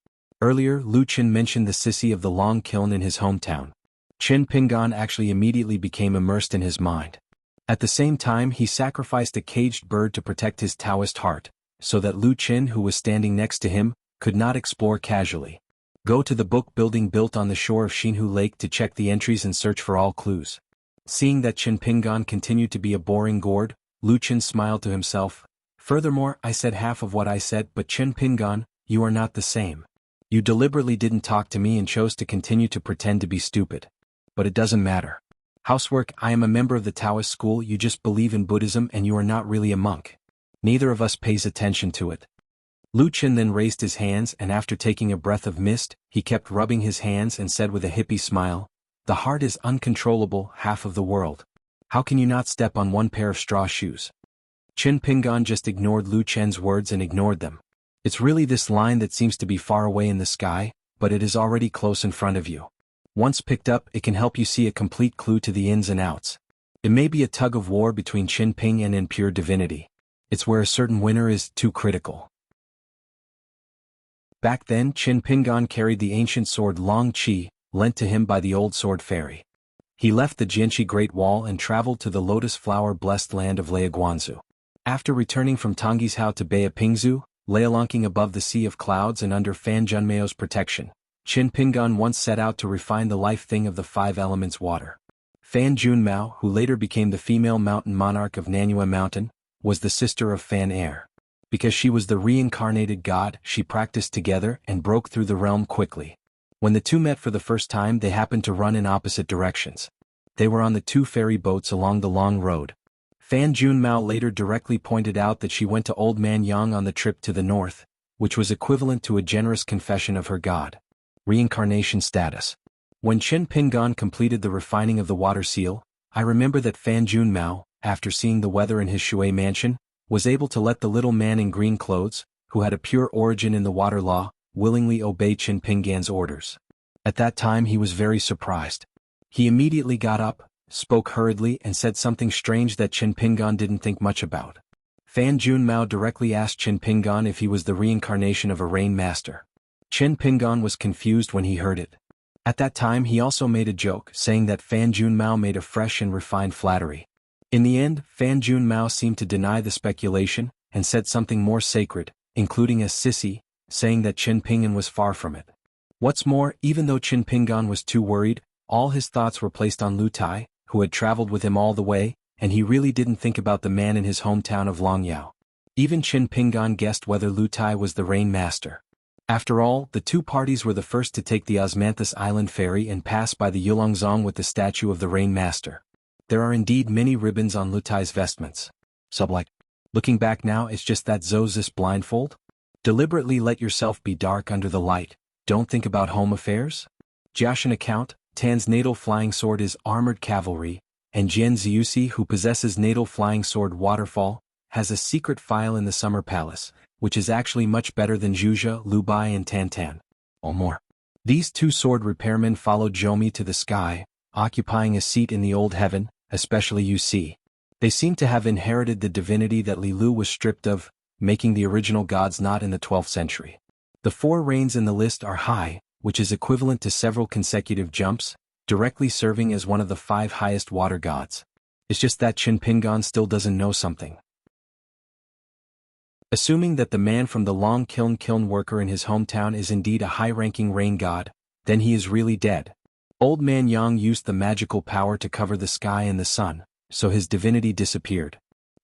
Earlier Lu Qin mentioned the sissy of the long kiln in his hometown. Qin Pingan actually immediately became immersed in his mind. At the same time he sacrificed a caged bird to protect his Taoist heart, so that Lu Qin, who was standing next to him, could not explore casually. Go to the book building built on the shore of Xianhu Lake to check the entries and search for all clues. Seeing that Qin Pingan continued to be a boring gourd, Lu Qin smiled to himself. Furthermore, I said half of what I said, but Qin Pingan, you are not the same. You deliberately didn't talk to me and chose to continue to pretend to be stupid. But it doesn't matter. Housework, I am a member of the Taoist school. You just believe in Buddhism and you are not really a monk. Neither of us pays attention to it. Lu Chen then raised his hands and after taking a breath of mist, he kept rubbing his hands and said with a hippie smile, "The heart is uncontrollable, half of the world. How can you not step on one pair of straw shoes?" Qin Pingan just ignored Lu Chen's words and ignored them. It's really this line that seems to be far away in the sky, but it is already close in front of you. Once picked up, it can help you see a complete clue to the ins and outs. It may be a tug of war between Qin Ping and impure divinity. It's where a certain winner is too critical. Back then, Qin Pingan carried the ancient sword Long Qi, lent to him by the old sword fairy. He left the Jianxi Great Wall and traveled to the lotus flower-blessed land of Leiguanzu. After returning from Tonggishao to Baya Pingzu, leilunking above the sea of clouds and under Fan Junmeo's protection, Qin Pingan once set out to refine the life thing of the five elements water. Fan Junmao, who later became the female mountain monarch of Nanyue Mountain, was the sister of Fan Air. Because she was the reincarnated god, she practiced together and broke through the realm quickly. When the two met for the first time, they happened to run in opposite directions. They were on the two ferry boats along the long road. Fan Junmao later directly pointed out that she went to Old Man Yang on the trip to the north, which was equivalent to a generous confession of her god. Reincarnation status. When Qin Pingan completed the refining of the water seal, I remember that Fan Junmao, after seeing the weather in his Shui mansion, was able to let the little man in green clothes, who had a pure origin in the water law, willingly obey Qin Pingan's orders. At that time he was very surprised. He immediately got up, spoke hurriedly and said something strange that Qin Pingan didn't think much about. Fan Junmao directly asked Qin Pingan if he was the reincarnation of a rain master. Qin Pingan was confused when he heard it. At that time he also made a joke, saying that Fan Junmao made a fresh and refined flattery. In the end, Fan Junmao seemed to deny the speculation, and said something more sacred, including a sissy, saying that Qin Pingan was far from it. What's more, even though Qin Pingan was too worried, all his thoughts were placed on Lu Tai, who had traveled with him all the way, and he really didn't think about the man in his hometown of Longyao. Even Qin Pingan guessed whether Lu Tai was the rain master. After all, the two parties were the first to take the Osmanthus Island ferry and pass by the Yulongzong with the statue of the rain master. There are indeed many ribbons on Lu Tai's vestments. Looking back now, it's just that Zozis blindfold? Deliberately let yourself be dark under the light, don't think about home affairs? Jiashan account, Tan's natal flying sword is armored cavalry, and Jian Ziusi, who possesses natal flying sword Waterfall, has a secret file in the Summer Palace, which is actually much better than Zhuzha, Lu Bai and Tantan. Or more. These two sword repairmen followed Zhoumi to the sky, occupying a seat in the old heaven, especially UC. They seem to have inherited the divinity that Li Lu was stripped of, making the original gods not in the 12th century. The four reigns in the list are high, which is equivalent to several consecutive jumps, directly serving as one of the 5 highest water gods. It's just that Qin Pingan still doesn't know something. Assuming that the man from the long kiln worker in his hometown is indeed a high-ranking rain god, then he is really dead. Old Man Yang used the magical power to cover the sky and the sun, so his divinity disappeared.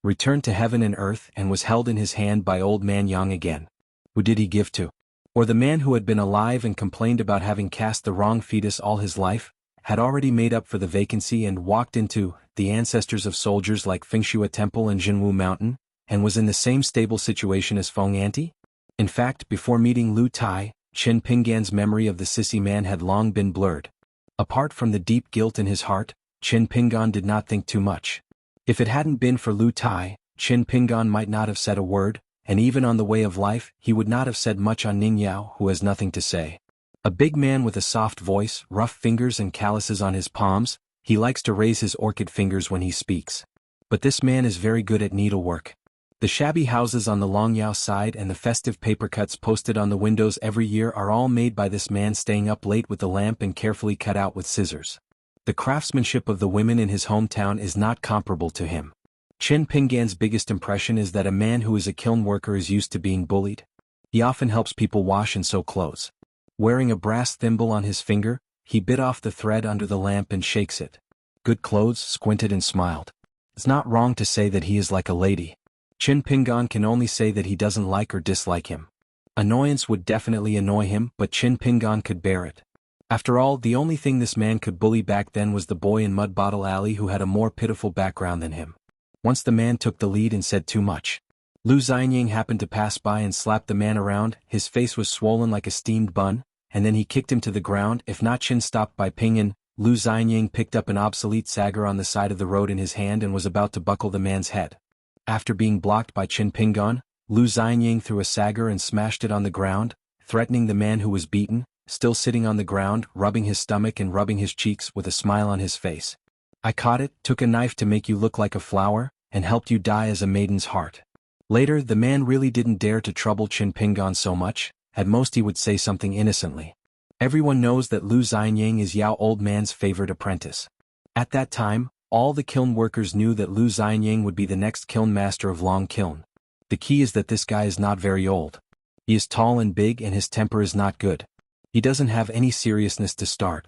Returned to heaven and earth and was held in his hand by Old Man Yang again. Who did he give to? Or the man who had been alive and complained about having cast the wrong fetus all his life, had already made up for the vacancy and walked into the ancestors of soldiers like Fengshua Temple and Jinwu Mountain, and was in the same stable situation as Feng Anti? In fact, before meeting Lu Tai, Qin Pingan's memory of the sissy man had long been blurred. Apart from the deep guilt in his heart, Qin Pingan did not think too much. If it hadn't been for Lu Tai, Qin Pingan might not have said a word, and even on the way of life, he would not have said much on Ningyao, who has nothing to say. A big man with a soft voice, rough fingers and calluses on his palms, he likes to raise his orchid fingers when he speaks. But this man is very good at needlework. The shabby houses on the Longyao side and the festive paper cuts posted on the windows every year are all made by this man staying up late with the lamp and carefully cut out with scissors. The craftsmanship of the women in his hometown is not comparable to him. Qin Pingan's biggest impression is that a man who is a kiln worker is used to being bullied. He often helps people wash and sew clothes. Wearing a brass thimble on his finger, he bit off the thread under the lamp and shakes it. Good clothes, squinted and smiled. It's not wrong to say that he is like a lady. Qin Pingan can only say that he doesn't like or dislike him. Annoyance would definitely annoy him, but Qin Pingan could bear it. After all, the only thing this man could bully back then was the boy in Mud Bottle Alley who had a more pitiful background than him. Once the man took the lead and said too much. Lu Xianying happened to pass by and slapped the man around. His face was swollen like a steamed bun, and then he kicked him to the ground. If not Qin stopped by Pingan, Lu Xianying picked up an obsolete sagar on the side of the road in his hand and was about to buckle the man's head. After being blocked by Qin Pingan, Lu Xianying threw a sagar and smashed it on the ground, threatening the man who was beaten, still sitting on the ground, rubbing his stomach and rubbing his cheeks with a smile on his face. I caught it, took a knife to make you look like a flower, and helped you die as a maiden's heart. Later, the man really didn't dare to trouble Qin Pingan so much. At most he would say something innocently. Everyone knows that Lu Xianying is Yao Old Man's favorite apprentice. At that time, all the kiln workers knew that Lu Xianying would be the next kiln master of Long Kiln. The key is that this guy is not very old. He is tall and big and his temper is not good. He doesn't have any seriousness to start.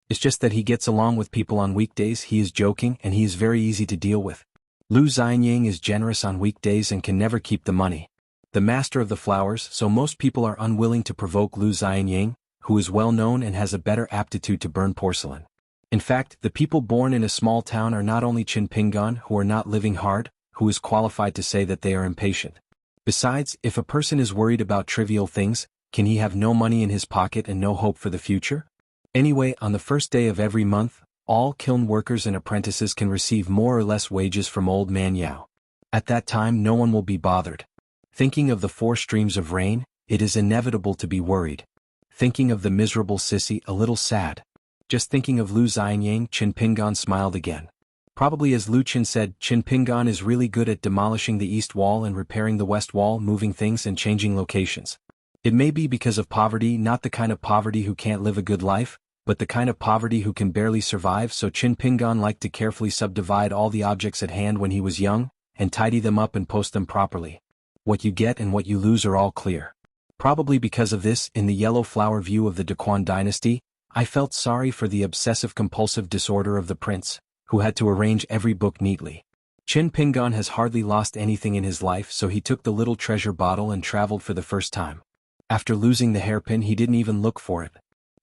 It's just that he gets along with people on weekdays. He is joking and he is very easy to deal with. Lu Xianying is generous on weekdays and can never keep the money. The master of the flowers, so most people are unwilling to provoke Lu Xianying, who is well known and has a better aptitude to burn porcelain. In fact, the people born in a small town are not only Qin Pingan who are not living hard, who is qualified to say that they are impatient. Besides, if a person is worried about trivial things, can he have no money in his pocket and no hope for the future? Anyway, on the first day of every month, all kiln workers and apprentices can receive more or less wages from Old Man Yao. At that time no one will be bothered. Thinking of the 4 streams of rain, it is inevitable to be worried. Thinking of the miserable sissy, a little sad. Just thinking of Lu Xianying, Qin Pingan smiled again. Probably as Lu Qin said, Qin Pingan is really good at demolishing the east wall and repairing the west wall, moving things and changing locations. It may be because of poverty, not the kind of poverty who can't live a good life, but the kind of poverty who can barely survive, so Qin Pingan liked to carefully subdivide all the objects at hand when he was young, and tidy them up and post them properly. What you get and what you lose are all clear. Probably because of this, in the yellow flower view of the Daquan dynasty, I felt sorry for the obsessive-compulsive disorder of the prince, who had to arrange every book neatly. Qin Pingan has hardly lost anything in his life, so he took the little treasure bottle and traveled for the first time. After losing the hairpin he didn't even look for it.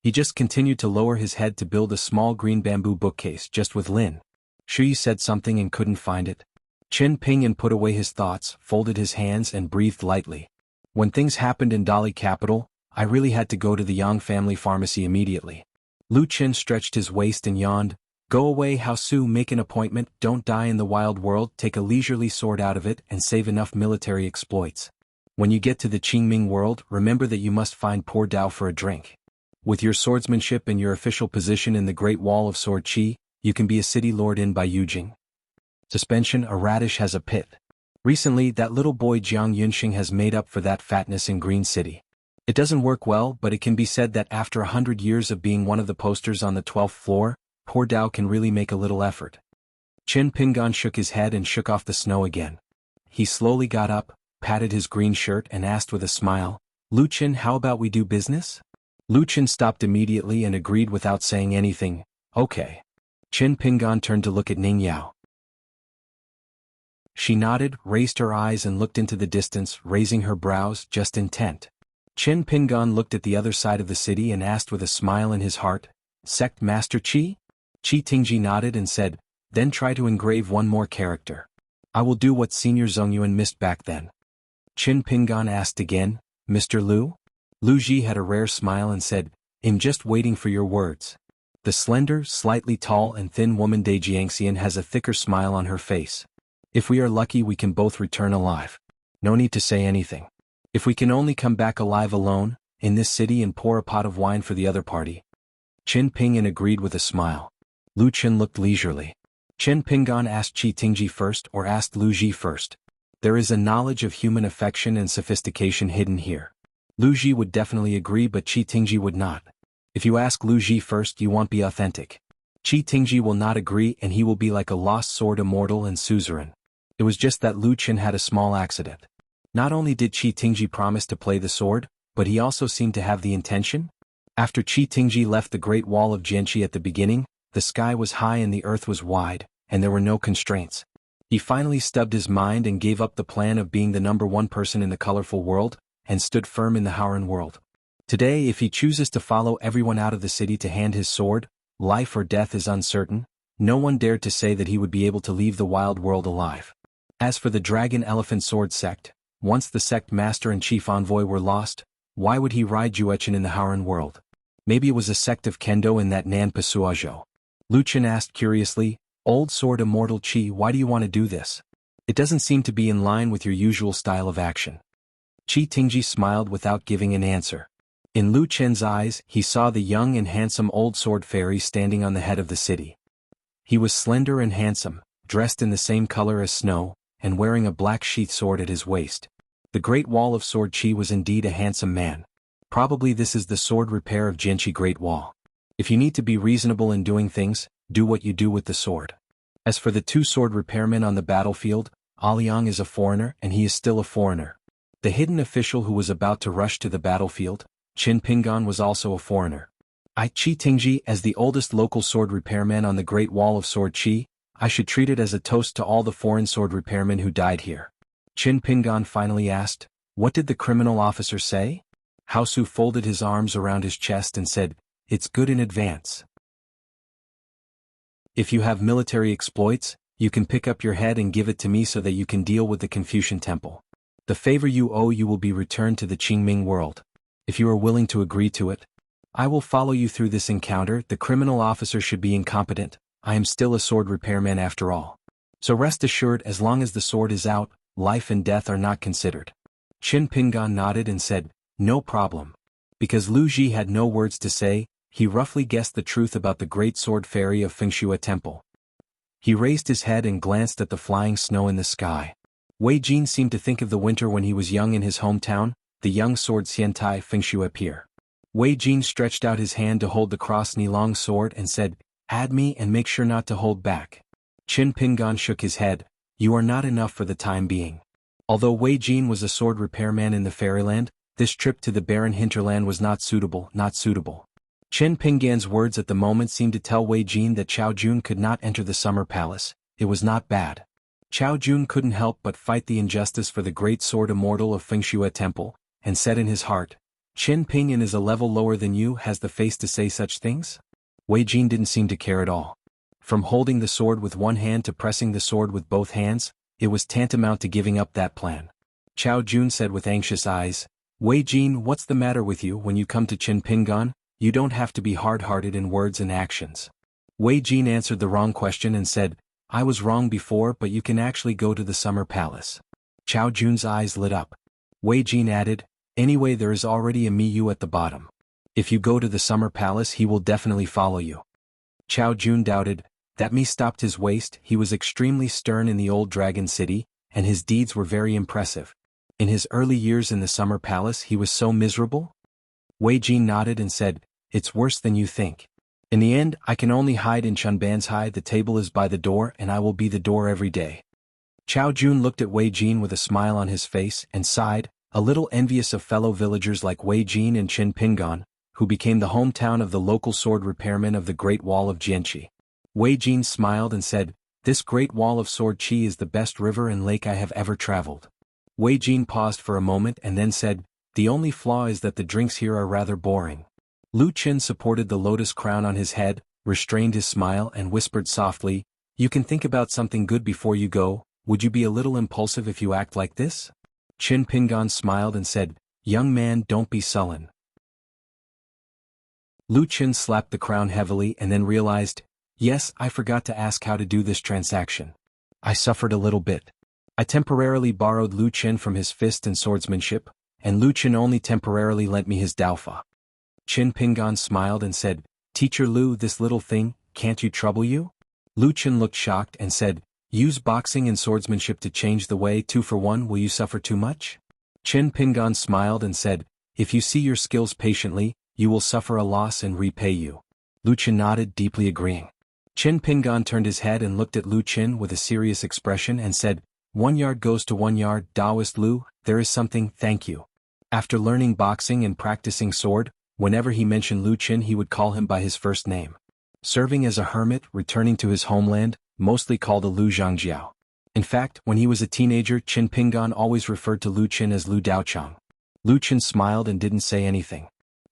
He just continued to lower his head to build a small green bamboo bookcase just with Lin. Shui said something and couldn't find it. Qin Pingan put away his thoughts, folded his hands and breathed lightly. When things happened in Dali capital, I really had to go to the Yang family pharmacy immediately. Lu Qin stretched his waist and yawned. Go away Hao Su, make an appointment, don't die in the wild world, take a leisurely sword out of it and save enough military exploits. When you get to the Qingming world, remember that you must find poor Dao for a drink. With your swordsmanship and your official position in the Great Wall of Sword Qi, you can be a city lord in by Yujing. Suspension, a radish has a pit. Recently, that little boy Jiang Yunxing has made up for that fatness in Green City. It doesn't work well, but it can be said that after 100 years of being one of the posters on the 12th floor, poor Dao can really make a little effort. Qin Pingan shook his head and shook off the snow again. He slowly got up, patted his green shirt and asked with a smile, Lu Qin, how about we do business? Lu Qin stopped immediately and agreed without saying anything, okay. Qin Pingan turned to look at Ning Yao. She nodded, raised her eyes and looked into the distance, raising her brows, just intent. Qin Pingan looked at the other side of the city and asked with a smile in his heart, Sect Master Qi? Qi Tingji nodded and said, then try to engrave one more character. I will do what Senior Zhongyuan missed back then. Qin Pingan asked again, Mr. Lu? Lu Ji had a rare smile and said, I'm just waiting for your words. The slender, slightly tall and thin woman De Jiangxian has a thicker smile on her face. If we are lucky we can both return alive. No need to say anything. If we can only come back alive alone, in this city and pour a pot of wine for the other party. Qin Pingan agreed with a smile. Lu Qin looked leisurely. Qin Pingan asked Qi Tingji first or asked Lu Ji first. There is a knowledge of human affection and sophistication hidden here. Lu Ji would definitely agree but Qi Tingji would not. If you ask Lu Ji first you won't be authentic. Qi Tingji will not agree and he will be like a lost sword immortal and suzerain. It was just that Lu Qin had a small accident. Not only did Qi Tingji promise to play the sword, but he also seemed to have the intention. After Qi Tingji left the Great Wall of Jiangxi at the beginning, the sky was high and the earth was wide, and there were no constraints. He finally stubbed his mind and gave up the plan of being the #1 person in the colorful world, and stood firm in the Howren world. Today, if he chooses to follow everyone out of the city to hand his sword, life or death is uncertain. No one dared to say that he would be able to leave the wild world alive. As for the Dragon Elephant Sword sect, once the sect master and chief envoy were lost, why would he ride Juechen in the Howren world? Maybe it was a sect of Kendo in that Nan Pasuajo. Lu Chen asked curiously, "Old Sword Immortal Chi, why do you want to do this? It doesn't seem to be in line with your usual style of action." Chi Tingji smiled without giving an answer. In Lu Chen's eyes, he saw the young and handsome old sword fairy standing on the head of the city. He was slender and handsome, dressed in the same color as snow, and wearing a black sheath sword at his waist. The Great Wall of Sword Chi was indeed a handsome man. Probably this is the sword repair of Jianghu Great Wall. If you need to be reasonable in doing things, do what you do with the sword. As for the 2 sword repairmen on the battlefield, Aliang is a foreigner and he is still a foreigner. The hidden official who was about to rush to the battlefield, Qin Pingan, was also a foreigner. Chi Tingji, as the oldest local sword repairman on the Great Wall of Sword Chi, I should treat it as a toast to all the foreign sword repairmen who died here. Qin Pingan finally asked, "What did the criminal officer say?" Hao Su folded his arms around his chest and said, "It's good in advance. If you have military exploits, you can pick up your head and give it to me so that you can deal with the Confucian temple. The favor you owe you will be returned to the Qingming world. If you are willing to agree to it, I will follow you through this encounter. The criminal officer should be incompetent. I am still a sword repairman after all. So rest assured, as long as the sword is out, life and death are not considered." Qin Pingan nodded and said, "No problem." Because Lu Ji had no words to say, he roughly guessed the truth about the great sword fairy of Fengshua Temple. He raised his head and glanced at the flying snow in the sky. Wei Jin seemed to think of the winter when he was young in his hometown, the young sword Xiantai Fengshua Pier. Wei Jin stretched out his hand to hold the cross-knee-long sword and said, "Add me and make sure not to hold back." Qin Pingan shook his head, "You are not enough for the time being." Although Wei Jin was a sword repairman in the fairyland, this trip to the barren hinterland was not suitable. Qin Pingan's words at the moment seemed to tell Wei Jin that Chao Jun could not enter the summer palace. It was not bad. Chao Jun couldn't help but fight the injustice for the great sword immortal of Fengshua Temple, and said in his heart, "Qin Pingan is a level lower than you, has the face to say such things?" Wei Jin didn't seem to care at all. From holding the sword with one hand to pressing the sword with both hands, it was tantamount to giving up that plan. Chao Jun said with anxious eyes, "Wei Jin, what's the matter with you? When you come to Qin Pingan, you don't have to be hard-hearted in words and actions." Wei Jin answered the wrong question and said, "I was wrong before, but you can actually go to the summer palace." Chao Jun's eyes lit up. Wei Jin added, "Anyway, there is already a Miyu at the bottom. If you go to the summer palace, he will definitely follow you." Chao Jun doubted. That Mi stopped his waist. He was extremely stern in the old dragon city, and his deeds were very impressive. In his early years in the summer palace he was so miserable? Wei Jin nodded and said, "It's worse than you think. In the end, I can only hide in Chunbanzhai. The table is by the door and I will be the door every day." Chao Jun looked at Wei Jin with a smile on his face and sighed, a little envious of fellow villagers like Wei Jin and Qin Pingan, who became the hometown of the local sword repairman of the Great Wall of Jianghu. Wei Jin smiled and said, "This Great Wall of Sword Chi is the best river and lake I have ever traveled." Wei Jin paused for a moment and then said, "The only flaw is that the drinks here are rather boring." Lu Qin supported the lotus crown on his head, restrained his smile and whispered softly, "You can think about something good before you go. Would you be a little impulsive if you act like this?" Qin Pingan smiled and said, "Young man, don't be sullen." Lu Qin slapped the crown heavily and then realized, "Yes, I forgot to ask how to do this transaction. I suffered a little bit. I temporarily borrowed Lu Qin from his fist and swordsmanship, and Lu Qin only temporarily lent me his Daofa." Qin Pingan smiled and said, "Teacher Lu, this little thing, can't you trouble you?" Lu Qin looked shocked and said, "Use boxing and swordsmanship to change the way 2-for-1. Will you suffer too much?" Qin Pingan smiled and said, "If you see your skills patiently, you will suffer a loss and repay you." Lu Qin nodded, deeply agreeing. Qin Pingan turned his head and looked at Lu Qin with a serious expression and said, "1 yard goes to 1 yard, Taoist Lu, there is something, thank you." After learning boxing and practicing sword, whenever he mentioned Lu Qin he would call him by his first name. Serving as a hermit, returning to his homeland, mostly called a Lu Zhangjiao. In fact, when he was a teenager, Qin Pingan always referred to Lu Qin as Lu Daochang. Lu Qin smiled and didn't say anything.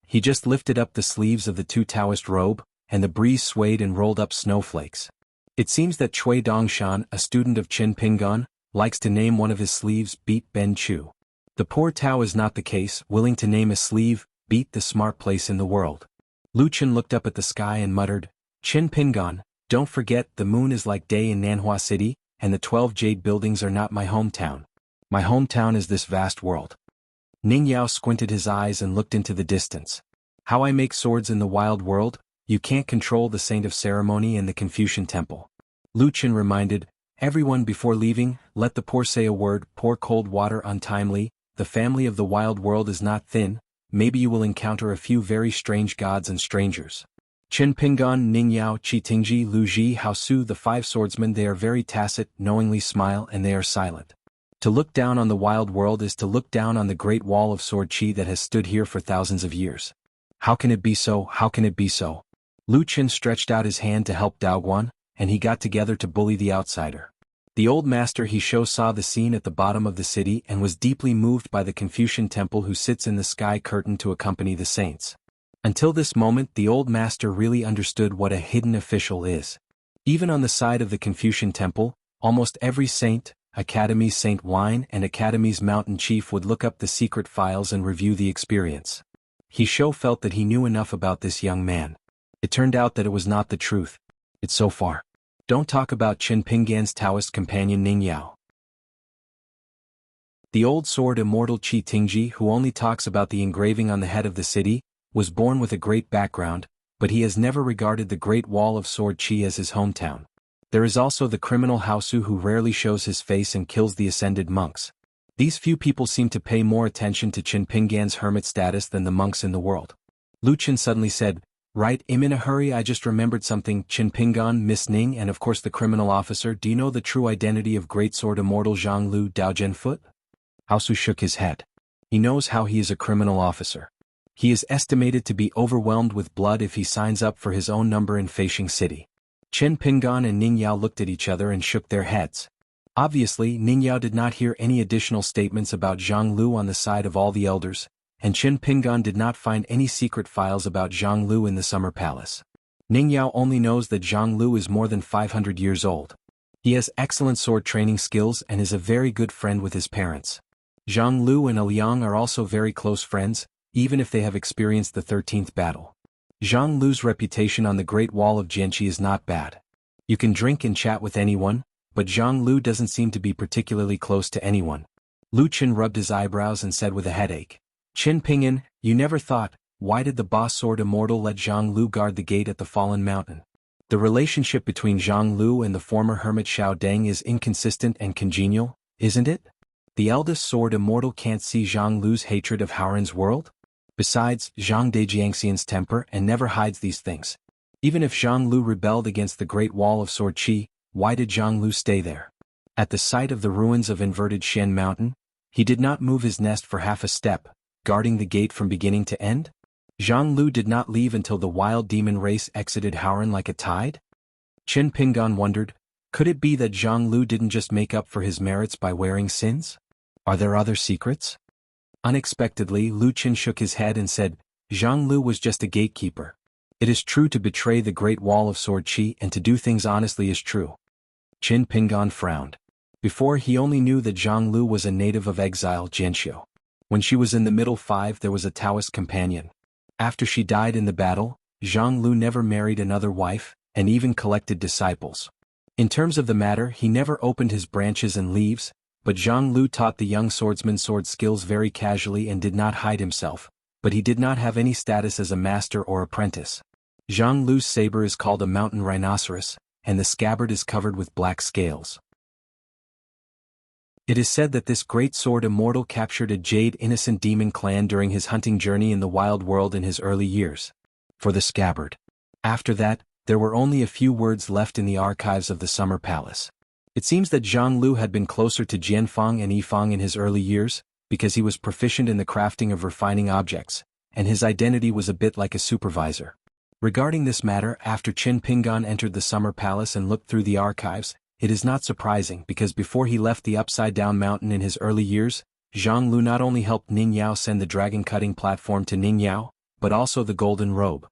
He just lifted up the sleeves of the two Taoist robe, and the breeze swayed and rolled up snowflakes. It seems that Cui Dongshan, a student of Qin Pingan, likes to name one of his sleeves Beat Ben Chu. The poor Tao is not the case, willing to name a sleeve Beat the smart place in the world. Lu Qin looked up at the sky and muttered, Qin Pingan, don't forget the moon is like day in Nanhua City, and the 12 jade buildings are not my hometown. My hometown is this vast world. Ning Yao squinted his eyes and looked into the distance. How I make swords in the wild world? You can't control the saint of ceremony in the Confucian temple. Lu Qin reminded, everyone before leaving, let the poor say a word, pour cold water untimely, the family of the wild world is not thin, maybe you will encounter a few very strange gods and strangers. Qin Pingan, Ning Yao, Qi Tingji, Lu Ji, Hao Su, the 5 swordsmen, they are very tacit, knowingly smile, and they are silent. To look down on the wild world is to look down on the great wall of sword qi that has stood here for thousands of years. How can it be so? How can it be so? Lu Qin stretched out his hand to help Daoguan, and he got together to bully the outsider. The old master he saw the scene at the bottom of the city and was deeply moved by the Confucian temple who sits in the sky curtain to accompany the saints. Until this moment, the old master really understood what a hidden official is. Even on the side of the Confucian temple, almost every saint, Academy's xuanhuan and Academy's mountain chief would look up the secret files and review the experience. He felt that he knew enough about this young man. It turned out that it was not the truth. It's so far. Don't talk about Qin Pingan's Taoist companion Ning Yao. The old sword immortal Qi Tingji, who only talks about the engraving on the head of the city, was born with a great background, but he has never regarded the Great Wall of Sword Qi as his hometown. There is also the criminal Hao Su who rarely shows his face and kills the ascended monks. These few people seem to pay more attention to Qin Pingan's hermit status than the monks in the world. Lu Qin suddenly said, right, I'm in a hurry, I just remembered something, Qin Pingan, Miss Ning, and of course the criminal officer, do you know the true identity of Great Sword Immortal Zhang Lu Daojianfoot? Hao Su shook his head. He knows how he is a criminal officer. He is estimated to be overwhelmed with blood if he signs up for his own number in Feishing City. Qin Pingan and Ning Yao looked at each other and shook their heads. Obviously, Ning Yao did not hear any additional statements about Zhang Lu on the side of all the elders, and Qin Pingan did not find any secret files about Zhang Lu in the Summer Palace. Ning Yao only knows that Zhang Lu is more than 500 years old. He has excellent sword training skills and is a very good friend with his parents. Zhang Lu and Liang are also very close friends, even if they have experienced the 13th battle. Zhang Lu's reputation on the Great Wall of Jianghu is not bad. You can drink and chat with anyone, but Zhang Lu doesn't seem to be particularly close to anyone. Lu Qin rubbed his eyebrows and said with a headache, Qin Pingan, you never thought, why did the boss sword immortal let Zhang Lu guard the gate at the Fallen Mountain? The relationship between Zhang Lu and the former hermit Xiao Deng is inconsistent and congenial, isn't it? The eldest sword immortal can't see Zhang Lu's hatred of Haoran's world? Besides, Zhang De Jiangxian's temper and never hides these things. Even if Zhang Lu rebelled against the Great Wall of Sword Qi, why did Zhang Lu stay there? At the site of the ruins of inverted Shen Mountain, he did not move his nest for half a step, guarding the gate from beginning to end? Zhang Lu did not leave until the wild demon race exited Haoran like a tide? Qin Pingan wondered, could it be that Zhang Lu didn't just make up for his merits by wearing sins? Are there other secrets? Unexpectedly, Lu Qin shook his head and said, Zhang Lu was just a gatekeeper. It is true to betray the Great Wall of Sword Qi and to do things honestly is true. Qin Pingan frowned. Before he only knew that Zhang Lu was a native of exile Jianxiu. When she was in the middle 5 there was a Taoist companion. After she died in the battle, Zhang Lu never married another wife, and even collected disciples. In terms of the matter, he never opened his branches and leaves, but Zhang Lu taught the young swordsman sword skills very casually and did not hide himself, but he did not have any status as a master or apprentice. Zhang Lu's saber is called a mountain rhinoceros, and the scabbard is covered with black scales. It is said that this great sword immortal captured a jade innocent demon clan during his hunting journey in the wild world in his early years. For the scabbard. After that, there were only a few words left in the archives of the Summer Palace. It seems that Zhang Lu had been closer to Jianfang and Yifang in his early years, because he was proficient in the crafting of refining objects, and his identity was a bit like a supervisor. Regarding this matter, after Qin Pingan entered the Summer Palace and looked through the archives, it is not surprising because before he left the upside-down mountain in his early years, Zhang Lu not only helped Ning Yao send the dragon-cutting platform to Ning Yao, but also the golden robe.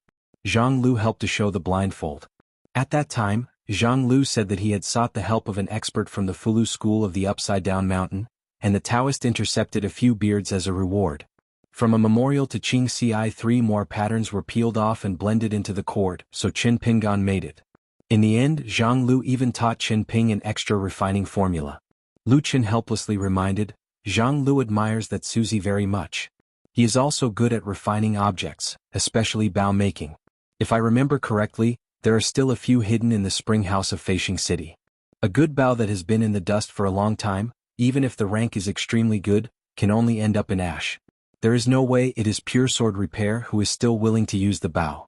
Zhang Lu helped to show the blindfold. At that time, Zhang Lu said that he had sought the help of an expert from the Fulu school of the upside-down mountain, and the Taoist intercepted a few beards as a reward. From a memorial to xianxia 3 more patterns were peeled off and blended into the cord, so Qin Pingan made it. In the end, Zhang Lu even taught Qin Ping an extra refining formula. Lu Qin helplessly reminded, Zhang Lu admires that Suzy very much. He is also good at refining objects, especially bow making. If I remember correctly, there are still a few hidden in the spring house of Feishing City. A good bow that has been in the dust for a long time, even if the rank is extremely good, can only end up in ash. There is no way it is pure sword repair who is still willing to use the bow.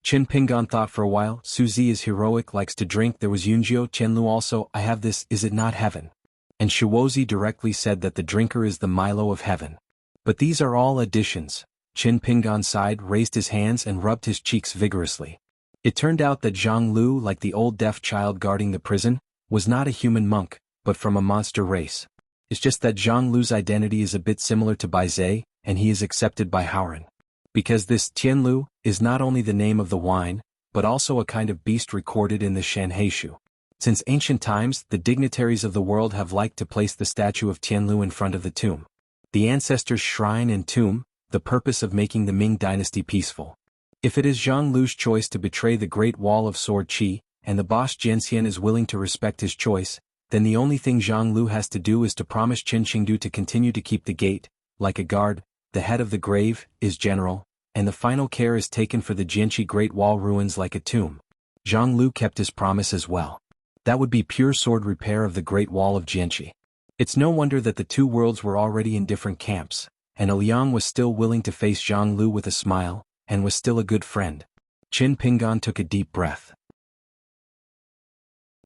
Qin Pingan thought for a while. Suzy is heroic, likes to drink. There was Yunjiu Qianlu also. I have this, is it not heaven? And Shiwozi directly said that the drinker is the Milo of heaven. But these are all additions. Qin Pingan sighed, raised his hands and rubbed his cheeks vigorously. It turned out that Zhang Lu, like the old deaf child guarding the prison, was not a human monk, but from a monster race. It's just that Zhang Lu's identity is a bit similar to Bai Zhe, and he is accepted by Hauran. Because this Tianlu is not only the name of the wine, but also a kind of beast recorded in the Shanhaishu. Since ancient times, the dignitaries of the world have liked to place the statue of Tianlu in front of the tomb. The ancestors' shrine and tomb, the purpose of making the Ming dynasty peaceful. If it is Zhang Lu's choice to betray the Great Wall of Sword Qi, and the boss Jianxian is willing to respect his choice, then the only thing Zhang Lu has to do is to promise Qin Qingdu to continue to keep the gate, like a guard. The head of the grave is general, and the final care is taken for the Jianqi Great Wall ruins like a tomb. Zhang Lu kept his promise as well. That would be pure sword repair of the Great Wall of Jianqi. It's no wonder that the two worlds were already in different camps, and Liang was still willing to face Zhang Lu with a smile, and was still a good friend. Qin Pingan took a deep breath.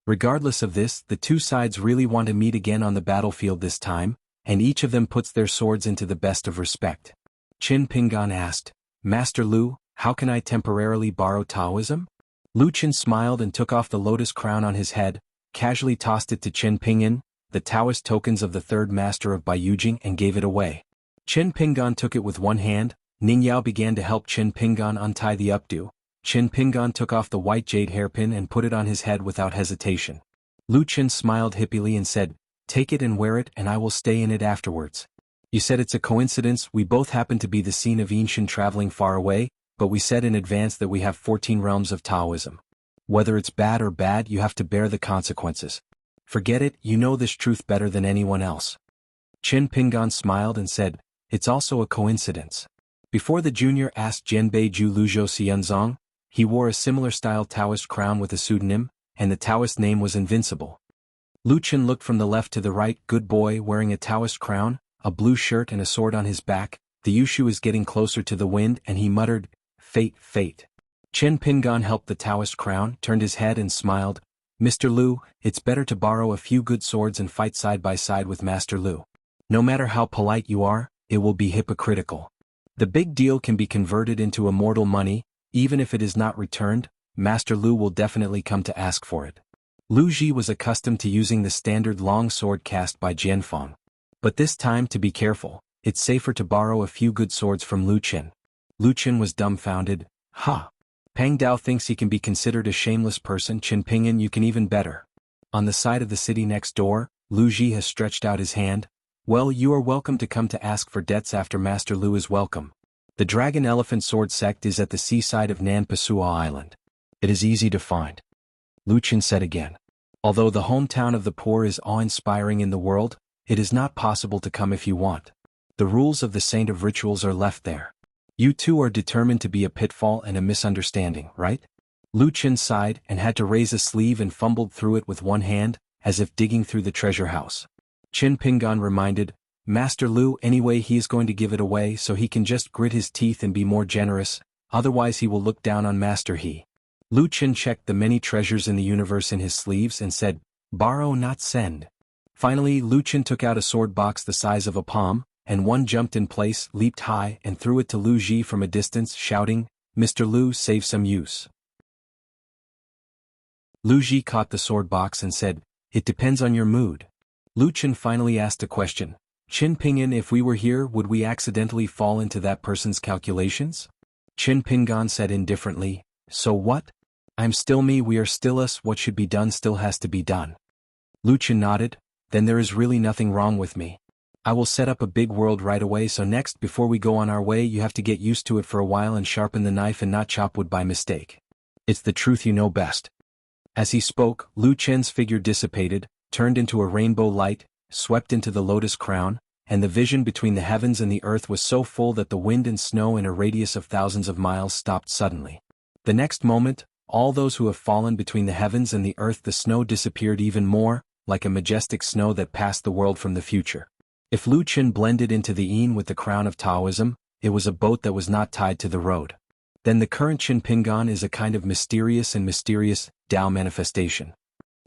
Regardless of this, the two sides really want to meet again on the battlefield this time, and each of them puts their swords into the best of respect. Qin Pingan asked, Master Lu, how can I temporarily borrow Taoism? Lu Qin smiled and took off the lotus crown on his head, casually tossed it to Qin Pingan, the Taoist tokens of the third master of Baiyujing, and gave it away. Qin Pingan took it with one hand. Ning Yao began to help Qin Pingan untie the updo. Qin Pingan took off the white jade hairpin and put it on his head without hesitation. Lu Qin smiled hippily and said, Take it and wear it and I will stay in it afterwards. You said it's a coincidence, we both happen to be the scene of Yinshin traveling far away, but we said in advance that we have 14 realms of Taoism. Whether it's bad or bad, you have to bear the consequences. Forget it, you know this truth better than anyone else. Qin Pingan smiled and said, It's also a coincidence. Before the junior asked Jianbei Ju Luzhou Xianzong, he wore a similar style Taoist crown with a pseudonym, and the Taoist name was Invincible. Lu Qin looked from the left to the right. Good boy, wearing a Taoist crown, a blue shirt and a sword on his back. The Yushu is getting closer to the wind, and he muttered, Fate, fate. Qin Pingan helped the Taoist crown, turned his head and smiled. Mr. Lu, it's better to borrow a few good swords and fight side by side with Master Lu. No matter how polite you are, it will be hypocritical. The big deal can be converted into immortal money, even if it is not returned. Master Lu will definitely come to ask for it. Lu Ji was accustomed to using the standard long sword cast by Jianfang. But this time, to be careful, it's safer to borrow a few good swords from Lu Qin. Lu Qin was dumbfounded. Ha! Pang Dao thinks he can be considered a shameless person. Qin Pingan, you can even better. On the side of the city next door, Lu Ji has stretched out his hand. Well, you are welcome to come to ask for debts after Master Lu is welcome. The Dragon Elephant Sword Sect is at the seaside of Nan Pasua Island. It is easy to find. Lu Qin said again. Although the hometown of the poor is awe-inspiring in the world, it is not possible to come if you want. The rules of the Saint of Rituals are left there. You two are determined to be a pitfall and a misunderstanding, right? Lu Qin sighed and had to raise a sleeve and fumbled through it with one hand, as if digging through the treasure house. Qin Pingan reminded, Master Lu, anyway he is going to give it away so he can just grit his teeth and be more generous, otherwise he will look down on Master He. Lu Qin checked the many treasures in the universe in his sleeves and said, Borrow not send. Finally Lu Qin took out a sword box the size of a palm, and one jumped in place, leaped high and threw it to Lu Ji from a distance, shouting, Mr. Lu, save some use. Lu Ji caught the sword box and said, It depends on your mood. Lu Chen finally asked a question. Qin Pingan, if we were here, would we accidentally fall into that person's calculations? Qin Pingan said indifferently, so what? I'm still me, we are still us, what should be done still has to be done. Lu Chen nodded, then there is really nothing wrong with me. I will set up a big world right away, so next, before we go on our way, you have to get used to it for a while and sharpen the knife and not chop wood by mistake. It's the truth, you know best. As he spoke, Lu Chen's figure dissipated, turned into a rainbow light, swept into the lotus crown, and the vision between the heavens and the earth was so full that the wind and snow in a radius of thousands of miles stopped suddenly. The next moment, all those who have fallen between the heavens and the earth, the snow disappeared even more, like a majestic snow that passed the world from the future. If Lu Chen blended into the yin with the crown of Taoism, it was a boat that was not tied to the road. Then the current Qin Pingan is a kind of mysterious Tao manifestation.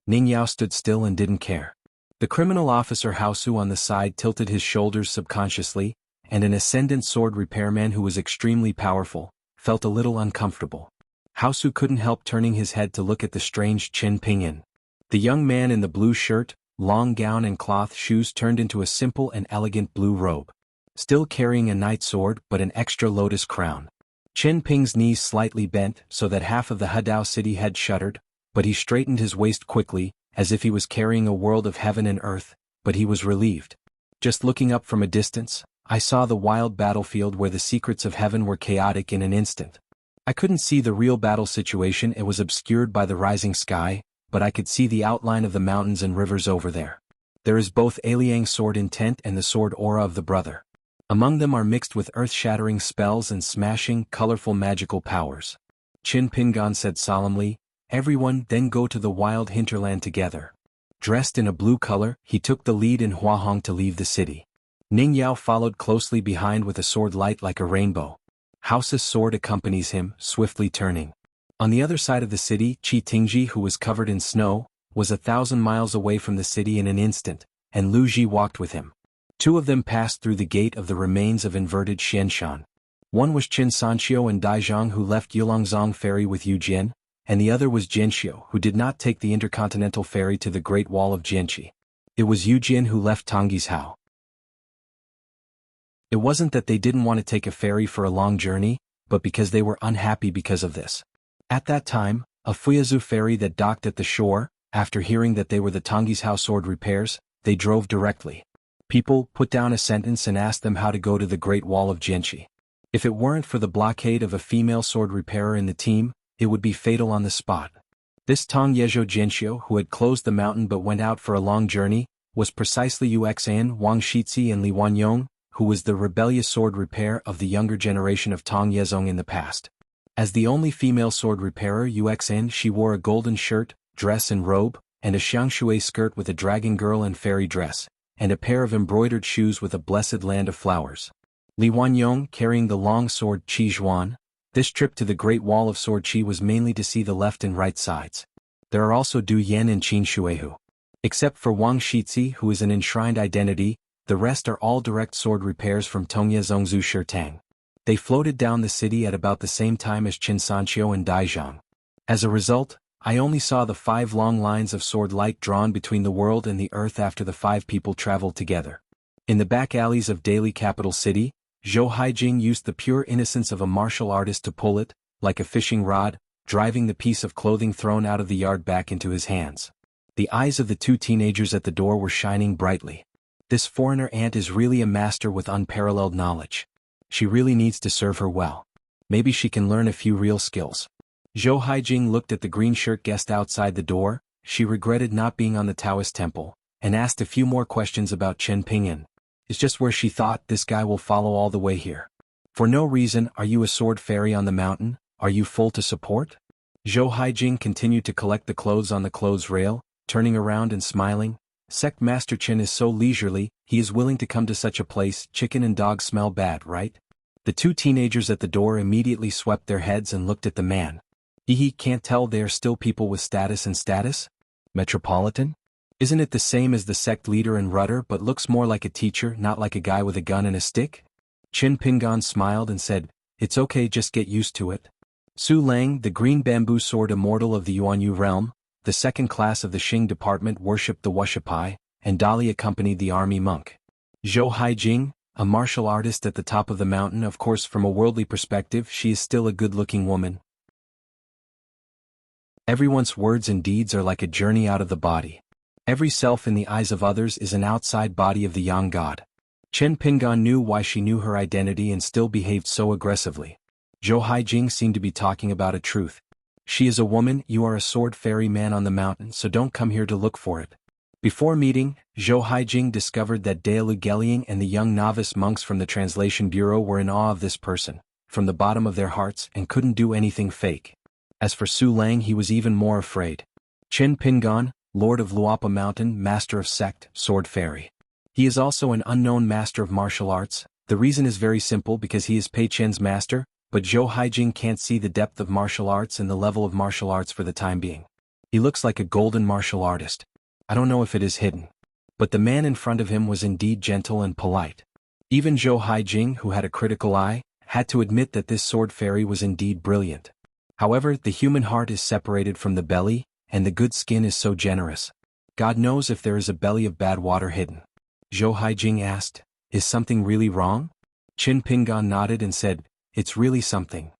Ning Yao stood still and didn't care. The criminal officer Hao Su on the side tilted his shoulders subconsciously, and an ascendant sword repairman who was extremely powerful, felt a little uncomfortable. Hao Su couldn't help turning his head to look at the strange Qin Pingan. The young man in the blue shirt, long gown and cloth shoes turned into a simple and elegant blue robe. Still carrying a knight sword but an extra lotus crown. Qin Ping's knees slightly bent so that half of the Hedao city had shuddered, but he straightened his waist quickly, as if he was carrying a world of heaven and earth, but he was relieved. Just looking up from a distance, I saw the wild battlefield where the secrets of heaven were chaotic in an instant. I couldn't see the real battle situation, it was obscured by the rising sky, but I could see the outline of the mountains and rivers over there. There is both Aliang's sword intent and the sword aura of the brother. Among them are mixed with earth-shattering spells and smashing, colorful magical powers. Qin Pingan said solemnly, everyone then go to the wild hinterland together. Dressed in a blue color, he took the lead in Huahong to leave the city. Ning Yao followed closely behind with a sword light like a rainbow. Hao's sword accompanies him, swiftly turning. On the other side of the city, Qi Tingji, who was covered in snow, was 1,000 miles away from the city in an instant, and Lu Ji walked with him. Two of them passed through the gate of the remains of inverted xianxia. One was Qin Sanxiu and Daizhang, who left Yulongzong ferry with Yu Jian, and the other was Jianxiu, who did not take the intercontinental ferry to the Great Wall of Jianqi. It was Yu Jian who left Tongyi's Hao. It wasn't that they didn't want to take a ferry for a long journey, but because they were unhappy because of this. At that time, a Fuyazu ferry that docked at the shore, after hearing that they were the Tongyi's Hao sword repairs, they drove directly. People put down a sentence and asked them how to go to the Great Wall of Jianqi. If it weren't for the blockade of a female sword repairer in the team, it would be fatal on the spot. This Tong Yezhou Jianxiu, who had closed the mountain but went out for a long journey, was precisely Yuxian, Wang Shixi and Li Wanyong, who was the rebellious sword repair of the younger generation of Tong Yezong in the past. As the only female sword repairer Yuxian, she wore a golden shirt, dress and robe, and a xianxia skirt with a dragon girl and fairy dress, and a pair of embroidered shoes with a blessed land of flowers. Li Wanyong carrying the long sword Xuanhuan. This trip to the Great Wall of Sword Qi was mainly to see the left and right sides. There are also Du Yan and Qin Shuehu. Except for Wang Shixi, who is an enshrined identity, the rest are all direct sword repairs from Tongye Zongzu Shirtang. They floated down the city at about the same time as Qin Sanxiu and Daizhang. As a result, I only saw the 5 long lines of sword light drawn between the world and the earth after the 5 people traveled together. In the back alleys of Daily Capital City, Zhou Haijing used the pure innocence of a martial artist to pull it, like a fishing rod, driving the piece of clothing thrown out of the yard back into his hands. The eyes of the 2 teenagers at the door were shining brightly. This foreigner aunt is really a master with unparalleled knowledge. She really needs to serve her well. Maybe she can learn a few real skills. Zhou Haijing looked at the green shirt guest outside the door. She regretted not being on the Taoist temple, and asked a few more questions about Qin Pingan. It's just where she thought this guy will follow all the way here. For no reason, are you a sword fairy on the mountain? Are you full to support? Zhou Haijing continued to collect the clothes on the clothes rail, turning around and smiling. Sect Master Qin is so leisurely, he is willing to come to such a place. Chicken and dog smell bad, right? The 2 teenagers at the door immediately swept their heads and looked at the man. He can't tell they are still people with status and status? Metropolitan? Isn't it the same as the sect leader and rudder but looks more like a teacher, not like a guy with a gun and a stick? Qin Pingan smiled and said, it's okay, just get used to it. Su Lang, the green bamboo sword immortal of the Yuanyu realm, The second class of the Xing department worshipped the wuxia, and Dali accompanied the army monk. Zhou Haijing, a martial artist at the top of the mountain. Of course, from a worldly perspective, she is still a good-looking woman. Everyone's words and deeds are like a journey out of the body. Every self in the eyes of others is an outside body of the yang god. Chen Pingan knew why she knew her identity and still behaved so aggressively. Zhou Haijing seemed to be talking about a truth. She is a woman, you are a sword fairy man on the mountain, so don't come here to look for it. Before meeting, Zhou Haijing discovered that Daelu Gelying and the young novice monks from the translation bureau were in awe of this person, from the bottom of their hearts, and couldn't do anything fake. As for Su Lang, he was even more afraid. Chen Pingan, Lord of Luapa Mountain, Master of Sect, Sword Fairy. He is also an unknown master of martial arts. The reason is very simple, because he is Pei Chen's master, but Zhou Haijing can't see the depth of martial arts and the level of martial arts for the time being. He looks like a golden martial artist. I don't know if it is hidden. But the man in front of him was indeed gentle and polite. Even Zhou Haijing, who had a critical eye, had to admit that this sword fairy was indeed brilliant. However, the human heart is separated from the belly, and the good skin is so generous. God knows if there is a belly of bad water hidden. Zhou Haijing asked, is something really wrong? Qin Pingan nodded and said, it's really something.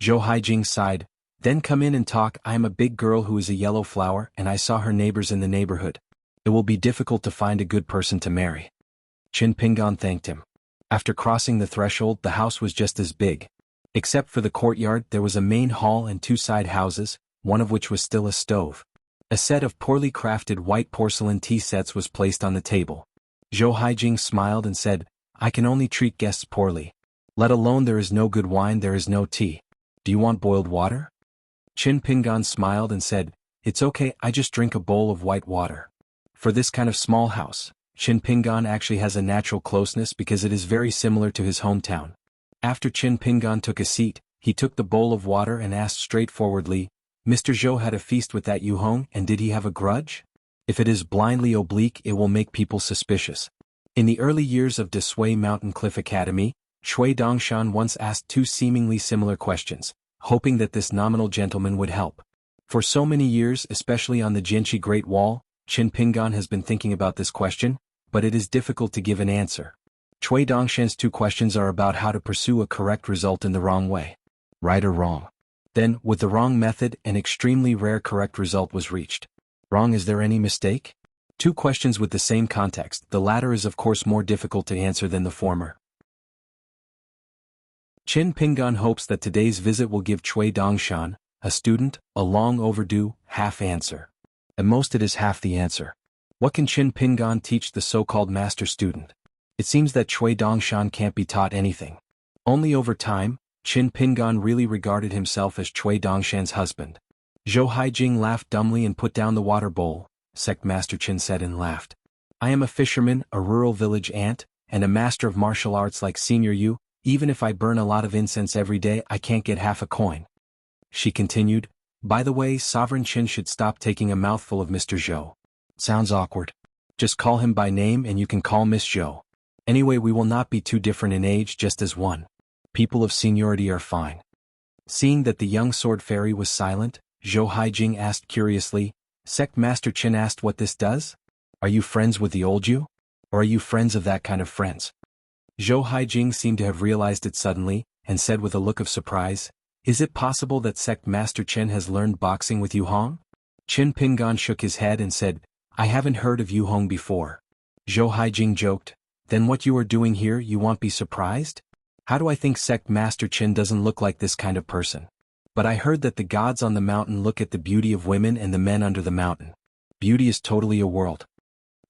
Zhou Haijing sighed, then come in and talk. I am a big girl who is a yellow flower, and I saw her neighbors in the neighborhood. It will be difficult to find a good person to marry. Qin Pingan thanked him. After crossing the threshold, the house was just as big. Except for the courtyard, there was a main hall and two side houses, one of which was still a stove. A set of poorly crafted white porcelain tea sets was placed on the table. Zhou Haijing smiled and said, I can only treat guests poorly. Let alone there is no good wine, there is no tea. Do you want boiled water? Qin Pingan smiled and said, it's okay, I just drink a bowl of white water. For this kind of small house, Qin Pingan actually has a natural closeness because it is very similar to his hometown. After Qin Pingan took a seat, he took the bowl of water and asked straightforwardly, Mr. Zhou had a feast with that Yuhong, and did he have a grudge? If it is blindly oblique, it will make people suspicious. In the early years of Desui Mountain Cliff Academy, Shui Dongshan once asked two seemingly similar questions, hoping that this nominal gentleman would help. For so many years, especially on the Jianghu Great Wall, Qin Pingan has been thinking about this question, but it is difficult to give an answer. Shui Dongshan's two questions are about how to pursue a correct result in the wrong way. Right or wrong? Then, with the wrong method, an extremely rare correct result was reached. Wrong, is there any mistake? Two questions with the same context, the latter is of course more difficult to answer than the former. Qin Pingan hopes that today's visit will give Shui Dongshan, a student, a long overdue, half answer. At most it is half the answer. What can Qin Pingan teach the so-called master student? It seems that Shui Dongshan can't be taught anything. Only over time, Qin Pingan really regarded himself as Shui Dongshan's husband. Zhou Haijing laughed dumbly and put down the water bowl. Sect Master Qin said and laughed. I am a fisherman, a rural village ant, and a master of martial arts like Senior Yu. Even if I burn a lot of incense every day, I can't get half a coin. She continued, by the way, Sovereign Qin should stop taking a mouthful of Mr. Zhou. Sounds awkward. Just call him by name and you can call Miss Zhou. Anyway, we will not be too different in age, just as one. People of seniority are fine. Seeing that the young sword fairy was silent, Zhou Haijing asked curiously, Sect Master Qin asked what this does? Are you friends with the old you? Or are you friends of that kind of friends? Zhou Haijing seemed to have realized it suddenly, and said with a look of surprise, is it possible that Sect Master Qin has learned boxing with Yuhong? Qin Pingan shook his head and said, I haven't heard of Yuhong before. Zhou Haijing joked, then what you are doing here, you won't be surprised? How do I think Sect Master Qin doesn't look like this kind of person? But I heard that the gods on the mountain look at the beauty of women and the men under the mountain. Beauty is totally a world.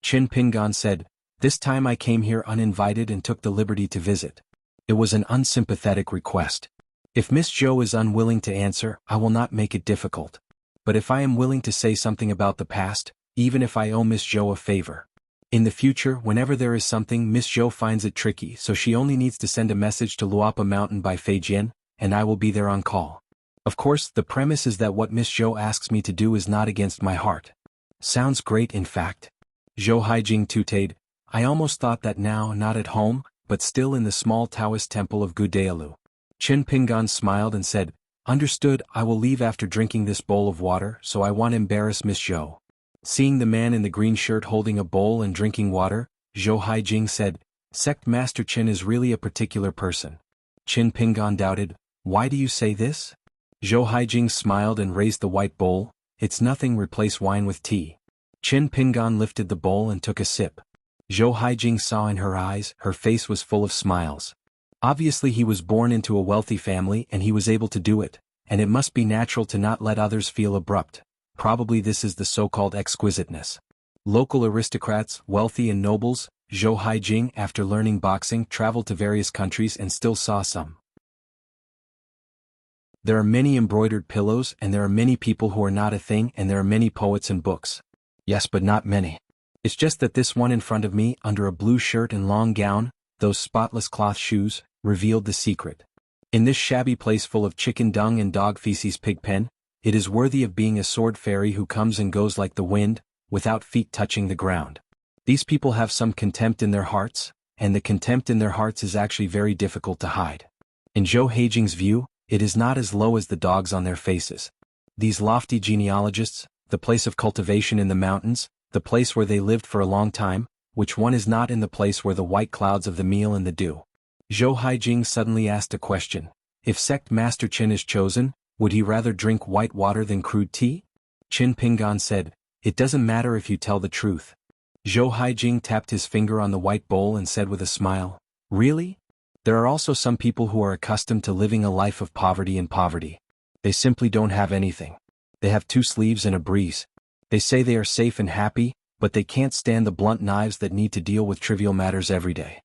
Qin Pingan said, this time I came here uninvited and took the liberty to visit. It was an unsympathetic request. If Miss Zhou is unwilling to answer, I will not make it difficult. But if I am willing to say something about the past, even if I owe Miss Zhou a favor. In the future, whenever there is something Miss Zhou finds it tricky, so she only needs to send a message to Luapa Mountain by Feijian, and I will be there on call. Of course, the premise is that what Miss Zhou asks me to do is not against my heart. Sounds great, in fact. Zhou Haijing tutored, I almost thought that now, not at home, but still in the small Taoist temple of Gudaelu. Qin Pingan smiled and said, Understood, I will leave after drinking this bowl of water, so I won't embarrass Miss Zhou. Seeing the man in the green shirt holding a bowl and drinking water, Zhou Haijing said, Sect Master Qin is really a particular person. Qin Pingan doubted, why do you say this? Zhou Haijing smiled and raised the white bowl, it's nothing, replace wine with tea. Qin Pingan lifted the bowl and took a sip. Zhou Haijing saw in her eyes, her face was full of smiles. Obviously he was born into a wealthy family and he was able to do it, and it must be natural to not let others feel abrupt. Probably this is the so-called exquisiteness. Local aristocrats, wealthy and nobles, Zhou Haijing, after learning boxing, traveled to various countries and still saw some. There are many embroidered pillows and there are many people who are not a thing and there are many poets and books. Yes, but not many. It's just that this one in front of me, under a blue shirt and long gown, those spotless cloth shoes, revealed the secret. In this shabby place full of chicken dung and dog feces pigpen, it is worthy of being a sword fairy who comes and goes like the wind, without feet touching the ground. These people have some contempt in their hearts, and the contempt in their hearts is actually very difficult to hide. In Zhou Haijing's view, it is not as low as the dogs on their faces. These lofty genealogists, the place of cultivation in the mountains, the place where they lived for a long time, which one is not in the place where the white clouds of the meal and the dew? Zhou Haijing suddenly asked a question. If Sect Master Qin is chosen, would he rather drink white water than crude tea? Qin Pingan said, it doesn't matter if you tell the truth. Zhou Haijing tapped his finger on the white bowl and said with a smile, really? There are also some people who are accustomed to living a life of poverty and poverty. They simply don't have anything. They have 2 sleeves and a breeze. They say they are safe and happy, but they can't stand the blunt knives that need to deal with trivial matters every day.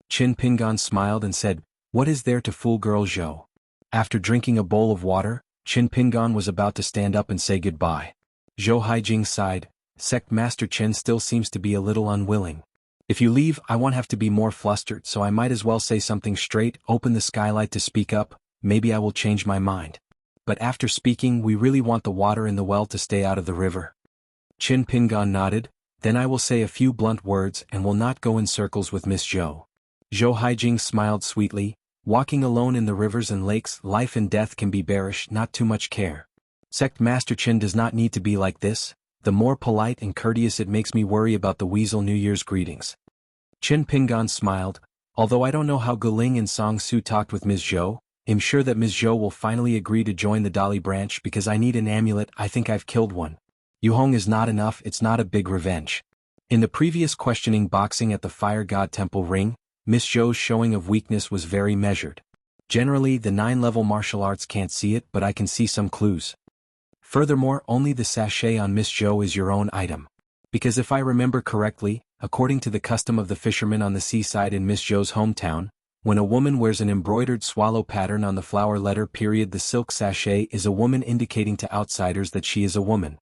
Qin Pingan smiled and said, what is there to fool girl Zhou? After drinking a bowl of water, Qin Pingan was about to stand up and say goodbye. Zhou Haijing sighed, Sect Master Qin still seems to be a little unwilling. If you leave, I won't have to be more flustered, so I might as well say something straight, open the skylight to speak up, maybe I will change my mind. But after speaking, we really want the water in the well to stay out of the river. Qin Pingan nodded, then I will say a few blunt words and will not go in circles with Miss Zhou. Zhou Haijing smiled sweetly, walking alone in the rivers and lakes, life and death can be bearish, not too much care. Sect Master Qin does not need to be like this, the more polite and courteous it makes me worry about the weasel New Year's greetings. Qin Pingan smiled, although I don't know how Guling and Song Su talked with Ms. Zhou, I'm sure that Ms. Zhou will finally agree to join the Dali branch because I need an amulet, I think I've killed one. Yuhong is not enough, it's not a big revenge. In the previous questioning boxing at the Fire God Temple Ring, Miss Zhou's showing of weakness was very measured. Generally, the 9-level martial arts can't see it, but I can see some clues. Furthermore, only the sachet on Miss Zhou is your own item. Because if I remember correctly, according to the custom of the fishermen on the seaside in Miss Zhou's hometown, when a woman wears an embroidered swallow pattern on the flower letter period, the silk sachet is a woman, indicating to outsiders that she is a woman.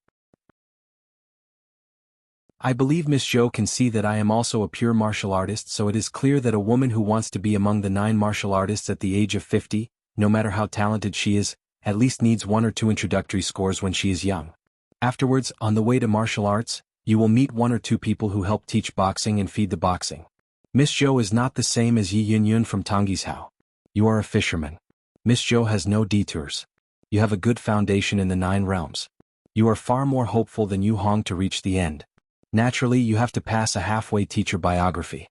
I believe Miss Zhou can see that I am also a pure martial artist, so it is clear that a woman who wants to be among the 9 martial artists at the age of 50, no matter how talented she is, at least needs 1 or 2 introductory scores when she is young. Afterwards, on the way to martial arts, you will meet 1 or 2 people who help teach boxing and feed the boxing. Miss Zhou is not the same as Yi Yunyun from Tonggishao. You are a fisherman. Miss Zhou has no detours. You have a good foundation in the 9 realms. You are far more hopeful than Yu Hong to reach the end. Naturally, you have to pass a halfway teacher biography.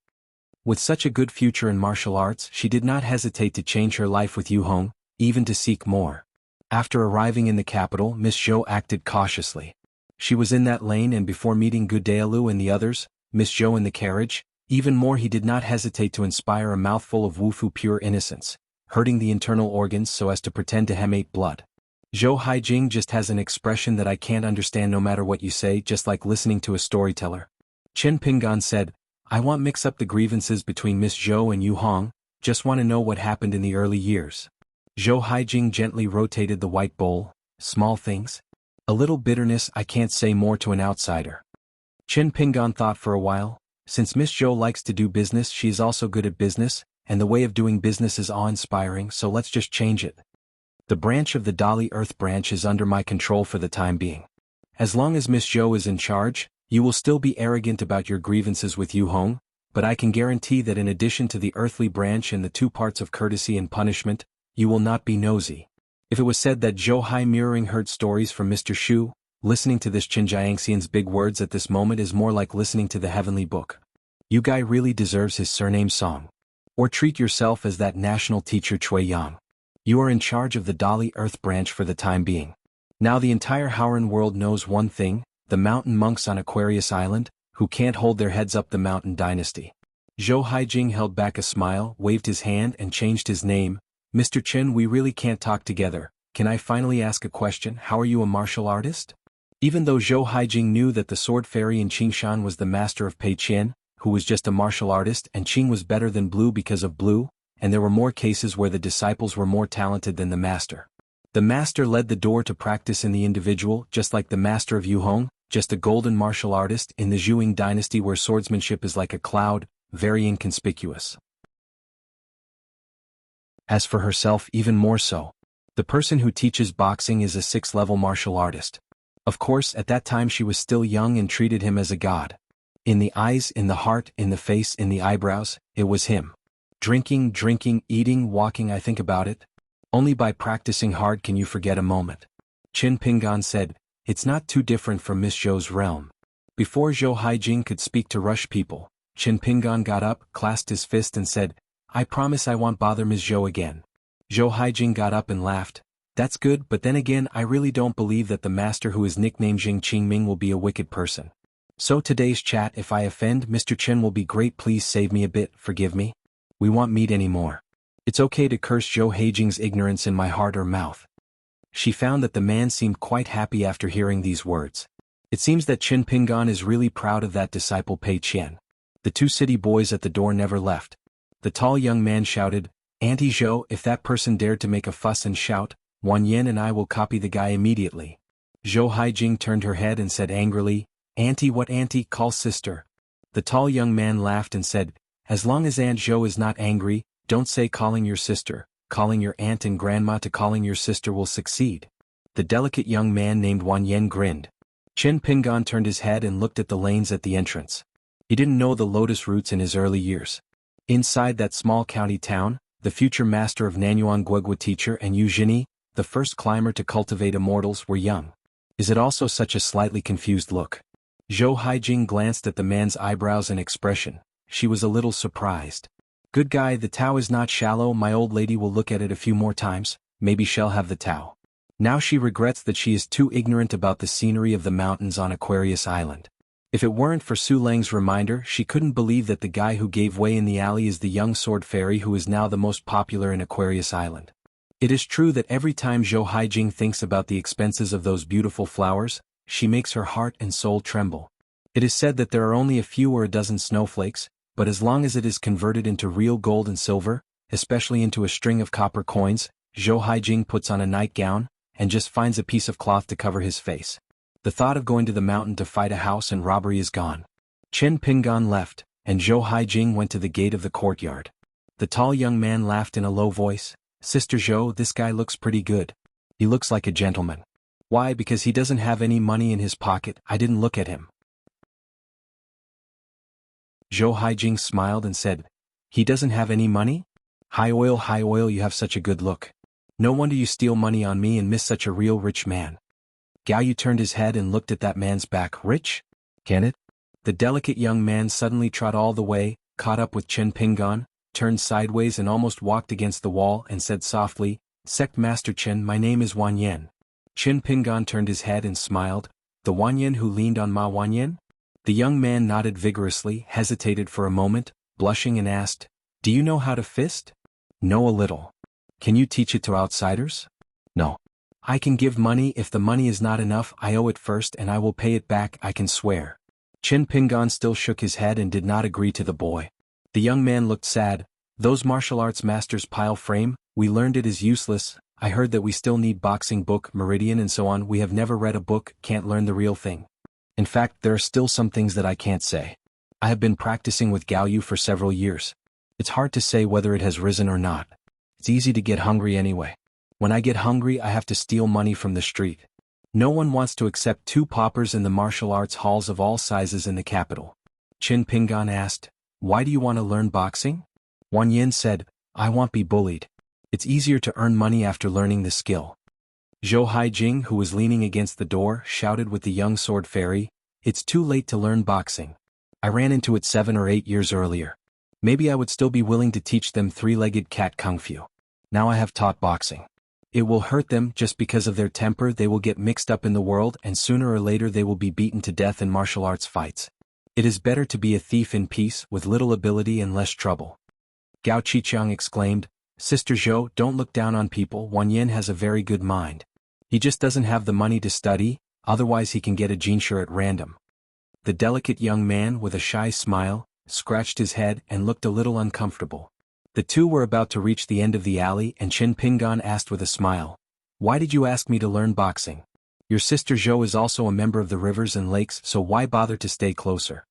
With such a good future in martial arts, she did not hesitate to change her life with Yu Hong, even to seek more. After arriving in the capital, Miss Zhou acted cautiously. She was in that lane, and before meeting Gudaelu and the others, Miss Zhou in the carriage, even more, he did not hesitate to inspire a mouthful of Wufu pure innocence, hurting the internal organs so as to pretend to hemate blood. Zhou Haijing just has an expression that I can't understand no matter what you say, just like listening to a storyteller. Qin Pingan said, I won't mix up the grievances between Miss Zhou and Yu Hong, just want to know what happened in the early years. Zhou Haijing gently rotated the white bowl, small things. A little bitterness, I can't say more to an outsider. Qin Pingan thought for a while, since Miss Zhou likes to do business, she is also good at business, and the way of doing business is awe-inspiring, so let's just change it. The branch of the Dali Earth branch is under my control for the time being. As long as Miss Zhou is in charge, you will still be arrogant about your grievances with Yu Hong, but I can guarantee that in addition to the earthly branch and the 2 parts of courtesy and punishment, you will not be nosy. If it was said that Zhou Hai mirroring heard stories from Mr. Shu, listening to this Qin Jiangxian's big words at this moment is more like listening to the heavenly book. You guy really deserves his surname song. Or treat yourself as that national teacher Cui Yang. You are in charge of the Dali Earth branch for the time being. Now the entire Howren world knows one thing, the mountain monks on Aquarius Island, who can't hold their heads up the mountain dynasty. Zhou Haijing held back a smile, waved his hand and changed his name. Mr. Chen, we really can't talk together. Can I finally ask a question? How are you a martial artist? Even though Zhou Haijing knew that the sword fairy in Qingshan was the master of Pei Qian, who was just a martial artist, and Qing was better than Blue because of Blue, and there were more cases where the disciples were more talented than the master. The master led the door to practice in the individual, just like the master of Yuhong, just a golden martial artist in the Zhuing dynasty where swordsmanship is like a cloud, very inconspicuous. As for herself, even more so. The person who teaches boxing is a 6th-level martial artist. Of course, at that time she was still young and treated him as a god. In the eyes, in the heart, in the face, in the eyebrows, it was him. Drinking, eating, walking, I think about it. Only by practicing hard can you forget a moment. Qin Pingan said, it's not too different from Miss Zhou's realm. Before Zhou Haijing could speak to rush people, Qin Pingan got up, clasped his fist and said, I promise I won't bother Ms. Zhou again. Zhou Haijing got up and laughed. That's good, but then again I really don't believe that the master who is nicknamed Jing Qingming will be a wicked person. So today's chat, if I offend Mr. Chen, will be great. Please save me a bit, forgive me. We won't meet anymore. It's okay to curse Zhou Haijing's ignorance in my heart or mouth. She found that the man seemed quite happy after hearing these words. It seems that Qin Pingan is really proud of that disciple Pei Qian. The 2 city boys at the door never left. The tall young man shouted, Auntie Zhou, if that person dared to make a fuss and shout, Wan Yan and I will copy the guy immediately. Zhou Haijing turned her head and said angrily, Auntie, what auntie? Call sister. The tall young man laughed and said, as long as Aunt Zhou is not angry, don't say calling your sister, calling your aunt and grandma to calling your sister will succeed. The delicate young man named Wan Yan grinned. Qin Pingan turned his head and looked at the lanes at the entrance. He didn't know the lotus roots in his early years. Inside that small county town, the future master of Nanyuan Guegua teacher and Yu Zhini, the first climber to cultivate immortals, were young. Is it also such a slightly confused look? Zhou Haijing glanced at the man's eyebrows and expression. She was a little surprised. Good guy, the Tao is not shallow. My old lady will look at it a few more times, maybe she'll have the Tao. Now she regrets that she is too ignorant about the scenery of the mountains on Aquarius Island. If it weren't for Su Lang's reminder, she couldn't believe that the guy who gave way in the alley is the young sword fairy who is now the most popular in Aquarius Island. It is true that every time Zhou Haijing thinks about the expenses of those beautiful flowers, she makes her heart and soul tremble. It is said that there are only a few or a dozen snowflakes, but as long as it is converted into real gold and silver, especially into a string of copper coins, Zhou Haijing puts on a nightgown, and just finds a piece of cloth to cover his face. The thought of going to the mountain to fight a house and robbery is gone. Qin Pingan left, and Zhou Haijing went to the gate of the courtyard. The tall young man laughed in a low voice. Sister Zhou, this guy looks pretty good. He looks like a gentleman. Why? Because he doesn't have any money in his pocket. I didn't look at him. Zhou Haijing smiled and said, he doesn't have any money? High oil, you have such a good look. No wonder you steal money on me and miss such a real rich man. Gao Yu turned his head and looked at that man's back. Rich? Can it? The delicate young man suddenly trot all the way, caught up with Qin Pingan, turned sideways and almost walked against the wall and said softly, Sect Master Chen, my name is Wan Yan. Qin Pingan turned his head and smiled. The Wan Yan who leaned on Ma Wan Yan? The young man nodded vigorously, hesitated for a moment, blushing and asked, do you know how to fist? No, a little. Can you teach it to outsiders? No. I can give money. If the money is not enough, I owe it first and I will pay it back, I can swear. Qin Pingan still shook his head and did not agree to the boy. The young man looked sad. Those martial arts masters pile frame, we learned it is useless. I heard that we still need boxing book, meridian and so on. We have never read a book, can't learn the real thing. In fact, there are still some things that I can't say. I have been practicing with Gao Yu for several years. It's hard to say whether it has risen or not. It's easy to get hungry anyway. When I get hungry, I have to steal money from the street. No one wants to accept 2 paupers in the martial arts halls of all sizes in the capital. Qin Pingan asked, why do you want to learn boxing? Wan Yin said, I won't be bullied. It's easier to earn money after learning the skill. Zhou Haijing, who was leaning against the door, shouted with the young sword fairy, "It's too late to learn boxing. I ran into it 7 or 8 years earlier. Maybe I would still be willing to teach them three-legged cat kung fu. Now I have taught boxing. It will hurt them just because of their temper. They will get mixed up in the world and sooner or later they will be beaten to death in martial arts fights. It is better to be a thief in peace with little ability and less trouble." Gao Qiqiang exclaimed, "Sister Zhou, don't look down on people. Wang Yin has a very good mind. He just doesn't have the money to study, otherwise he can get a xianxia at random." The delicate young man with a shy smile scratched his head and looked a little uncomfortable. The two were about to reach the end of the alley and Qin Pingan asked with a smile, "Why did you ask me to learn boxing? Your sister Zhou is also a member of the rivers and lakes, so why bother to stay closer?"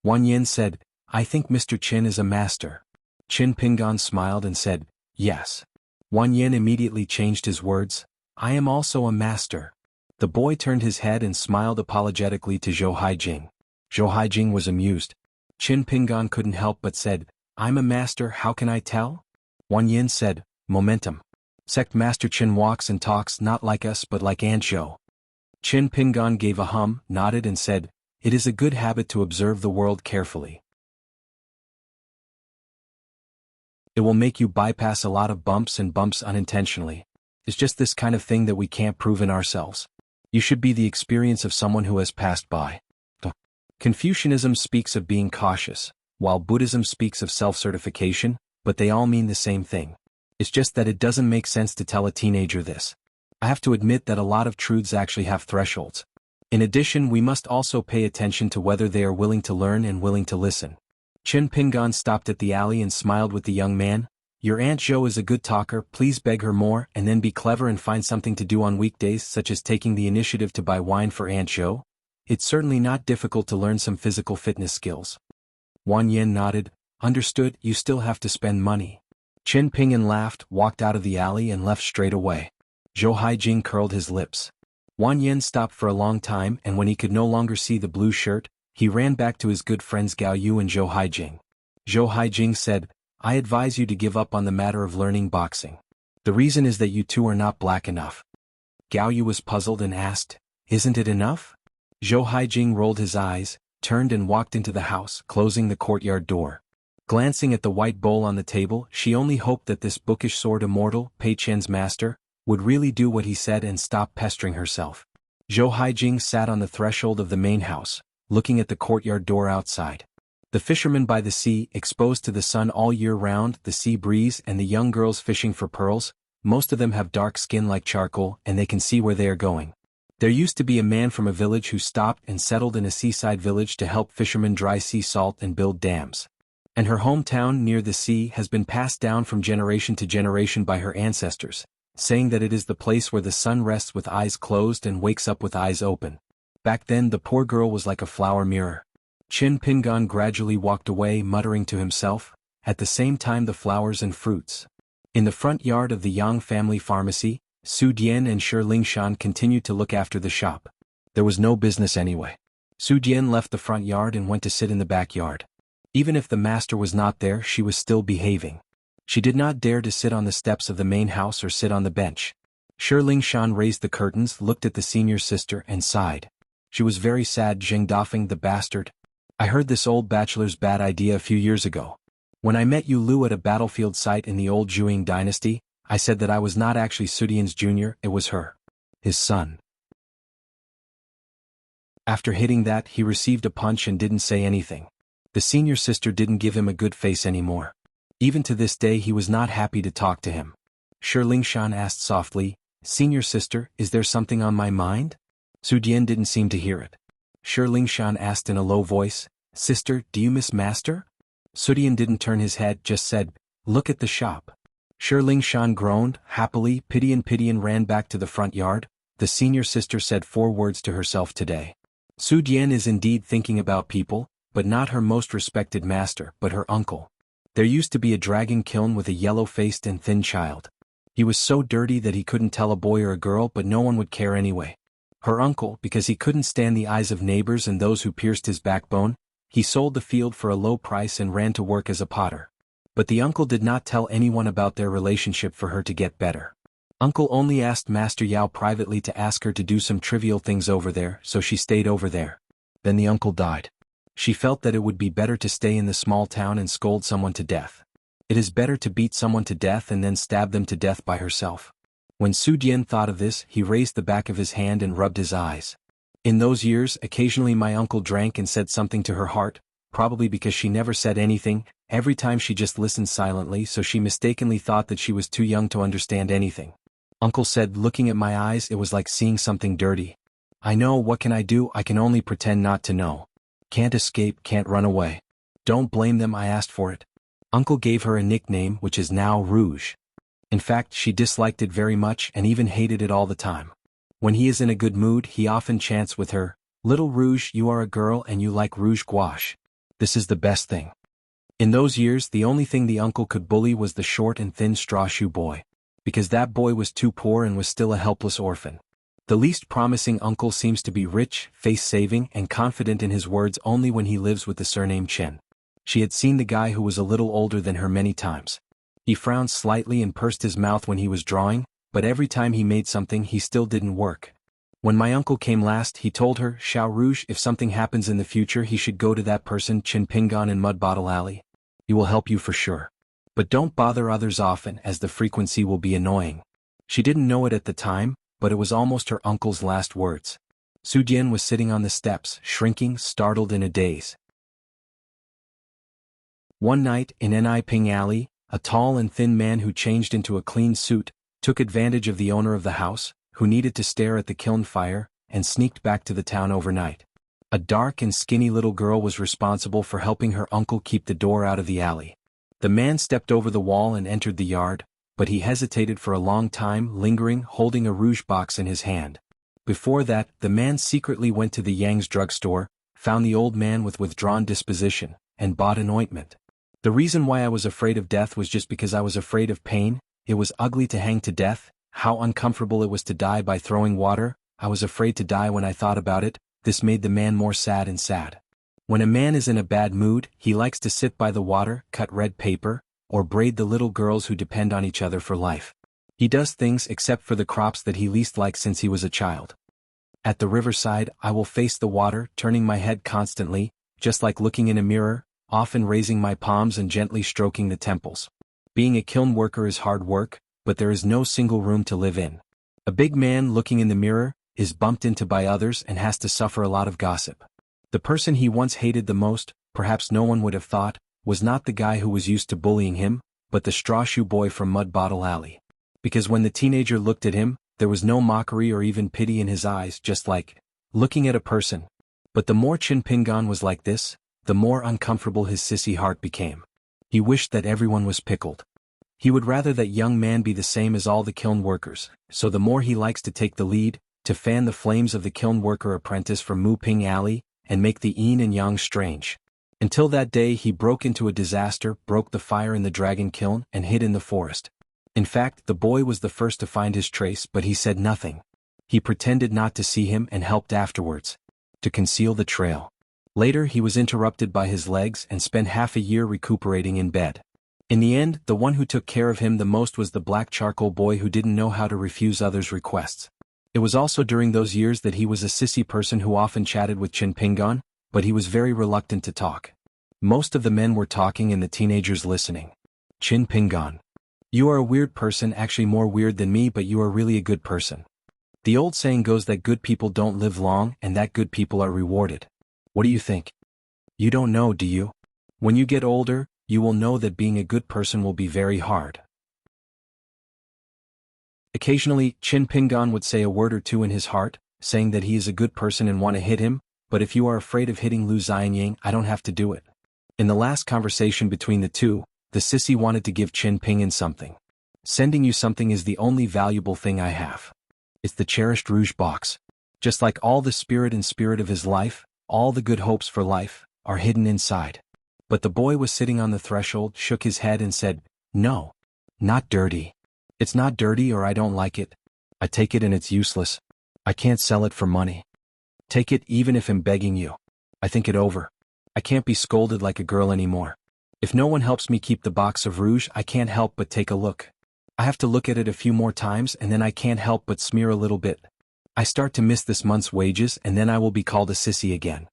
Wang Yin said, "I think Mr. Qin is a master." Qin Pingan smiled and said, "Yes." Wang Yin immediately changed his words, "I am also a master." The boy turned his head and smiled apologetically to Zhou Haijing. Zhou Haijing was amused. Qin Pingan couldn't help but said, "I'm a master, how can I tell?" Wang Yin said, "Momentum. Sect Master Qin walks and talks not like us but like Aunt Zhou." Qin Pingan gave a hum, nodded and said, "It is a good habit to observe the world carefully. It will make you bypass a lot of bumps and bumps unintentionally. It's just this kind of thing that we can't prove in ourselves. You should be the experience of someone who has passed by." Confucianism speaks of being cautious, while Buddhism speaks of self-certification, but they all mean the same thing. It's just that it doesn't make sense to tell a teenager this. I have to admit that a lot of truths actually have thresholds. In addition, we must also pay attention to whether they are willing to learn and willing to listen. Qin Pingan stopped at the alley and smiled with the young man. "Your Aunt Zhou is a good talker, please beg her more and then be clever and find something to do on weekdays such as taking the initiative to buy wine for Aunt Zhou. It's certainly not difficult to learn some physical fitness skills." Wang Yin nodded, "Understood, you still have to spend money." Qin Pingan laughed, walked out of the alley and left straight away. Zhou Haijing curled his lips. Wang Yin stopped for a long time and when he could no longer see the blue shirt, he ran back to his good friends Gao Yu and Zhou Haijing. Zhou Haijing said, "I advise you to give up on the matter of learning boxing. The reason is that you two are not black enough." Gao Yu was puzzled and asked, "Isn't it enough?" Zhou Haijing rolled his eyes, turned and walked into the house, closing the courtyard door. Glancing at the white bowl on the table, she only hoped that this bookish sword immortal, Pei Chen's master, would really do what he said and stop pestering herself. Zhou Haijing sat on the threshold of the main house, looking at the courtyard door outside. The fishermen by the sea, exposed to the sun all year round, the sea breeze and the young girls fishing for pearls, most of them have dark skin like charcoal and they can see where they are going. There used to be a man from a village who stopped and settled in a seaside village to help fishermen dry sea salt and build dams. And her hometown near the sea has been passed down from generation to generation by her ancestors, saying that it is the place where the sun rests with eyes closed and wakes up with eyes open. Back then the poor girl was like a flower mirror. Qin Pingan gradually walked away muttering to himself, at the same time the flowers and fruits. In the front yard of the Yang family pharmacy, Su Dian and Shi Lingshan continued to look after the shop. There was no business anyway. Su Dian left the front yard and went to sit in the backyard. Even if the master was not there, she was still behaving. She did not dare to sit on the steps of the main house or sit on the bench. Shi Lingshan raised the curtains, looked at the senior sister and sighed. She was very sad. Zheng Dafeng the bastard. I heard this old bachelor's bad idea a few years ago. When I met Yu Lu at a battlefield site in the old Zhuang dynasty, I said that I was not actually Sudian's junior, it was her. His son. After hitting that, he received a punch and didn't say anything. The senior sister didn't give him a good face anymore. Even to this day he was not happy to talk to him. Shi Lingshan asked softly, "Senior sister, is there something on my mind?" Su Dian didn't seem to hear it. Shi Lingshan asked in a low voice, "Sister, do you miss master?" Su Dian didn't turn his head, just said, "Look at the shop." Shi Lingshan groaned, happily, pity and ran back to the front yard. The senior sister said 4 words to herself today. Su Dian is indeed thinking about people, but not her most respected master, but her uncle. There used to be a dragon kiln with a yellow-faced and thin child. He was so dirty that he couldn't tell a boy or a girl, but no one would care anyway. Her uncle, because he couldn't stand the eyes of neighbors and those who pierced his backbone, he sold the field for a low price and ran to work as a potter. But the uncle did not tell anyone about their relationship for her to get better. Uncle only asked Master Yao privately to ask her to do some trivial things over there, so she stayed over there. Then the uncle died. She felt that it would be better to stay in the small town and scold someone to death. It is better to beat someone to death and then stab them to death by herself. When Su Jian thought of this, he raised the back of his hand and rubbed his eyes. In those years, occasionally my uncle drank and said something to her heart, probably because she never said anything, every time she just listened silently, so she mistakenly thought that she was too young to understand anything. Uncle said, looking at my eyes, it was like seeing something dirty. I know, what can I do? I can only pretend not to know. Can't escape, can't run away. Don't blame them, I asked for it. Uncle gave her a nickname, which is now Rouge. In fact, she disliked it very much and even hated it all the time. When he is in a good mood, he often chants with her, "Little Rouge, you are a girl and you like rouge gouache. This is the best thing." In those years, the only thing the uncle could bully was the short and thin straw shoe boy. Because that boy was too poor and was still a helpless orphan. The least promising uncle seems to be rich, face-saving, and confident in his words only when he lives with the surname Chen. She had seen the guy who was a little older than her many times. He frowned slightly and pursed his mouth when he was drawing, but every time he made something he still didn't work. When my uncle came last, he told her, "Xiao Rouge, if something happens in the future he should go to that person Chin Pingon in Mud Bottle Alley. He will help you for sure. But don't bother others often, as the frequency will be annoying." She didn't know it at the time, but it was almost her uncle's last words. Su Jian was sitting on the steps, shrinking, startled, in a daze. One night, in Niping Alley, a tall and thin man who changed into a clean suit, took advantage of the owner of the house, who needed to stare at the kiln fire, and sneaked back to the town overnight. A dark and skinny little girl was responsible for helping her uncle keep the door out of the alley. The man stepped over the wall and entered the yard, but he hesitated for a long time, lingering, holding a rouge box in his hand. Before that, the man secretly went to the Yang's drugstore, found the old man with withdrawn disposition, and bought an ointment. The reason why I was afraid of death was just because I was afraid of pain. It was ugly to hang to death, how uncomfortable it was to die by throwing water. I was afraid to die when I thought about it. This made the man more sad and sad. When a man is in a bad mood, he likes to sit by the water, cut red paper, or braid the little girls who depend on each other for life. He does things except for the crops that he least likes since he was a child. At the riverside, I will face the water, turning my head constantly, just like looking in a mirror, often raising my palms and gently stroking the temples. Being a kiln worker is hard work, but there is no single room to live in. A big man looking in the mirror is bumped into by others and has to suffer a lot of gossip. The person he once hated the most, perhaps no one would have thought, was not the guy who was used to bullying him, but the straw shoe boy from Mud Bottle Alley. Because when the teenager looked at him, there was no mockery or even pity in his eyes, just like looking at a person. But the more Chin Pingon was like this, the more uncomfortable his sissy heart became. He wished that everyone was pickled. He would rather that young man be the same as all the kiln workers, so the more he likes to take the lead, to fan the flames of the kiln worker apprentice from Mu Ping Alley, and make the yin and yang strange. Until that day he broke into a disaster, broke the fire in the dragon kiln, and hid in the forest. In fact, the boy was the first to find his trace, but he said nothing. He pretended not to see him and helped afterwards, to conceal the trail. Later he was interrupted by his legs and spent half a year recuperating in bed. In the end, the one who took care of him the most was the black charcoal boy who didn't know how to refuse others' requests. It was also during those years that he was a sissy person who often chatted with Chin Pingon, but he was very reluctant to talk. Most of the men were talking and the teenagers listening. Chin Pingon. You are a weird person, actually more weird than me, but you are really a good person. The old saying goes that good people don't live long and that good people are rewarded. What do you think? You don't know, do you? When you get older, you will know that being a good person will be very hard. Occasionally, Chin Pingon would say a word or two in his heart, saying that he is a good person and want to hit him, but if you are afraid of hitting Lu Xianyang, I don't have to do it. In the last conversation between the two, the sissy wanted to give Chin Pingon something. Sending you something is the only valuable thing I have. It's the cherished rouge box. Just like all the spirit and spirit of his life, all the good hopes for life, are hidden inside. But the boy was sitting on the threshold, shook his head and said, "No. Not dirty. It's not dirty or I don't like it. I take it and it's useless. I can't sell it for money. Take it even if I'm begging you. I think it over. I can't be scolded like a girl anymore. If no one helps me keep the box of rouge, I can't help but take a look. I have to look at it a few more times and then I can't help but smear a little bit. I start to miss this month's wages and then I will be called a sissy again.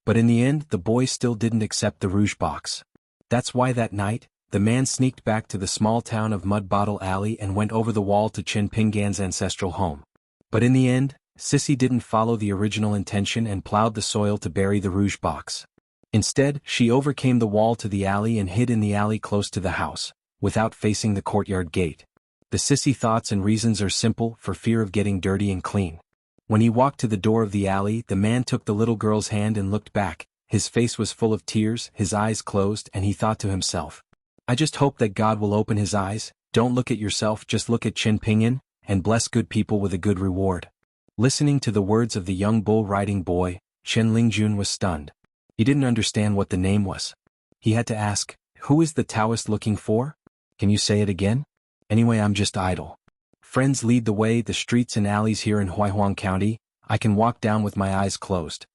But in the end, the boy still didn't accept the rouge box. That's why that night, the man sneaked back to the small town of Mud Bottle Alley and went over the wall to Chin Pingan's ancestral home. But in the end, Sissy didn't follow the original intention and plowed the soil to bury the rouge box. Instead, she overcame the wall to the alley and hid in the alley close to the house, without facing the courtyard gate. The Sissy thoughts and reasons are simple: for fear of getting dirty and clean. When he walked to the door of the alley, the man took the little girl's hand and looked back. His face was full of tears, his eyes closed, and he thought to himself, I just hope that God will open his eyes. Don't look at yourself, just look at Chin Pingan, and bless good people with a good reward. Listening to the words of the young bull-riding boy, Chen Lingjun was stunned. He didn't understand what the name was. He had to ask, who is the Taoist looking for? Can you say it again? Anyway, I'm just idle. Friends lead the way, the streets and alleys here in Xuanhuan County, I can walk down with my eyes closed.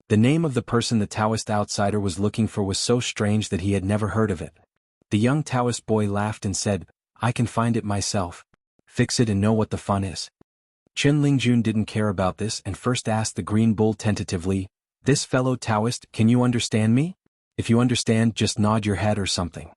The name of the person the Taoist outsider was looking for was so strange that he had never heard of it. The young Taoist boy laughed and said, I can find it myself. Fix it and know what the fun is. Chen Lingjun didn't care about this and first asked the green bull tentatively, this fellow Taoist, can you understand me? If you understand, just nod your head or something.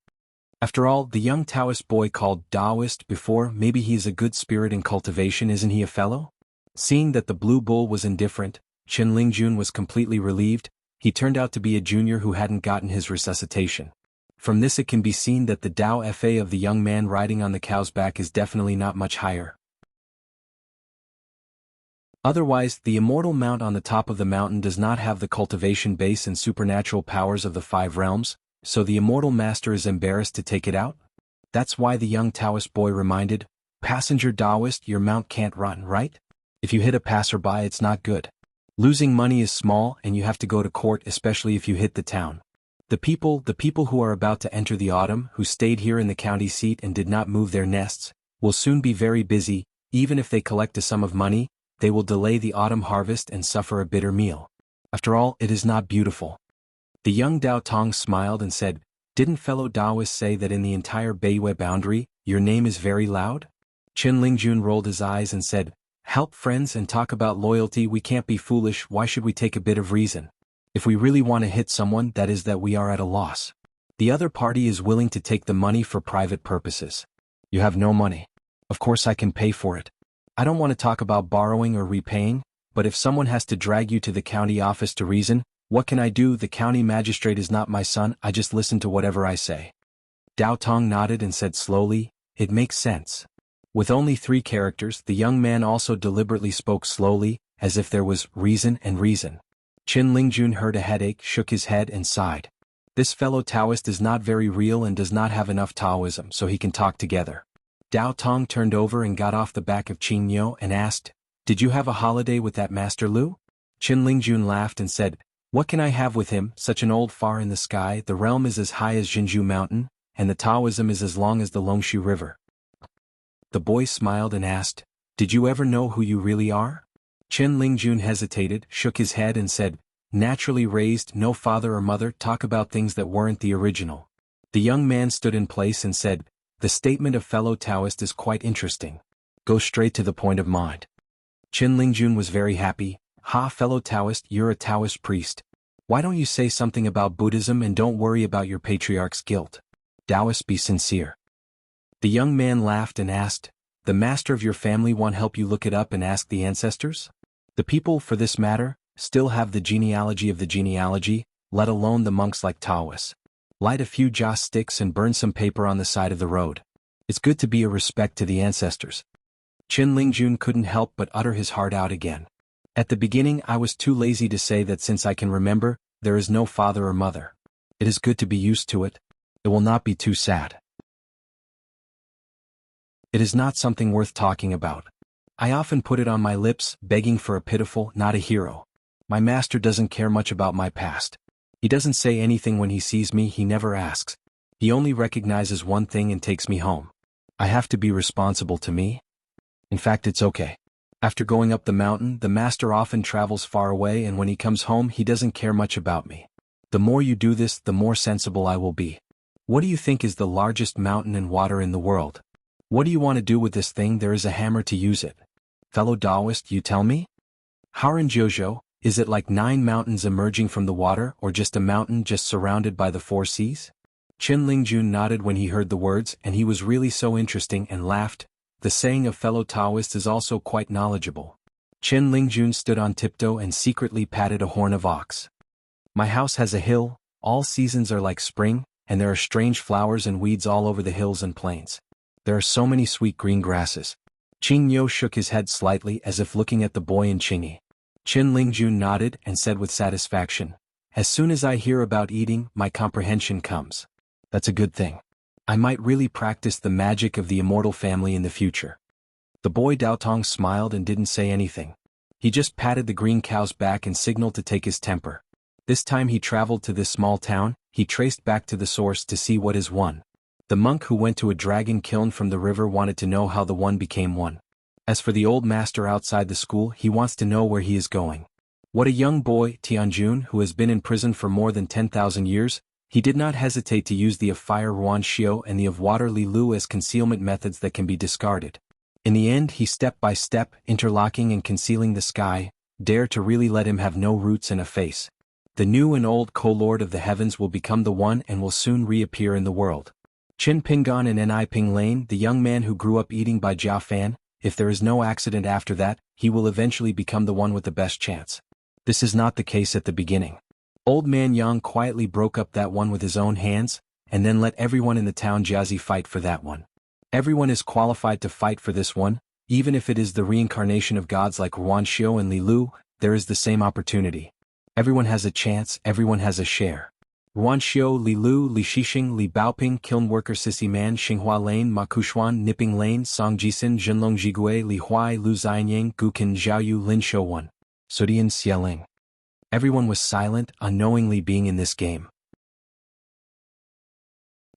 After all, the young Taoist boy called Taoist before, maybe he's a good spirit in cultivation, isn't he a fellow? Seeing that the blue bull was indifferent, Chen Lingjun was completely relieved. He turned out to be a junior who hadn't gotten his resuscitation. From this it can be seen that the Dao Fa of the young man riding on the cow's back is definitely not much higher. Otherwise, the immortal mount on the top of the mountain does not have the cultivation base and supernatural powers of the 5 realms, so the immortal master is embarrassed to take it out? That's why the young Taoist boy reminded, Passenger Taoist, your mount can't run, right? If you hit a passerby, it's not good. Losing money is small and you have to go to court, especially if you hit the town. The people who are about to enter the autumn, who stayed here in the county seat and did not move their nests, will soon be very busy. Even if they collect a sum of money, they will delay the autumn harvest and suffer a bitter meal. After all, it is not beautiful. The young Dao Tong smiled and said, didn't fellow Taoists say that in the entire Beiyue boundary, your name is very loud? Chen Lingjun rolled his eyes and said, help friends and talk about loyalty, we can't be foolish, why should we take a bit of reason? If we really want to hit someone, that is that we are at a loss. The other party is willing to take the money for private purposes. You have no money. Of course I can pay for it. I don't want to talk about borrowing or repaying, but if someone has to drag you to the county office to reason, what can I do? The county magistrate is not my son, I just listen to whatever I say. Dao Tong nodded and said slowly, it makes sense. With only 3 characters, the young man also deliberately spoke slowly, as if there was reason and reason. Chen Lingjun heard a headache, shook his head and sighed. This fellow Taoist is not very real and does not have enough Taoism so he can talk together. Dao Tong turned over and got off the back of Qingyo and asked, did you have a holiday with that Master Lu? Chen Lingjun laughed and said, what can I have with him, such an old far in the sky, the realm is as high as Jinju Mountain, and the Taoism is as long as the Longshu River. The boy smiled and asked, did you ever know who you really are? Chen Lingjun hesitated, shook his head and said, naturally raised, no father or mother, talk about things that weren't the original. The young man stood in place and said, the statement of fellow Taoist is quite interesting. Go straight to the point of mind. Chen Lingjun was very happy. Ha, fellow Taoist, you're a Taoist priest. Why don't you say something about Buddhism and don't worry about your patriarch's guilt? Taoist, be sincere. The young man laughed and asked, the master of your family won't help you look it up and ask the ancestors? The people, for this matter, still have the genealogy of the genealogy, let alone the monks like Taoists. Light a few joss sticks and burn some paper on the side of the road. It's good to be a respect to the ancestors. Chen Lingjun couldn't help but utter his heart out again. At the beginning I was too lazy to say that since I can remember, there is no father or mother. It is good to be used to it. It will not be too sad. It is not something worth talking about. I often put it on my lips, begging for a pitiful, not a hero. My master doesn't care much about my past. He doesn't say anything when he sees me, he never asks. He only recognizes one thing and takes me home. I have to be responsible to me. In fact, it's okay. After going up the mountain, the master often travels far away and when he comes home he doesn't care much about me. The more you do this, the more sensible I will be. What do you think is the largest mountain and water in the world? What do you want to do with this thing? There is a hammer to use it. Fellow Taoist, you tell me? Haran Jojo, is it like 9 mountains emerging from the water or just a mountain just surrounded by the 4 seas? Qin Lingjun nodded when he heard the words, and he was really so interesting and laughed. The saying of fellow Taoist is also quite knowledgeable. Qin Lingjun stood on tiptoe and secretly patted a horn of ox. My house has a hill, all seasons are like spring, and there are strange flowers and weeds all over the hills and plains. There are so many sweet green grasses. Qing Yo shook his head slightly as if looking at the boy in Qingyi. Qin Lingjun nodded and said with satisfaction, as soon as I hear about eating, my comprehension comes. That's a good thing. I might really practice the magic of the immortal family in the future. The boy Daotong smiled and didn't say anything. He just patted the green cow's back and signaled to take his temper. This time he traveled to this small town, he traced back to the source to see what is one. The monk who went to a dragon kiln from the river wanted to know how the one became one. As for the old master outside the school, he wants to know where he is going. What a young boy, Tianjun, who has been in prison for more than 10,000 years, he did not hesitate to use the of fire Ruan Xiao and the of water Li Lu as concealment methods that can be discarded. In the end, he step by step, interlocking and concealing the sky, dare to really let him have no roots and a face. The new and old co-lord of the heavens will become the one and will soon reappear in the world. Qin Pingon and Ni Ping Lane, the young man who grew up eating by Jia Fan, if there is no accident after that, he will eventually become the one with the best chance. This is not the case at the beginning. Old man Yang quietly broke up that one with his own hands, and then let everyone in the town Jiazi fight for that one. Everyone is qualified to fight for this one, even if it is the reincarnation of gods like Ruan Xiao and Li Lu, there is the same opportunity. Everyone has a chance, everyone has a share. Ruan Xiao, Li Lu, Li Shixing, Li Baoping, Kiln Worker Sissy Man, Xinghua Lane, Ma Kuxuan, Nipping Lane, Song Jisin, Jinlong Jigui, Li Huai, Lu Xianyang, Guqin Zhaoyu, Lin Shouwan, Sudian Xieling. Everyone was silent, unknowingly being in this game.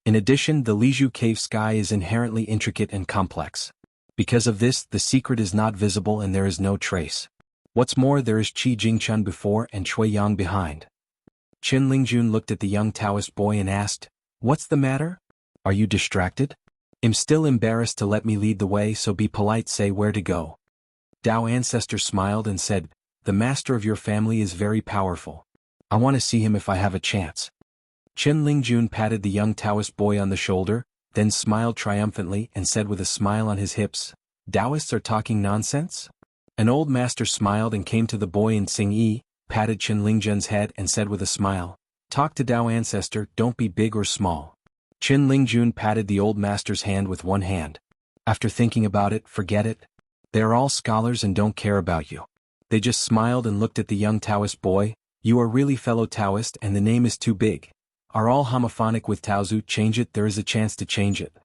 In addition, the Liju cave sky is inherently intricate and complex. Because of this, the secret is not visible and there is no trace. What's more, there is Qi Jingchun before and Chui Yang behind. Qin Lingjun looked at the young Taoist boy and asked, "What's the matter? Are you distracted? I'm still embarrassed to let me lead the way, so be polite, say where to go." Dao Ancestor smiled and said, "The master of your family is very powerful. I want to see him if I have a chance." Qin Lingjun patted the young Taoist boy on the shoulder, then smiled triumphantly and said with a smile on his hips, "Taoists are talking nonsense?" An old master smiled and came to the boy in Xingyi, patted Qin Lingjun's head and said with a smile, "Talk to Dao Ancestor, don't be big or small." Qin Lingjun patted the old master's hand with one hand. After thinking about it, forget it. They are all scholars and don't care about you. They just smiled and looked at the young Taoist boy. "You are really fellow Taoist and the name is too big. Are all homophonic with Taozu? Change it, there is a chance to change it."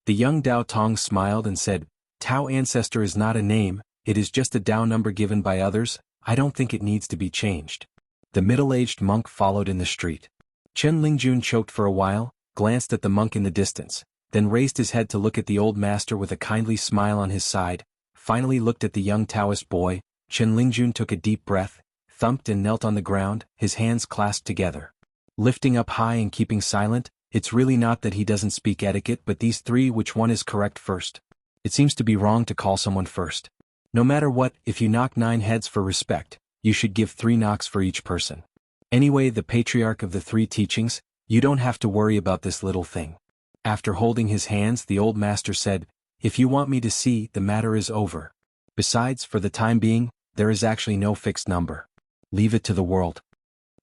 The young Dao Tong smiled and said, "Tao Ancestor is not a name, it is just a Dao number given by others, I don't think it needs to be changed." The middle-aged monk followed in the street. Qin Lingjun choked for a while, glanced at the monk in the distance, then raised his head to look at the old master with a kindly smile on his side, finally looked at the young Taoist boy. Qin Lingjun took a deep breath, thumped and knelt on the ground, his hands clasped together. Lifting up high and keeping silent, it's really not that he doesn't speak etiquette, but these three, which one is correct first? It seems to be wrong to call someone first. No matter what, if you knock 9 heads for respect, you should give 3 knocks for each person. Anyway, the patriarch of the 3 teachings, you don't have to worry about this little thing. After holding his hands, the old master said, "If you want me to see, the matter is over. Besides, for the time being, there is actually no fixed number. Leave it to the world."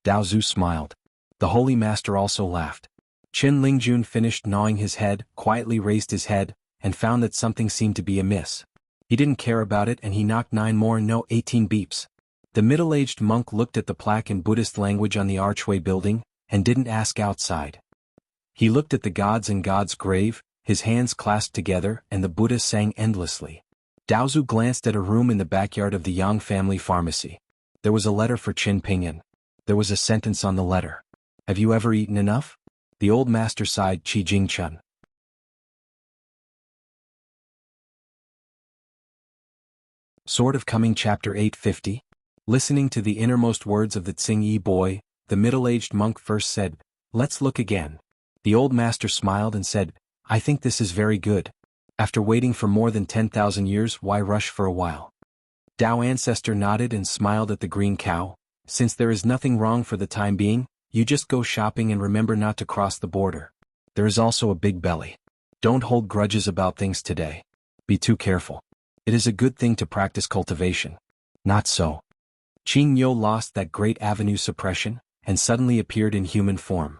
Dao Zu smiled. The holy master also laughed. Qin Lingjun finished gnawing his head, quietly raised his head, and found that something seemed to be amiss. He didn't care about it and he knocked 9 more, no 18 beeps. The middle-aged monk looked at the plaque in Buddhist language on the archway building, and didn't ask outside. He looked at the gods and God's grave, his hands clasped together, and the Buddha sang endlessly. Daozu glanced at a room in the backyard of the Yang family pharmacy. There was a letter for Qin Pingyun. There was a sentence on the letter. "Have you ever eaten enough?" The old master sighed. Qi Jingchun. Sword of Coming Chapter 850. Listening to the innermost words of the Tsingyi boy, the middle-aged monk first said, "Let's look again." The old master smiled and said, "I think this is very good. After waiting for more than 10,000 years, why rush for a while? Dao Ancestor nodded and smiled at the green cow. Since there is nothing wrong for the time being, you just go shopping and remember not to cross the border. There is also a big belly. Don't hold grudges about things today. Be too careful. It is a good thing to practice cultivation. Not so. Qing Yo lost that great avenue suppression, and suddenly appeared in human form.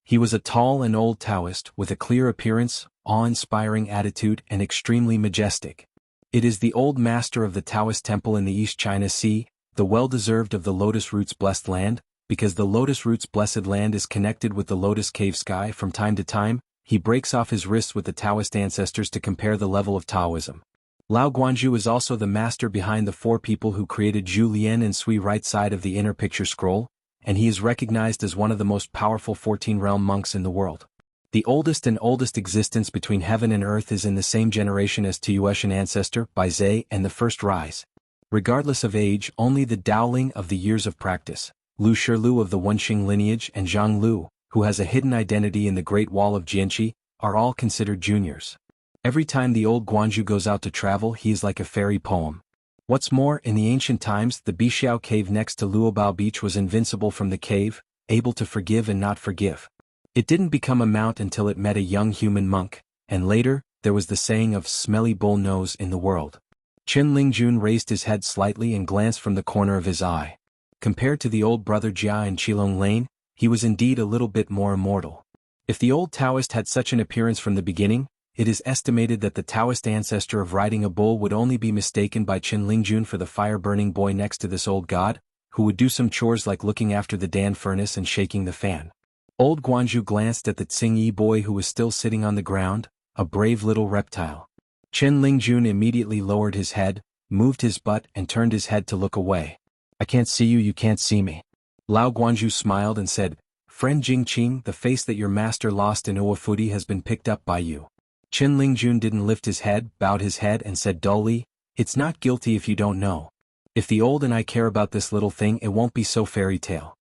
He was a tall and old Taoist with a clear appearance, awe-inspiring attitude, and extremely majestic. It is the old master of the Taoist temple in the East China Sea, the well-deserved of the lotus root's blessed land, because the lotus root's blessed land is connected with the lotus cave sky. From time to time, he breaks off his wrists with the Taoist ancestors to compare the level of Taoism. Lao Guanzhu is also the master behind the four people who created Zhu Lian and Sui right side of the inner picture scroll, and he is recognized as one of the most powerful 14-realm monks in the world. The oldest existence between heaven and earth is in the same generation as Tuyuetian ancestor, Bai Zhe, and the first rise. Regardless of age, only the Daoling of the years of practice, Lu Shilu of the Wenxing lineage and Zhang Lu, who has a hidden identity in the Great Wall of Jianqi, are all considered juniors. Every time the old Guanzhu goes out to travel, he is like a fairy poem. What's more, in the ancient times, the Bixiao cave next to Luobao Beach was invincible from the cave, able to forgive and not forgive. It didn't become a mount until it met a young human monk, and later, there was the saying of smelly bull nose in the world. Chen Lingjun raised his head slightly and glanced from the corner of his eye. Compared to the old brother Jia in Qilong Lane, he was indeed a little bit more immortal. If the old Taoist had such an appearance from the beginning, it is estimated that the Taoist ancestor of riding a bull would only be mistaken by Chen Lingjun for the fire-burning boy next to this old god, who would do some chores like looking after the Dan furnace and shaking the fan. Old Guanzhu glanced at the Tsingyi boy who was still sitting on the ground, a brave little reptile. Chen Lingjun immediately lowered his head, moved his butt and turned his head to look away. I can't see you, you can't see me. Lao Guanzhu smiled and said, Friend Jingqing, the face that your master lost in Uwafudi has been picked up by you. Chen Lingjun didn't lift his head, bowed his head and said dully, It's not guilty if you don't know. If the old and I care about this little thing, it won't be so fairy tale.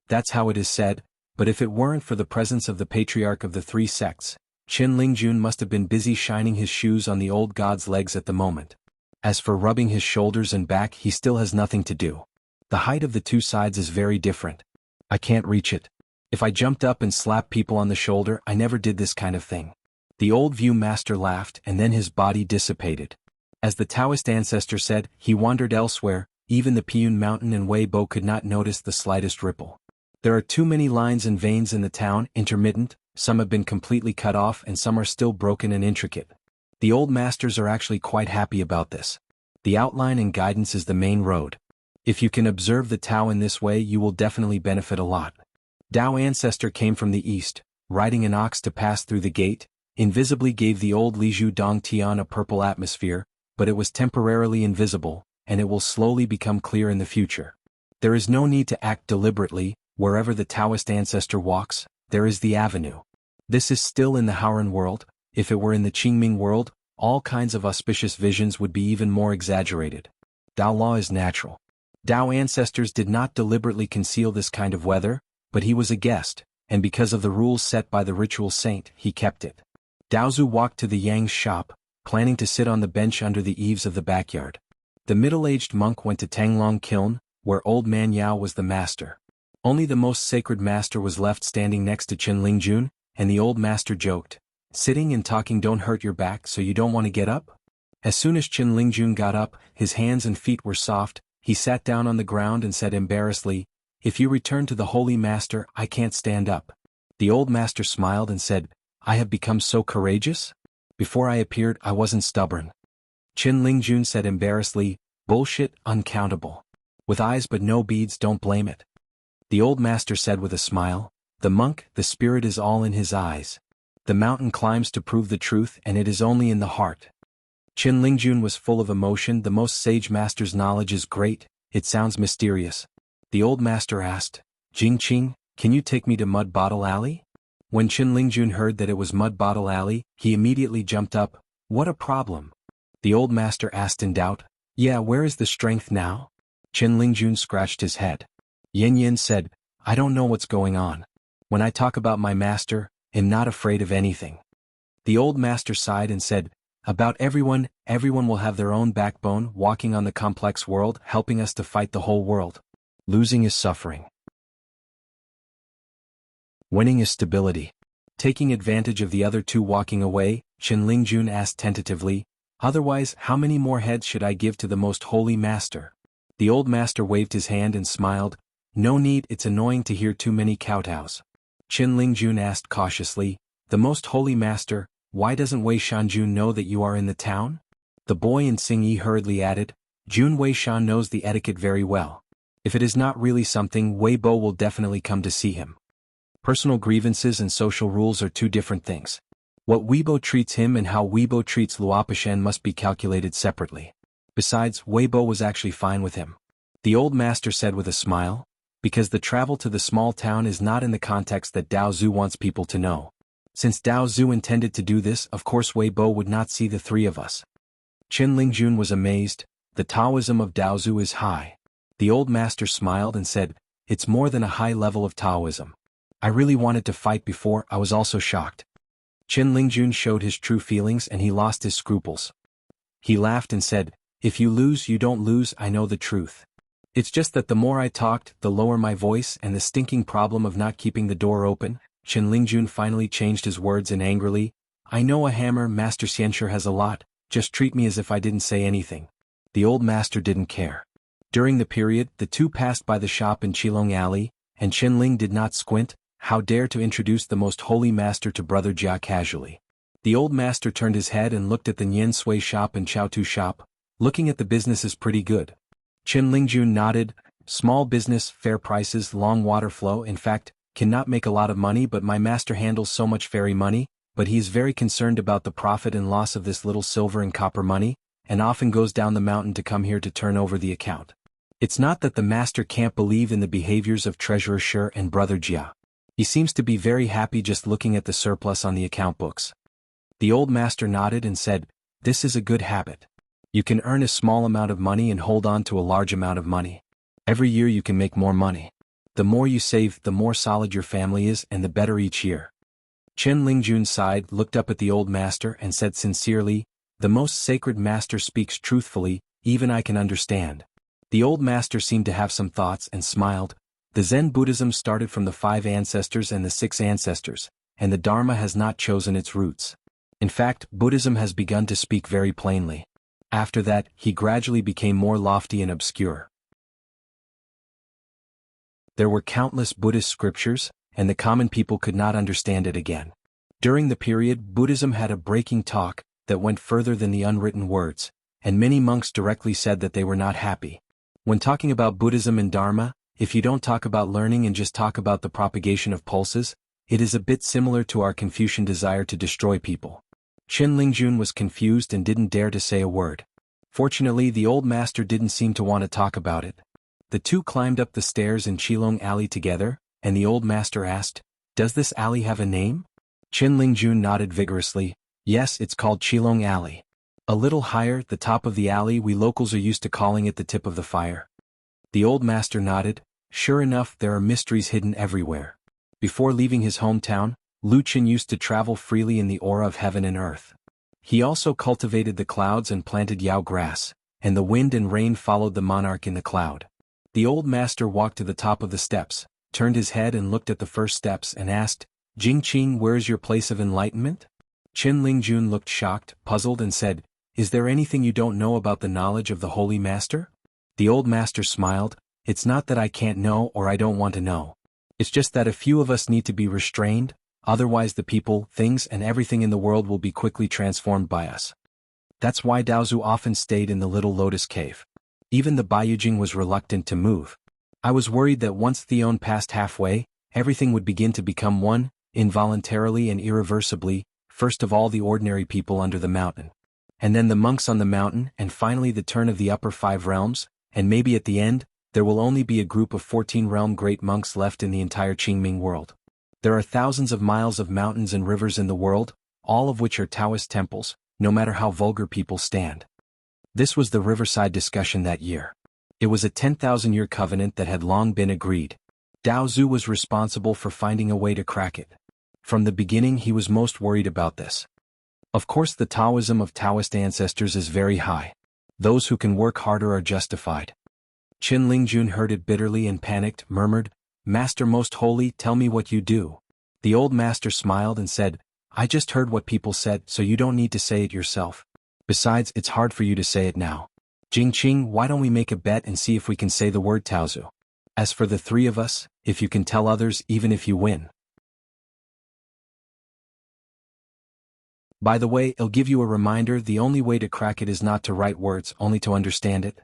That's how it is said, but if it weren't for the presence of the patriarch of the three sects, Chen Lingjun must have been busy shining his shoes on the old god's legs at the moment. As for rubbing his shoulders and back, he still has nothing to do. The height of the two sides is very different. I can't reach it. If I jumped up and slapped people on the shoulder, I never did this kind of thing. The old View Master laughed and then his body dissipated. As the Taoist ancestor said, he wandered elsewhere, even the Piyun Mountain and Weibo could not notice the slightest ripple. There are too many lines and veins in the town, intermittent, some have been completely cut off and some are still broken and intricate. The old masters are actually quite happy about this. The outline and guidance is the main road. If you can observe the Tao in this way, you will definitely benefit a lot. Dao Ancestor came from the east, riding an ox to pass through the gate, invisibly gave the old Liju Dong Tian a purple atmosphere, but it was temporarily invisible, and it will slowly become clear in the future. There is no need to act deliberately. Wherever the Taoist ancestor walks, there is the avenue. This is still in the Haoran world. If it were in the Qingming world, all kinds of auspicious visions would be even more exaggerated. Dao law is natural. Dao ancestors did not deliberately conceal this kind of weather, but he was a guest, and because of the rules set by the ritual saint, he kept it. Daozu walked to the Yang's shop, planning to sit on the bench under the eaves of the backyard. The middle-aged monk went to Tanglong Kiln, where old man Yao was the master. Only the most sacred master was left standing next to Chen Lingjun, and the old master joked, Sitting and talking don't hurt your back, so you don't want to get up? As soon as Chen Lingjun got up, his hands and feet were soft, he sat down on the ground and said embarrassedly, If you return to the holy master, I can't stand up. The old master smiled and said, I have become so courageous? Before I appeared, I wasn't stubborn. Chen Lingjun said embarrassedly, Bullshit, uncountable. With eyes but no beads, don't blame it. The old master said with a smile, The monk, the spirit is all in his eyes. The mountain climbs to prove the truth and it is only in the heart. Chen Lingjun was full of emotion. The most sage master's knowledge is great, it sounds mysterious. The old master asked, Jingqing, can you take me to Mud Bottle Alley? When Chen Lingjun heard that it was Mud Bottle Alley, he immediately jumped up. What a problem. The old master asked in doubt, Yeah, where is the strength now? Chen Lingjun scratched his head. Yin Yin said, I don't know what's going on. When I talk about my master, I'm not afraid of anything. The old master sighed and said, "About everyone will have their own backbone, walking on the complex world, helping us to fight the whole world. Losing is suffering. Winning is stability." Taking advantage of the other two walking away, Qinlingjun asked tentatively, "Otherwise, how many more heads should I give to the most holy master?" The old master waved his hand and smiled, "No need, it's annoying to hear too many kowtows." Qinlingjun asked cautiously, "The most holy master, why doesn't Wei Shanjun know that you are in the town?" The boy in Xingyi hurriedly added, "Jun Wei Shan knows the etiquette very well. If it is not really something, Wei Bo will definitely come to see him. Personal grievances and social rules are two different things. What Weibo treats him and how Weibo treats Luopishan must be calculated separately. Besides, Weibo was actually fine with him." The old master said with a smile, "Because the travel to the small town is not in the context that Dao Zhu wants people to know. Since Dao Zhu intended to do this, of course Weibo would not see the three of us." Qinlingjun was amazed. "The Taoism of Dao Zhu is high." The old master smiled and said, "It's more than a high level of Taoism. I really wanted to fight before, I was also shocked." Qinlingjun showed his true feelings and he lost his scruples. He laughed and said, "If you lose, you don't lose, I know the truth. It's just that the more I talked, the lower my voice and the stinking problem of not keeping the door open." Qinlingjun finally changed his words and angrily, "I know a hammer Master Xianxia has a lot, just treat me as if I didn't say anything." The old master didn't care. During the period, the two passed by the shop in Qilong Alley, and Qinling did not squint. How dare to introduce the most holy master to Brother Jia casually. The old master turned his head and looked at the Nian Sui shop and Chaotu shop. "Looking at the business is pretty good." Qinlingjun nodded. "Small business, fair prices, long water flow, in fact, cannot make a lot of money, but my master handles so much fairy money, but he is very concerned about the profit and loss of this little silver and copper money, and often goes down the mountain to come here to turn over the account. It's not that the master can't believe in the behaviors of Treasurer Shi and Brother Jia. He seems to be very happy just looking at the surplus on the account books." The old master nodded and said, "This is a good habit. You can earn a small amount of money and hold on to a large amount of money. Every year you can make more money. The more you save, the more solid your family is and the better each year." Qinlingjun sighed, looked up at the old master and said sincerely, "The most sacred master speaks truthfully, even I can understand." The old master seemed to have some thoughts and smiled. "The Zen Buddhism started from the 5 ancestors and the 6 ancestors, and the Dharma has not chosen its roots. In fact, Buddhism has begun to speak very plainly. After that, he gradually became more lofty and obscure. There were countless Buddhist scriptures, and the common people could not understand it again. During the period, Buddhism had a breaking talk that went further than the unwritten words, and many monks directly said that they were not happy. When talking about Buddhism and Dharma, if you don't talk about learning and just talk about the propagation of pulses, it is a bit similar to our Confucian desire to destroy people. Qinlingjun was confused and didn't dare to say a word. Fortunately, the old master didn't seem to want to talk about it. The two climbed up the stairs in Qilong Alley together, and the old master asked, "Does this alley have a name?" Qinlingjun nodded vigorously, "Yes, it's called Qilong Alley. A little higher, the top of the alley, we locals are used to calling it the tip of the fire." The old master nodded. Sure enough, there are mysteries hidden everywhere. Before leaving his hometown, Lu Qin used to travel freely in the aura of heaven and earth. He also cultivated the clouds and planted Yao grass, and the wind and rain followed the monarch in the cloud. The old master walked to the top of the steps, turned his head and looked at the first steps and asked, "Jingqing, where is your place of enlightenment?" Qinlingjun looked shocked, puzzled and said, "Is there anything you don't know about the knowledge of the holy master?" The old master smiled. "It's not that I can't know or I don't want to know. It's just that a few of us need to be restrained, otherwise the people, things and everything in the world will be quickly transformed by us. That's why Daozu often stayed in the little lotus cave. Even the Baiyujing was reluctant to move. I was worried that once Theon passed halfway, everything would begin to become one, involuntarily and irreversibly, first of all the ordinary people under the mountain. And then the monks on the mountain and finally the turn of the upper 5 realms, and maybe at the end, there will only be a group of 14 realm great monks left in the entire Qingming world. There are thousands of miles of mountains and rivers in the world, all of which are Taoist temples, no matter how vulgar people stand." This was the riverside discussion that year. It was a 10,000-year covenant that had long been agreed. Dao Zu was responsible for finding a way to crack it. From the beginning he was most worried about this. Of course the Taoism of Taoist ancestors is very high. Those who can work harder are justified. Qin Lingjun heard it bitterly and panicked, murmured, "Master most holy, tell me what you do." The old master smiled and said, "I just heard what people said, so you don't need to say it yourself. Besides, it's hard for you to say it now. Jingqing, why don't we make a bet and see if we can say the word Taozu? As for the three of us, if you can tell others, even if you win. By the way, I'll give you a reminder, the only way to crack it is not to write words, only to understand it."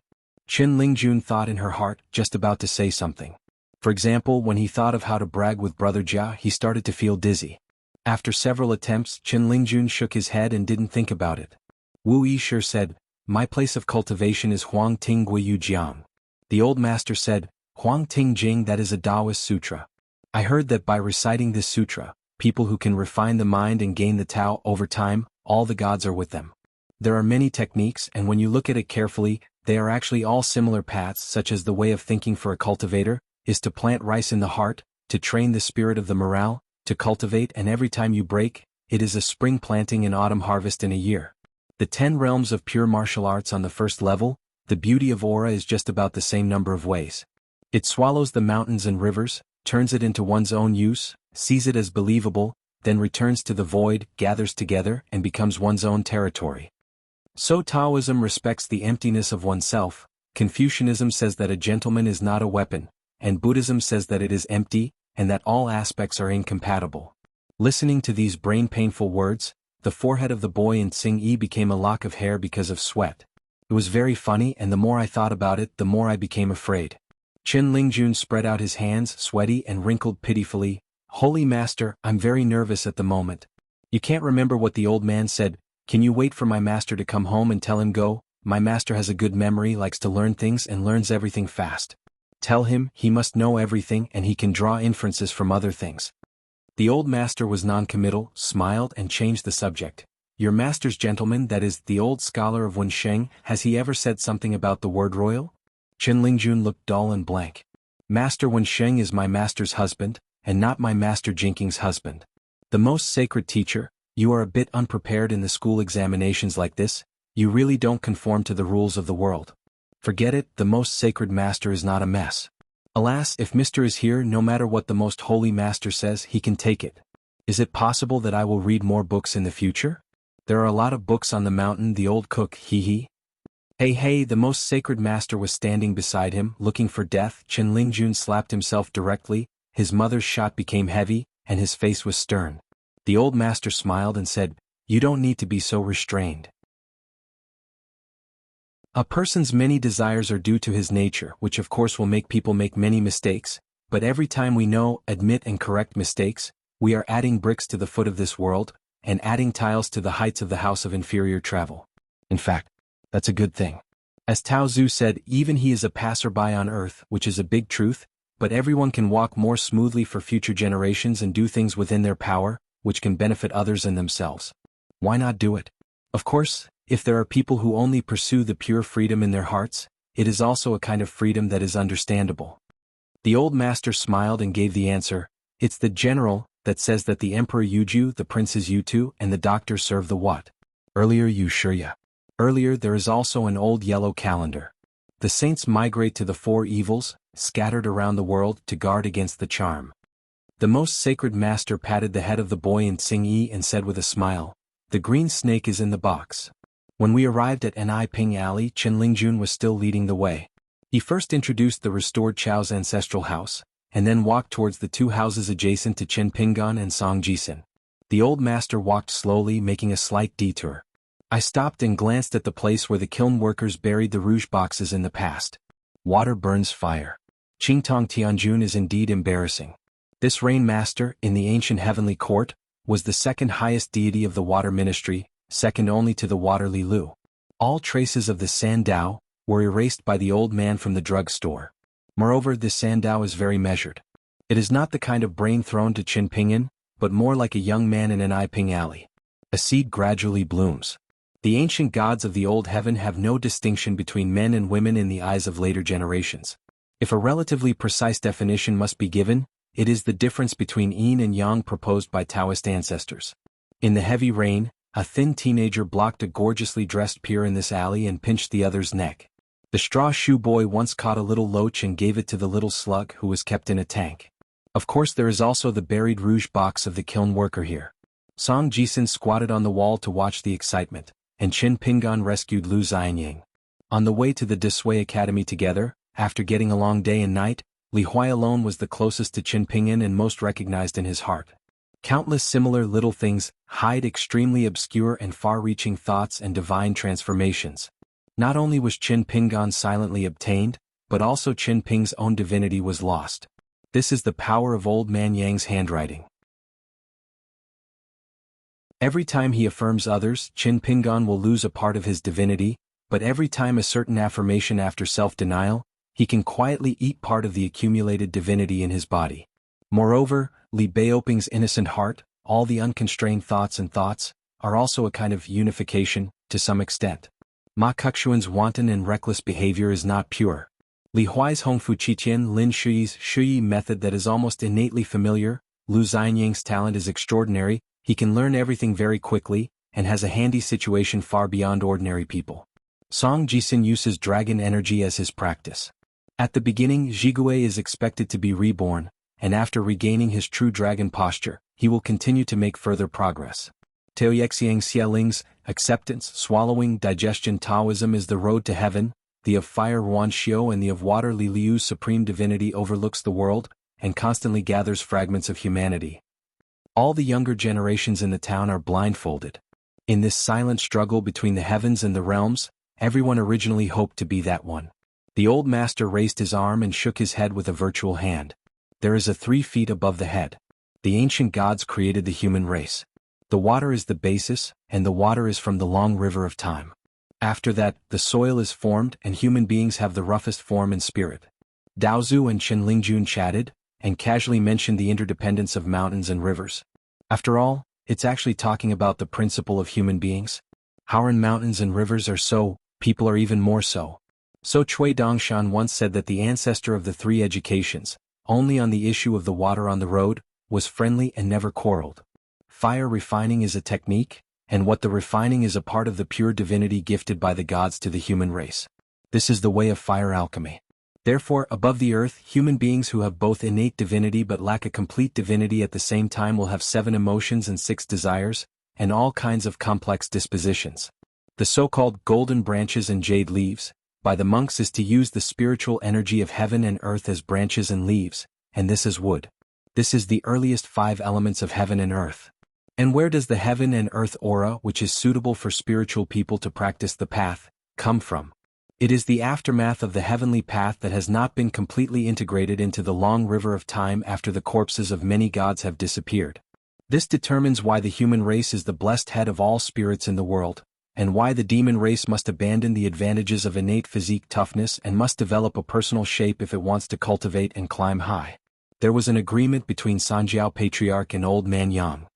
Qin Lingjun thought in her heart, just about to say something. For example, when he thought of how to brag with Brother Jia, he started to feel dizzy. After several attempts, Qin Lingjun shook his head and didn't think about it. Wu Yishe said, "My place of cultivation is Huang Ting Guiyu Jiang." The old master said, "Huang Ting Jing, that is a Taoist sutra. I heard that by reciting this sutra, people who can refine the mind and gain the Tao over time, all the gods are with them. There are many techniques, and when you look at it carefully, they are actually all similar paths, such as the way of thinking for a cultivator is to plant rice in the heart, to train the spirit of the morale, to cultivate, and every time you break, it is a spring planting and autumn harvest in a year. The 10 realms of pure martial arts on the first level, the beauty of aura is just about the same number of ways. It swallows the mountains and rivers, turns it into one's own use, sees it as believable, then returns to the void, gathers together, and becomes one's own territory. So Taoism respects the emptiness of oneself, Confucianism says that a gentleman is not a weapon, and Buddhism says that it is empty, and that all aspects are incompatible. Listening to these brain-painful words, the forehead of the boy in Tsing Yi became a lock of hair because of sweat. It was very funny, and the more I thought about it, the more I became afraid. Qin Lingjun spread out his hands, sweaty and wrinkled pitifully. "Holy Master, I'm very nervous at the moment. You can't remember what the old man said. Can you wait for my master to come home and tell him go? My master has a good memory, likes to learn things and learns everything fast. Tell him he must know everything and he can draw inferences from other things." The old master was non-committal, smiled and changed the subject. "Your master's gentleman, that is, the old scholar of Wensheng, has he ever said something about the word royal?" Qin Lingjun looked dull and blank. "Master Wensheng is my master's husband, and not my master Jinking's husband. The most sacred teacher, you are a bit unprepared in the school examinations like this, you really don't conform to the rules of the world. Forget it, the most sacred master is not a mess. Alas, if Mr. is here, no matter what the most holy master says, he can take it. Is it possible that I will read more books in the future? There are a lot of books on the mountain, the old cook, hee. Hey, the most sacred master was standing beside him, looking for death. Qin Lingjun slapped himself directly, his mother's shot became heavy, and his face was stern. The old master smiled and said, "You don't need to be so restrained. A person's many desires are due to his nature, which of course will make people make many mistakes, but every time we know, admit and correct mistakes, we are adding bricks to the foot of this world, and adding tiles to the heights of the house of inferior travel. In fact, that's a good thing. As Tao Zu said, even he is a passerby on earth, which is a big truth, but everyone can walk more smoothly for future generations and do things within their power, which can benefit others and themselves. Why not do it? Of course, if there are people who only pursue the pure freedom in their hearts, it is also a kind of freedom that is understandable." The old master smiled and gave the answer, "It's the general that says that the Emperor Yuju, the princes Yutu, and the doctor serve the what? Earlier Yushirya. Earlier there is also an old yellow calendar. The saints migrate to the 4 evils, scattered around the world, to guard against the charm." The most sacred master patted the head of the boy in Tsing Yi and said with a smile, "The green snake is in the box." When we arrived at Ping Alley, Qin Lingjun was still leading the way. He first introduced the restored Chao's ancestral house, and then walked towards the 2 houses adjacent to Chen Pingan and Song Jisin. The old master walked slowly, making a slight detour. I stopped and glanced at the place where the kiln workers buried the rouge boxes in the past. Water burns fire. Qingtong Tianjun is indeed embarrassing. This rain master, in the ancient heavenly court, was the second highest deity of the water ministry, second only to the water Li Lu. All traces of the Sandao were erased by the old man from the drug store. Moreover, this Sandao is very measured. It is not the kind of brain thrown to Qin Pingan, but more like a young man in an Ping Alley. A seed gradually blooms. The ancient gods of the old heaven have no distinction between men and women in the eyes of later generations. If a relatively precise definition must be given, it is the difference between yin and yang proposed by Taoist ancestors. In the heavy rain, A thin teenager blocked a gorgeously dressed peer in this alley and pinched the other's neck. The straw shoe boy once caught a little loach and gave it to the little slug who was kept in a tank. Of course, there is also the buried rouge box of the kiln worker here. Song Jisun squatted on the wall to watch the excitement, and Qin Pingan rescued Lu Xianying. On the way to the Desui Academy together, after getting a long day and night, Li Huai alone was the closest to Qin Pingan and most recognized in his heart. Countless similar little things hide extremely obscure and far-reaching thoughts and divine transformations. Not only was Qin Pingan silently obtained, but also Qin Ping's own divinity was lost. This is the power of Old Man Yang's handwriting. Every time he affirms others, Qin Pingan will lose a part of his divinity, but every time a certain affirmation after self-denial, he can quietly eat part of the accumulated divinity in his body. Moreover, Li Baoping's innocent heart, all the unconstrained thoughts, are also a kind of unification, to some extent. Ma Kexuan's wanton and reckless behavior is not pure. Li Huai's Hongfu Qitian Lin Shuyi's Shuyi method that is almost innately familiar. Lu Xianying's talent is extraordinary, he can learn everything very quickly, and has a handy situation far beyond ordinary people. Song Jisun uses dragon energy as his practice. At the beginning, Zhigui is expected to be reborn, and after regaining his true dragon posture, he will continue to make further progress. Taoyexiang Ling's acceptance, swallowing, digestion Taoism is the road to heaven. The of fire Ruan Xiu and the of water Li Liu's supreme divinity overlooks the world, and constantly gathers fragments of humanity. All the younger generations in the town are blindfolded. In this silent struggle between the heavens and the realms, everyone originally hoped to be that one. The old master raised his arm and shook his head with a virtual hand. There is a 3 feet above the head. The ancient gods created the human race. The water is the basis, and the water is from the long river of time. After that, the soil is formed and human beings have the roughest form and spirit. Daozu and Chen Lingjun chatted, and casually mentioned the interdependence of mountains and rivers. After all, it's actually talking about the principle of human beings. How mountains and rivers are so, people are even more so. So Cui Dongshan once said that the ancestor of the 3 educations, only on the issue of the water on the road, was friendly and never quarreled. Fire refining is a technique, and what the refining is a part of the pure divinity gifted by the gods to the human race. This is the way of fire alchemy. Therefore, above the earth, human beings who have both innate divinity but lack a complete divinity at the same time will have 7 emotions and 6 desires, and all kinds of complex dispositions. The so-called golden branches and jade leaves, by the monks is to use the spiritual energy of heaven and earth as branches and leaves, and this is wood. This is the earliest 5 elements of heaven and earth. And where does the heaven and earth aura, which is suitable for spiritual people to practice the path, come from? It is the aftermath of the heavenly path that has not been completely integrated into the long river of time after the corpses of many gods have disappeared. This determines why the human race is the blessed head of all spirits in the world, and why the demon race must abandon the advantages of innate physique toughness and must develop a personal shape if it wants to cultivate and climb high. There was an agreement between Sanjiao Patriarch and Old Man Yang.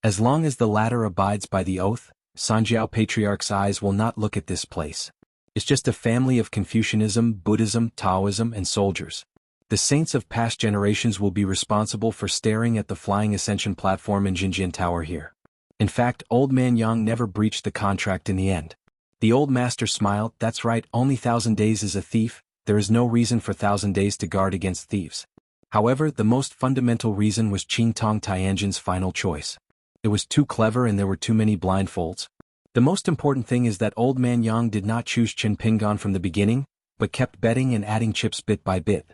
As long as the latter abides by the oath, Sanjiao Patriarch's eyes will not look at this place. It's just a family of Confucianism, Buddhism, Taoism, and soldiers. The saints of past generations will be responsible for staring at the flying ascension platform in Jinjian Tower here. In fact, Old Man Yang never breached the contract in the end. The old master smiled, that's right, only 1,000 days is a thief, there is no reason for 1,000 days to guard against thieves. However, the most fundamental reason was Qing Tong Tianjin's final choice. It was too clever and there were too many blindfolds. The most important thing is that Old Man Yang did not choose Qin Pingan from the beginning, but kept betting and adding chips bit by bit.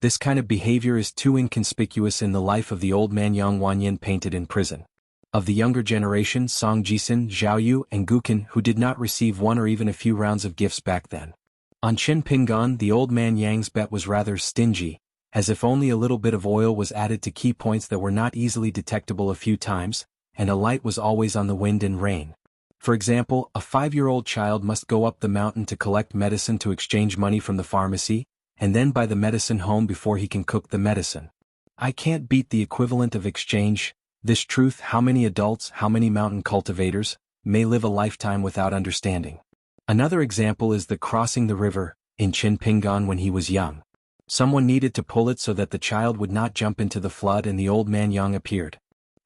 This kind of behavior is too inconspicuous in the life of the Old Man Yang Wanyan painted in prison. Of the younger generation, Song Jisun, Zhao Yu, and Guqin who did not receive 1 or even a few rounds of gifts back then. On Qin Pingan, the Old Man Yang's bet was rather stingy, as if only a little bit of oil was added to key points that were not easily detectable a few times, and a light was always on the wind and rain. For example, a 5-year-old child must go up the mountain to collect medicine to exchange money from the pharmacy, and then buy the medicine home before he can cook the medicine. I can't beat the equivalent of exchange. This truth, how many adults, how many mountain cultivators, may live a lifetime without understanding. Another example is the crossing the river, in Qin Pingan when he was young. Someone needed to pull it so that the child would not jump into the flood and the Old Man Yang appeared.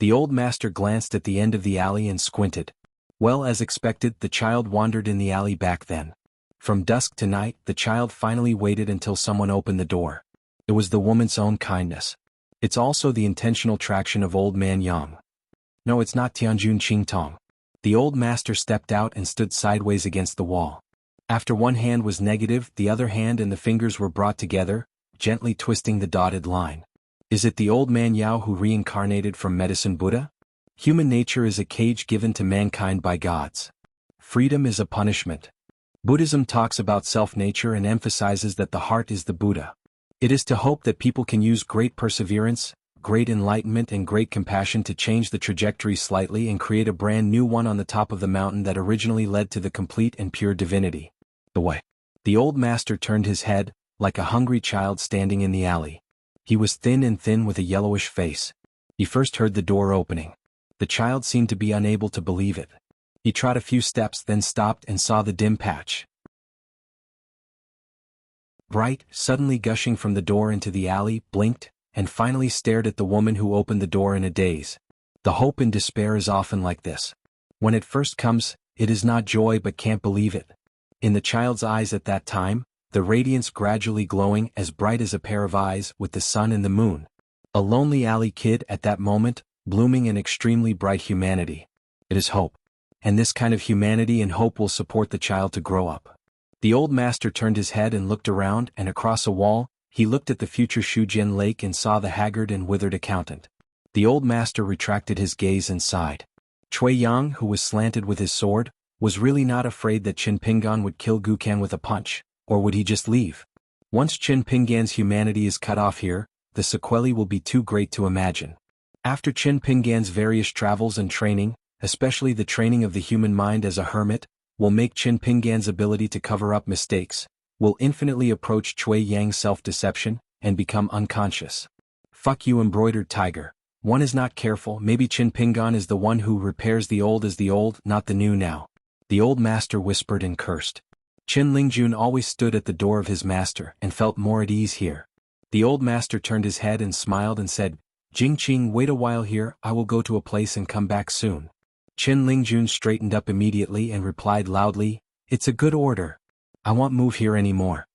The old master glanced at the end of the alley and squinted. Well, as expected, the child wandered in the alley back then. From dusk to night, the child finally waited until someone opened the door. It was the woman's own kindness. It's also the intentional traction of old man Yang. No, it's not Tianjun Qingtong. The old master stepped out and stood sideways against the wall. After one hand was negative, the other hand and the fingers were brought together, gently twisting the dotted line. Is it the old man Yao who reincarnated from Medicine Buddha? Human nature is a cage given to mankind by gods. Freedom is a punishment. Buddhism talks about self-nature and emphasizes that the heart is the Buddha. It is to hope that people can use great perseverance, great enlightenment and great compassion to change the trajectory slightly and create a brand new one on the top of the mountain that originally led to the complete and pure divinity. The way. The old master turned his head, like a hungry child standing in the alley. He was thin and thin with a yellowish face. He first heard the door opening. The child seemed to be unable to believe it. He trod a few steps, then stopped and saw the dim patch. Bright, suddenly gushing from the door into the alley, blinked, and finally stared at the woman who opened the door in a daze. The hope and despair is often like this. When it first comes, it is not joy but can't believe it. In the child's eyes at that time, the radiance gradually glowing as bright as a pair of eyes with the sun and the moon. A lonely alley kid at that moment, blooming in extremely bright humanity. It is hope. And this kind of humanity and hope will support the child to grow up. The old master turned his head and looked around, and across a wall, he looked at the future Shujian Lake and saw the haggard and withered accountant. The old master retracted his gaze and sighed. Cui Yang, who was slanted with his sword, was really not afraid that Qin Pingan would kill Gukan with a punch. Or would he just leave? Once Qin Pingan's humanity is cut off here, the sequelae will be too great to imagine. After Qin Pingan's various travels and training, especially the training of the human mind as a hermit, will make Qin Pingan's ability to cover up mistakes, will infinitely approach Cui Yang's self-deception, and become unconscious. Fuck you, embroidered tiger. One is not careful. Maybe Qin Pingan is the one who repairs the old as the old, not the new now. The old master whispered and cursed. Qin Lingjun always stood at the door of his master and felt more at ease here. The old master turned his head and smiled and said, Jingqing, wait a while here, I will go to a place and come back soon. Qin Lingjun straightened up immediately and replied loudly, it's a good order. I won't move here anymore.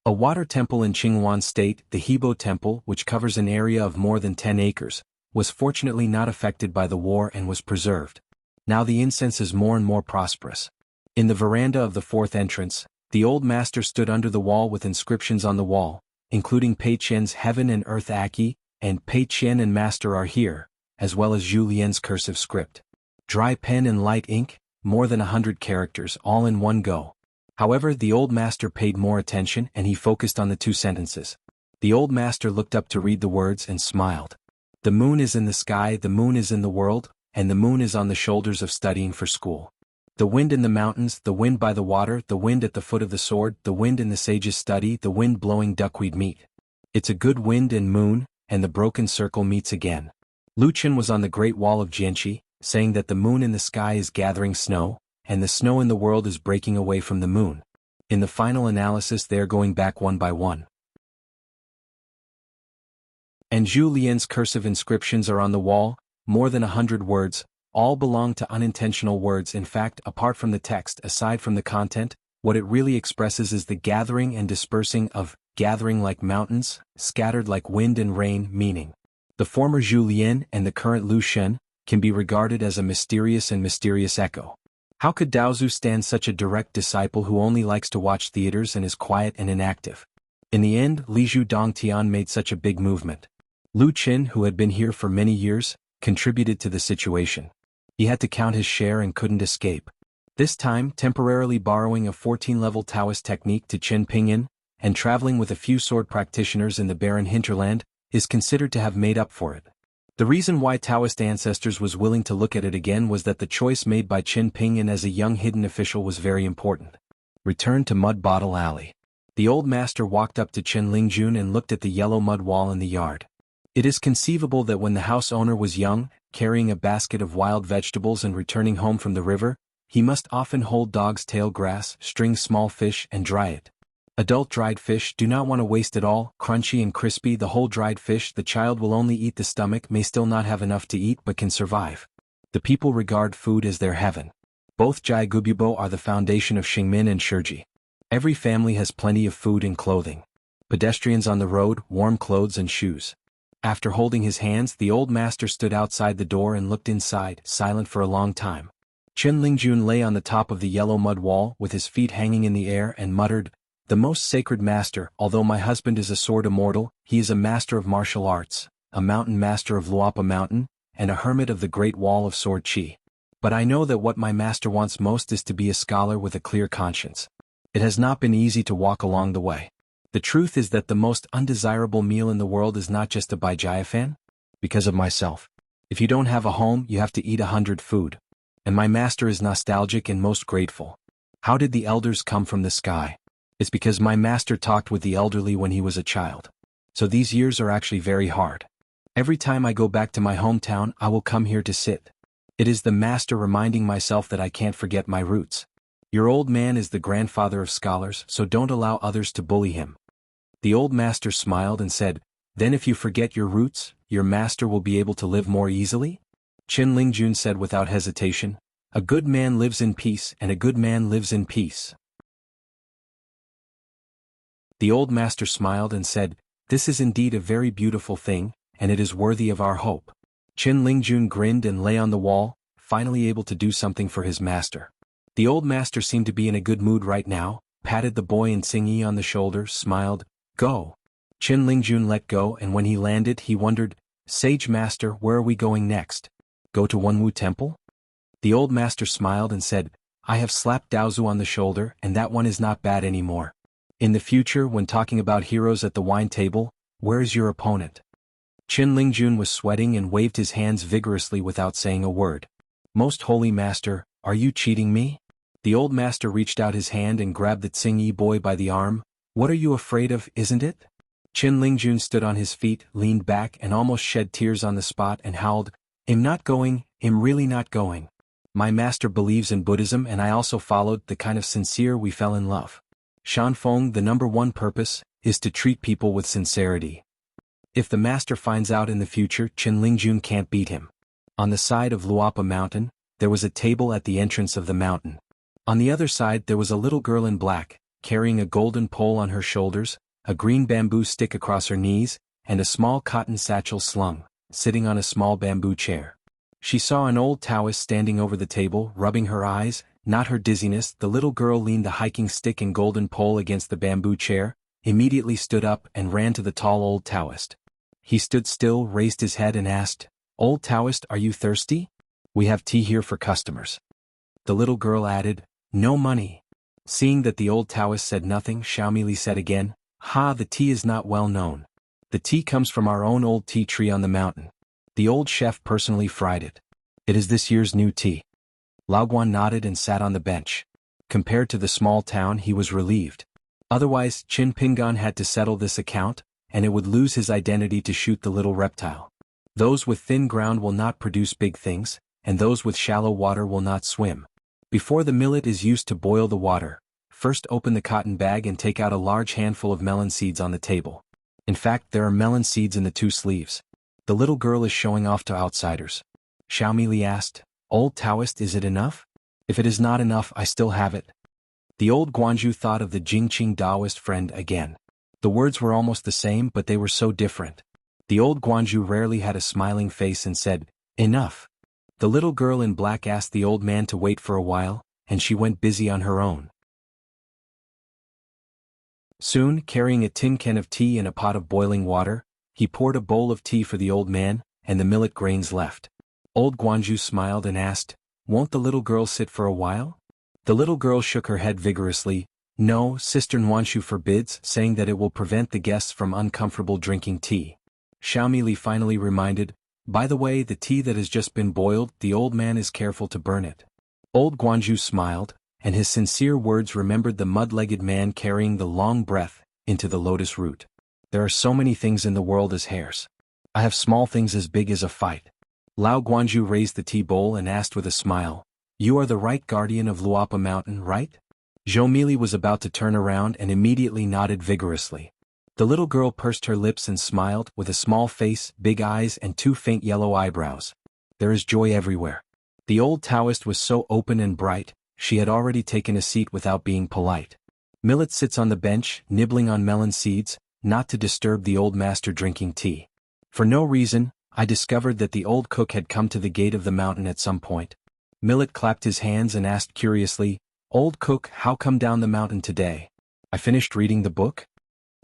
A water temple in Xuanhuan State, the Hebo Temple, which covers an area of more than 10 acres, was fortunately not affected by the war and was preserved. Now the incense is more and more prosperous. In the veranda of the fourth entrance, the old master stood under the wall with inscriptions on the wall, including Pei Qian's Heaven and Earth Aki, and Pei Qian and Master are here, as well as Zhu Lian's cursive script. Dry pen and light ink, more than 100 characters all in one go. However, the old master paid more attention and he focused on the two sentences. The old master looked up to read the words and smiled. The moon is in the sky, the moon is in the world, and the moon is on the shoulders of studying for school. The wind in the mountains, the wind by the water, the wind at the foot of the sword, the wind in the sage's study, the wind blowing duckweed meat. It's a good wind and moon, and the broken circle meets again. Lu Chen was on the Great Wall of Jianghu, saying that the moon in the sky is gathering snow, and the snow in the world is breaking away from the moon. In the final analysis they are going back one by one. And Zhu Lian's cursive inscriptions are on the wall, more than 100 words. All belong to unintentional words. In fact, apart from the text, aside from the content, what it really expresses is the gathering and dispersing of, gathering like mountains, scattered like wind and rain, meaning. The former Zhu Lian and the current Lu Shen can be regarded as a mysterious and mysterious echo. How could Daozu stand such a direct disciple who only likes to watch theaters and is quiet and inactive? In the end, Li Zhu Dongtian made such a big movement. Lu Qin, who had been here for many years, contributed to the situation. He had to count his share and couldn't escape. This time, temporarily borrowing a 14-level Taoist technique to Qin Pinyin, and traveling with a few sword practitioners in the barren hinterland, is considered to have made up for it. The reason why Taoist ancestors was willing to look at it again was that the choice made by Qin Pinyin as a young hidden official was very important. Return to Mud Bottle Alley. The old master walked up to Qin Lingjun and looked at the yellow mud wall in the yard. It is conceivable that when the house owner was young, carrying a basket of wild vegetables and returning home from the river, he must often hold dog's tail grass, string small fish and dry it. Adult dried fish, do not want to waste it all, crunchy and crispy, the whole dried fish, the child will only eat the stomach, may still not have enough to eat but can survive. The people regard food as their heaven. Both jianghu are the foundation of Xingmin and Shiji. Every family has plenty of food and clothing. Pedestrians on the road, warm clothes and shoes. After holding his hands, the old master stood outside the door and looked inside, silent for a long time. Qin Lingjun lay on the top of the yellow mud wall with his feet hanging in the air and muttered, "The most sacred master, although my husband is a sword immortal, he is a master of martial arts, a mountain master of Luapa Mountain, and a hermit of the Great Wall of Sword Qi. But I know that what my master wants most is to be a scholar with a clear conscience. It has not been easy to walk along the way. The truth is that the most undesirable meal in the world is not just a baijiafan. Because of myself. If you don't have a home, you have to eat 100 food. And my master is nostalgic and most grateful. How did the elders come from the sky? It's because my master talked with the elderly when he was a child. So these years are actually very hard. Every time I go back to my hometown, I will come here to sit. It is the master reminding myself that I can't forget my roots. Your old man is the grandfather of scholars, so don't allow others to bully him." The old master smiled and said, "Then if you forget your roots, your master will be able to live more easily?" Qin Lingjun said without hesitation, "A good man lives in peace and a good man lives in peace." The old master smiled and said, "This is indeed a very beautiful thing, and it is worthy of our hope." Qin Lingjun grinned and lay on the wall, finally able to do something for his master. The old master seemed to be in a good mood right now, patted the boy in Xingyi on the shoulder, smiled, "Go." Qin Lingjun let go, and when he landed he wondered, "Sage master, where are we going next? Go to Xuanhu temple?" The old master smiled and said, "I have slapped Daozu on the shoulder and that one is not bad anymore. In the future, when talking about heroes at the wine table, where is your opponent?" Qin Lingjun was sweating and waved his hands vigorously without saying a word. "Most holy master, are you cheating me?" The old master reached out his hand and grabbed the Xingyi boy by the arm. "What are you afraid of, isn't it?" Qin Lingjun stood on his feet, leaned back and almost shed tears on the spot and howled, "I'm not going, I'm really not going. My master believes in Buddhism and I also followed the kind of sincere we fell in love. Xuanhuan, the number one purpose, is to treat people with sincerity. If the master finds out in the future, Qin Lingjun can't beat him." On the side of Luapa Mountain, there was a table at the entrance of the mountain. On the other side there was a little girl in black, carrying a golden pole on her shoulders, a green bamboo stick across her knees, and a small cotton satchel slung, sitting on a small bamboo chair. She saw an old Taoist standing over the table, rubbing her eyes, not her dizziness. The little girl leaned the hiking stick and golden pole against the bamboo chair, immediately stood up and ran to the tall old Taoist. He stood still, raised his head and asked, "Old Taoist, are you thirsty? We have tea here for customers." The little girl added, "No money." Seeing that the old Taoist said nothing, Xiaomili said again, "Ha, the tea is not well known. The tea comes from our own old tea tree on the mountain. The old chef personally fried it. It is this year's new tea." Laoguan nodded and sat on the bench. Compared to the small town, he was relieved. Otherwise, Qin Pingan had to settle this account, and it would lose his identity to shoot the little reptile. Those with thin ground will not produce big things, and those with shallow water will not swim. Before the millet is used to boil the water, first open the cotton bag and take out a large handful of melon seeds on the table. In fact, there are melon seeds in the 2 sleeves. The little girl is showing off to outsiders. Xiaomili asked, "Old Taoist, is it enough? If it is not enough, I still have it." The old Guanju thought of the Jingqing Taoist friend again. The words were almost the same, but they were so different. The old Guanju rarely had a smiling face and said, "Enough." The little girl in black asked the old man to wait for a while, and she went busy on her own. Soon, carrying a tin can of tea and a pot of boiling water, he poured a bowl of tea for the old man, and the millet grains left. Old Guanju smiled and asked, "Won't the little girl sit for a while?" The little girl shook her head vigorously. "No, Sister Nwanshu forbids, saying that it will prevent the guests from uncomfortable drinking tea." Xiaomili finally reminded, "By the way, the tea that has just been boiled, the old man is careful to burn it." Old Guanju smiled, and his sincere words remembered the mud-legged man carrying the long breath into the lotus root. There are so many things in the world as hairs. I have small things as big as a fight. Lao Guanju raised the tea bowl and asked with a smile, "You are the right guardian of Luapa Mountain, right?" Zhou was about to turn around and immediately nodded vigorously. The little girl pursed her lips and smiled, with a small face, big eyes and 2 faint yellow eyebrows. There is joy everywhere. The old Taoist was so open and bright, she had already taken a seat without being polite. Millet sits on the bench, nibbling on melon seeds, not to disturb the old master drinking tea. For no reason, I discovered that the old cook had come to the gate of the mountain at some point. Millet clapped his hands and asked curiously, "Old cook, how come down the mountain today? I finished reading the book?"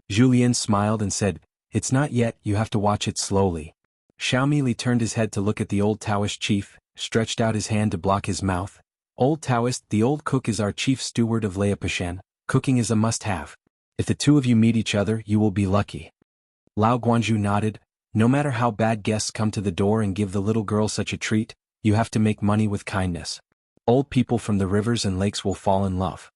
Julien smiled and said, "It's not yet, you have to watch it slowly." Xiaomili turned his head to look at the old Taoist chief, stretched out his hand to block his mouth. "Old Taoist, the old cook is our chief steward of Leapashan. Cooking is a must-have. If the two of you meet each other, you will be lucky." Lao Guanzhu nodded. "No matter how bad guests come to the door and give the little girl such a treat, you have to make money with kindness. Old people from the rivers and lakes will fall in love."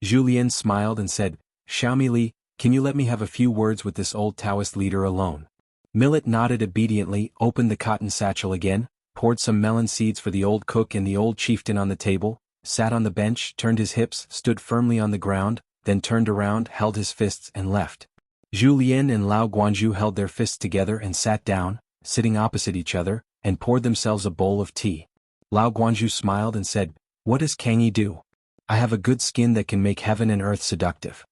Julien smiled and said, "Xiaomili, can you let me have a few words with this old Taoist leader alone?" Millet nodded obediently, opened the cotton satchel again, poured some melon seeds for the old cook and the old chieftain on the table, sat on the bench, turned his hips, stood firmly on the ground, then turned around, held his fists and left. Julien and Lao Guanzhu held their fists together and sat down, sitting opposite each other, and poured themselves a bowl of tea. Lao Guanzhu smiled and said, "What does Kangyi do? I have a good skin that can make heaven and earth seductive."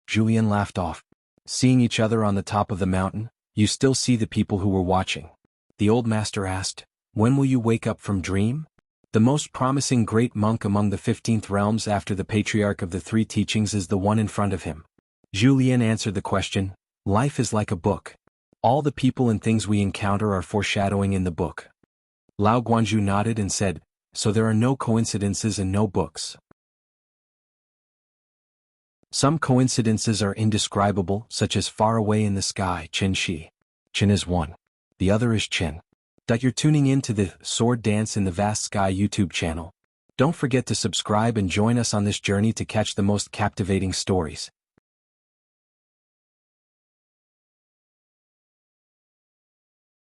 Julien laughed off. "Seeing each other on the top of the mountain, you still see the people who were watching." The old master asked, "When will you wake up from dream?" The most promising great monk among the 15th realms after the patriarch of the 3 teachings is the one in front of him. Julien answered the question, "Life is like a book. All the people and things we encounter are foreshadowing in the book." Lao Guanzhu nodded and said, "So there are no coincidences and no books." Some coincidences are indescribable, such as far away in the sky, Qin Shi. Qin is one. The other is Qin. You're tuning in to the Sword Dance in the Vast Sky YouTube channel. Don't forget to subscribe and join us on this journey to catch the most captivating stories.